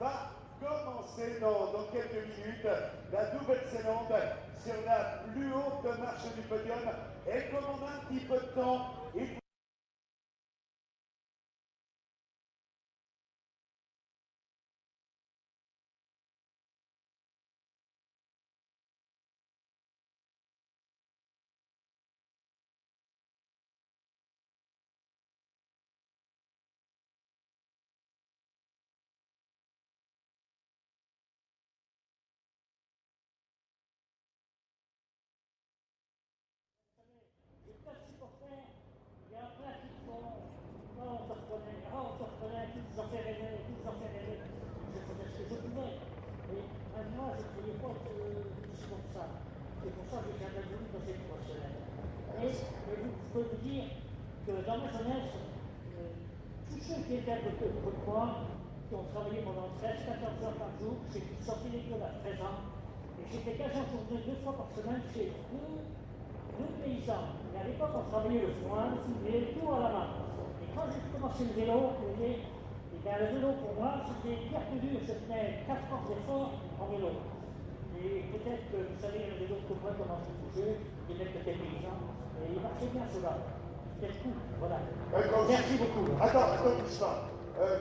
va commencer dans quelques minutes. La Nouvelle-Zélande sur la plus haute marche du podium. Et comme on a un petit peu de temps, il C'est pour ça que j'ai jamais voulu passer professionnel. Et je peux vous dire que dans ma jeunesse, tous ceux qui étaient à côté de moi, qui ont travaillé pendant 13-14 heures par jour, j'ai sorti l'école à 13 ans, et j'étais quasi en journée 2 fois par semaine chez deux paysans. Et à l'époque, on travaillait le foin, le soulier, tout à la main. Et quand j'ai commencé le vélo, vous voyez, et bien, le vélo pour moi, c'était pire que dur. Je tenais 4 ans d'effort en vélo. Et peut-être que vous savez, il y avait d'autres que moi, comment je bougeais, des mecs qui étaient paysans, et il marchait bien cela. C'était cool, voilà. Merci beaucoup. Attends, bouge pas.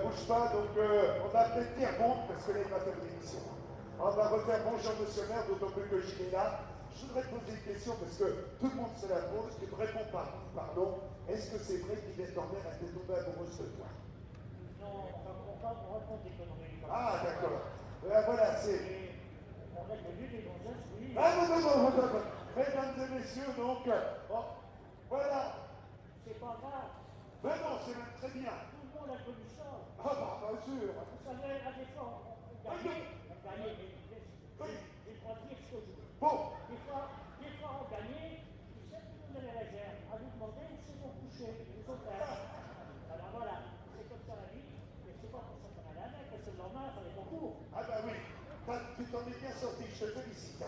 Bouge pas, donc on va peut-être dire bon, parce que là, il va faire l'émission. On va refaire bonjour monsieur le maire, d'autant plus que Gilles est là. Je voudrais te poser une question, parce que tout le monde se la pose, tu ne me réponds pas. Pardon, est-ce que c'est vrai qu'Yvette Horner a été tombée amoureuse de toi? Non, on ne va pas raconter des conneries. Ah, d'accord. Voilà, c'est... On a connu des gonzesses, oui. Ah non. Mesdames et messieurs, donc, voilà. C'est pas grave. Mais non, c'est même très bien. Tout le monde a connu ça. Ah bah, bien sûr. Vous savez, à des fois, on gagnait, mais j'ai le droit de dire ce que je veux. Bon. Des fois, on gagnait, puis c'est tout le monde avait la gère. À vous demander où c'est qu'on couchait, les autres. Alors voilà, c'est comme ça la vie, mais c'est pas pour ça qu'on allait avec, parce que le lendemain, il fallait qu'on court. Ah bah oui, tu t'en es bien sorti, je te félicite.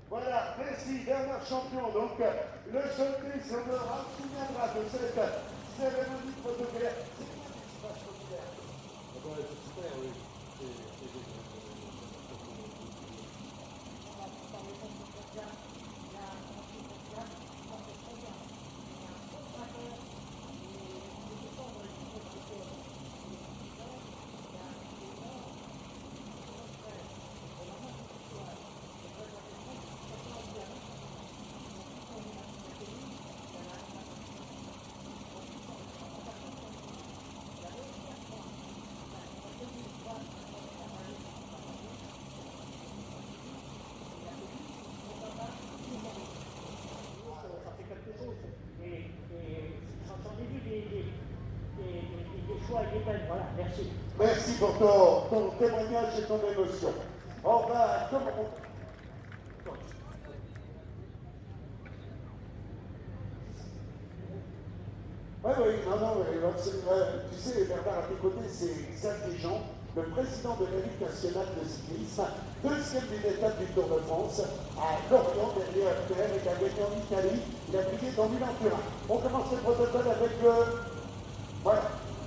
Voilà, merci Bernard Champion. Donc, le Cholet se souviendra de cette cérémonie protocolaire. C'est bien l'espace populaire. C'est super, oui. Merci pour ton témoignage et ton émotion. On va... Oui, non, tu sais, Bernard, à tes côtés, c'est Xavier Deschamps, le président de la Ligue nationale de cyclisme, deuxième d'une étape du Tour de France, à Lorient, derrière Terre, et qui a gagné en Italie. Il a brillé dans Milan-Turin. On commence le protocole avec le...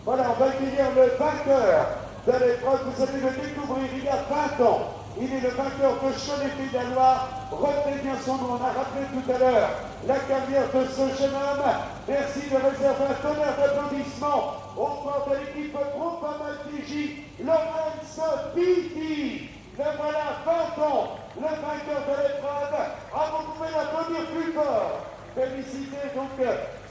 Voilà, on va accueillir le vainqueur de l'épreuve. Vous allez le découvrir il y a 20 ans. Il est le vainqueur de Cholet Pays de la Loire. Retenez bien son nom. On a rappelé tout à l'heure la carrière de ce jeune homme. Merci de réserver un tonnerre d'applaudissements au bord de l'équipe Groupama FDJ, Lorenzo Pitti. Le voilà, 20 ans, le vainqueur de l'épreuve. Ah, vous pouvez l'applaudir plus fort. Félicitez donc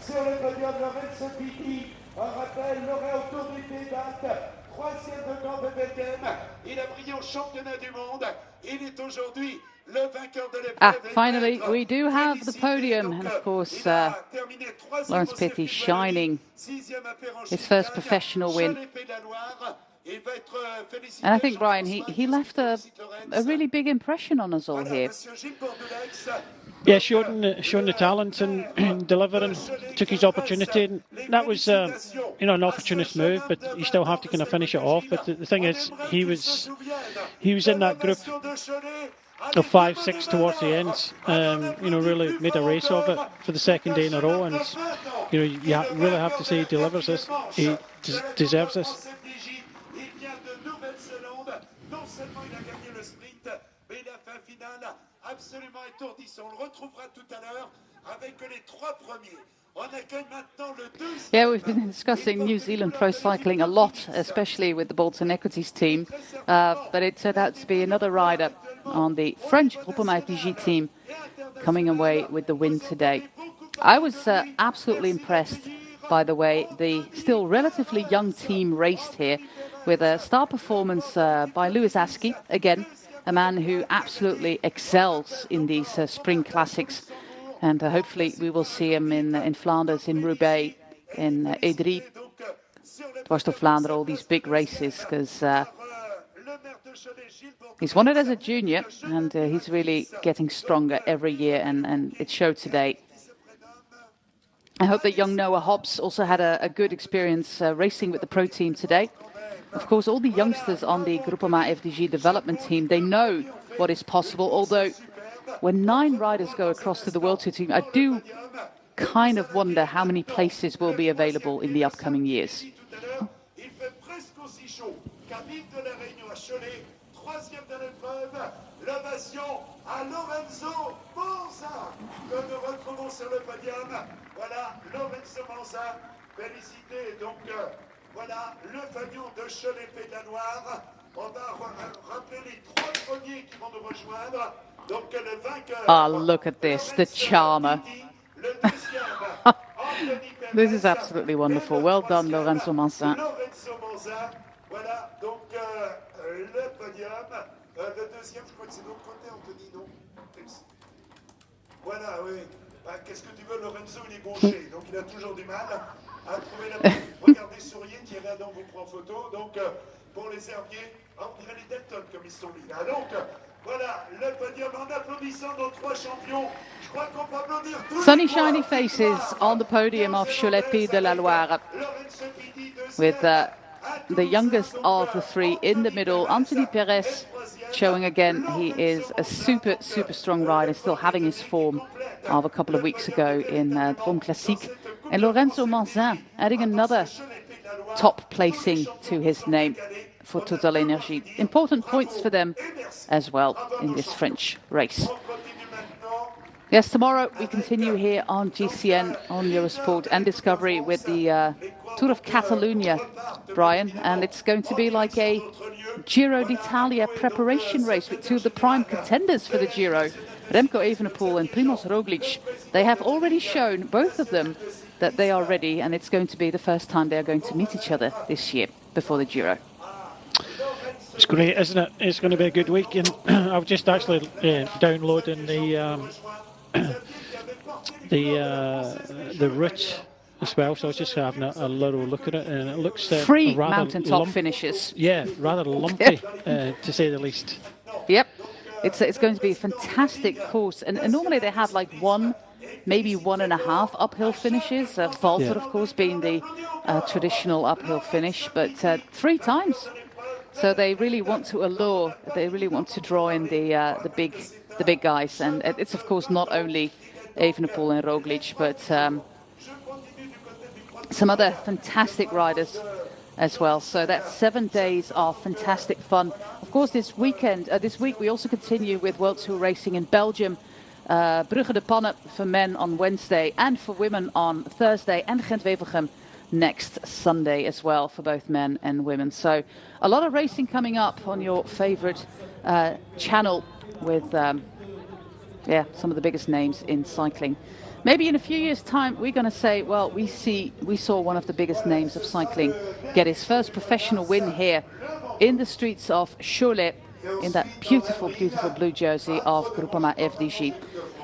sur le podium Lorenzo Pitti. Un rappel, Loire autorité date. Troisième de camp de Belgium. Il a brillé au championnat du monde. Il est aujourd'hui le vainqueur de l'épreuve. Finally, we do have the podium. And of course, Laurens Pitti shining his first professional win. And I think, Brian, he left a really big impression on us all here. Yeah, showing the talent and delivering, took his opportunity. And that was, an opportunist move, but you still have to kind of finish it off. But the thing is, he was in that group of 5, 6 towards the end. Really made a race of it for the second day in a row. And you really have to say he delivers this. He deserves this. Absolument étourdissant. On le retrouvera tout à l'heure avec les 3 premiers. On accueille maintenant le deuxième. Yeah, we've been discussing New Zealand pro cycling a lot, especially with the Bolton Equities team. But it turned out to be another rider on the French Groupama FDJ team coming away with the win today. I was absolutely impressed by the way the still relatively young team raced here, with a star performance by Lewis Askey, again, a man who absolutely excels in these spring classics. And hopefully we will see him in Flanders, in Roubaix, in Edry, Dwars door Vlaanderen, all these big races, because he's won it as a junior, and he's really getting stronger every year, and it showed today. I hope that young Noah Hobbs also had a good experience racing with the pro team today. Of course, all the youngsters on the Groupama FDJ development team, they know what is possible, although when 9 riders go across to the World Tour team, I do kind of wonder how many places will be available in the upcoming years. Voilà, le fanion de Cholet Pays de la Loire. On va rappeler les 3 premiers qui vont nous rejoindre. Donc le vainqueur. Ah, look at this, the charmer. This is absolutely wonderful. Well done, Lorenzo Manzin. Voilà, donc le podium. Le deuxième, je crois que c'est de l'autre côté, Anthony, non? Voilà, oui. Qu'est-ce que tu veux, Lorenzo, il est gaucher, donc il a toujours du mal à trouver la bonne. Regardez Sourier qui est là dans vos 3 photos. Donc, pour les herbiers, on dirait les Delton comme ils sont mis là. Donc, voilà, le podium en applaudissant nos 3 champions. Je crois qu'on peut applaudir tous. Sunny, shiny faces on the podium of Cholet Pays de la Loire, with the youngest of the 3 in the middle, Anthony Perez, showing again he is a super strong rider, still having his form of a couple of weeks ago in Drôme Classique. And Lorenzo Manzin adding another top placing to his name for Total Energy. Important points for them as well in this French race. Yes, tomorrow we continue here on GCN, on Eurosport and Discovery with the Tour of Catalonia, Brian, and it's going to be like a Giro d'Italia preparation race with 2 of the prime contenders for the Giro, Remco Evenepoel and Primož Roglič. They have already shown, both of them, that they are ready, and it's going to be the first time they are going to meet each other this year before the Giro. It's great, isn't it? It's going to be a good week, and I've just actually downloading the route as well. So I was just having a little look at it, and it looks Three rather mountaintop finishes. Yeah, rather lumpy, to say the least. Yep, it's going to be a fantastic course, and normally they have like one, maybe 1.5 uphill finishes. Valter, of course, being the traditional uphill finish, but 3 times. So they really want to allure. They really want to draw in the big guys, and it's of course not only Evenepoel and Roglic, but some other fantastic riders as well. So that's 7 days of fantastic fun. Of course, this week we also continue with World Tour racing in Belgium. Brugge de Panne for men on Wednesday and for women on Thursday, and Gent-Wevelgem next Sunday as well for both men and women. So a lot of racing coming up on your favorite channel with some of the biggest names in cycling. Maybe in a few years' time, we're going to say, well, we saw one of the biggest names of cycling get his first professional win here in the streets of Cholet in that beautiful, beautiful blue jersey of Groupama FDG.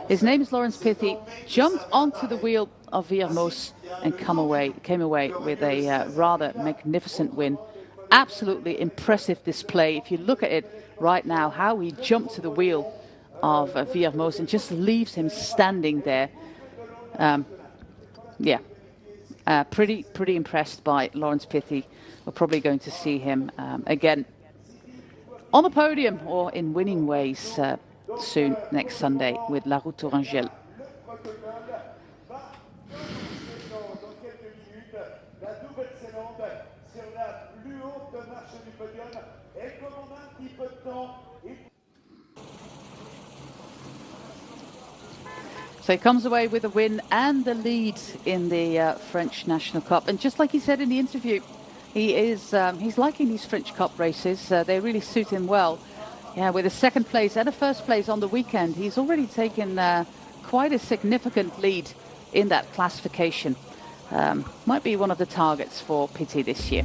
His name is Laurens Pithy, jumped onto the wheel of Viermoos and came away with a rather magnificent win. Absolutely impressive display. If you look at it right now, how he jumped to the wheel of Viermoos and just leaves him standing there. Pretty impressed by Laurens Pithy. We're probably going to see him again on the podium or in winning ways soon next Sunday with La Route Tourangelle. So he comes away with a win and the lead in the French National Cup. And just like he said in the interview, he's liking these French Cup races. They really suit him well. Yeah, with a second place and a first place on the weekend, he's already taken quite a significant lead in that classification. Might be one of the targets for Pithy this year.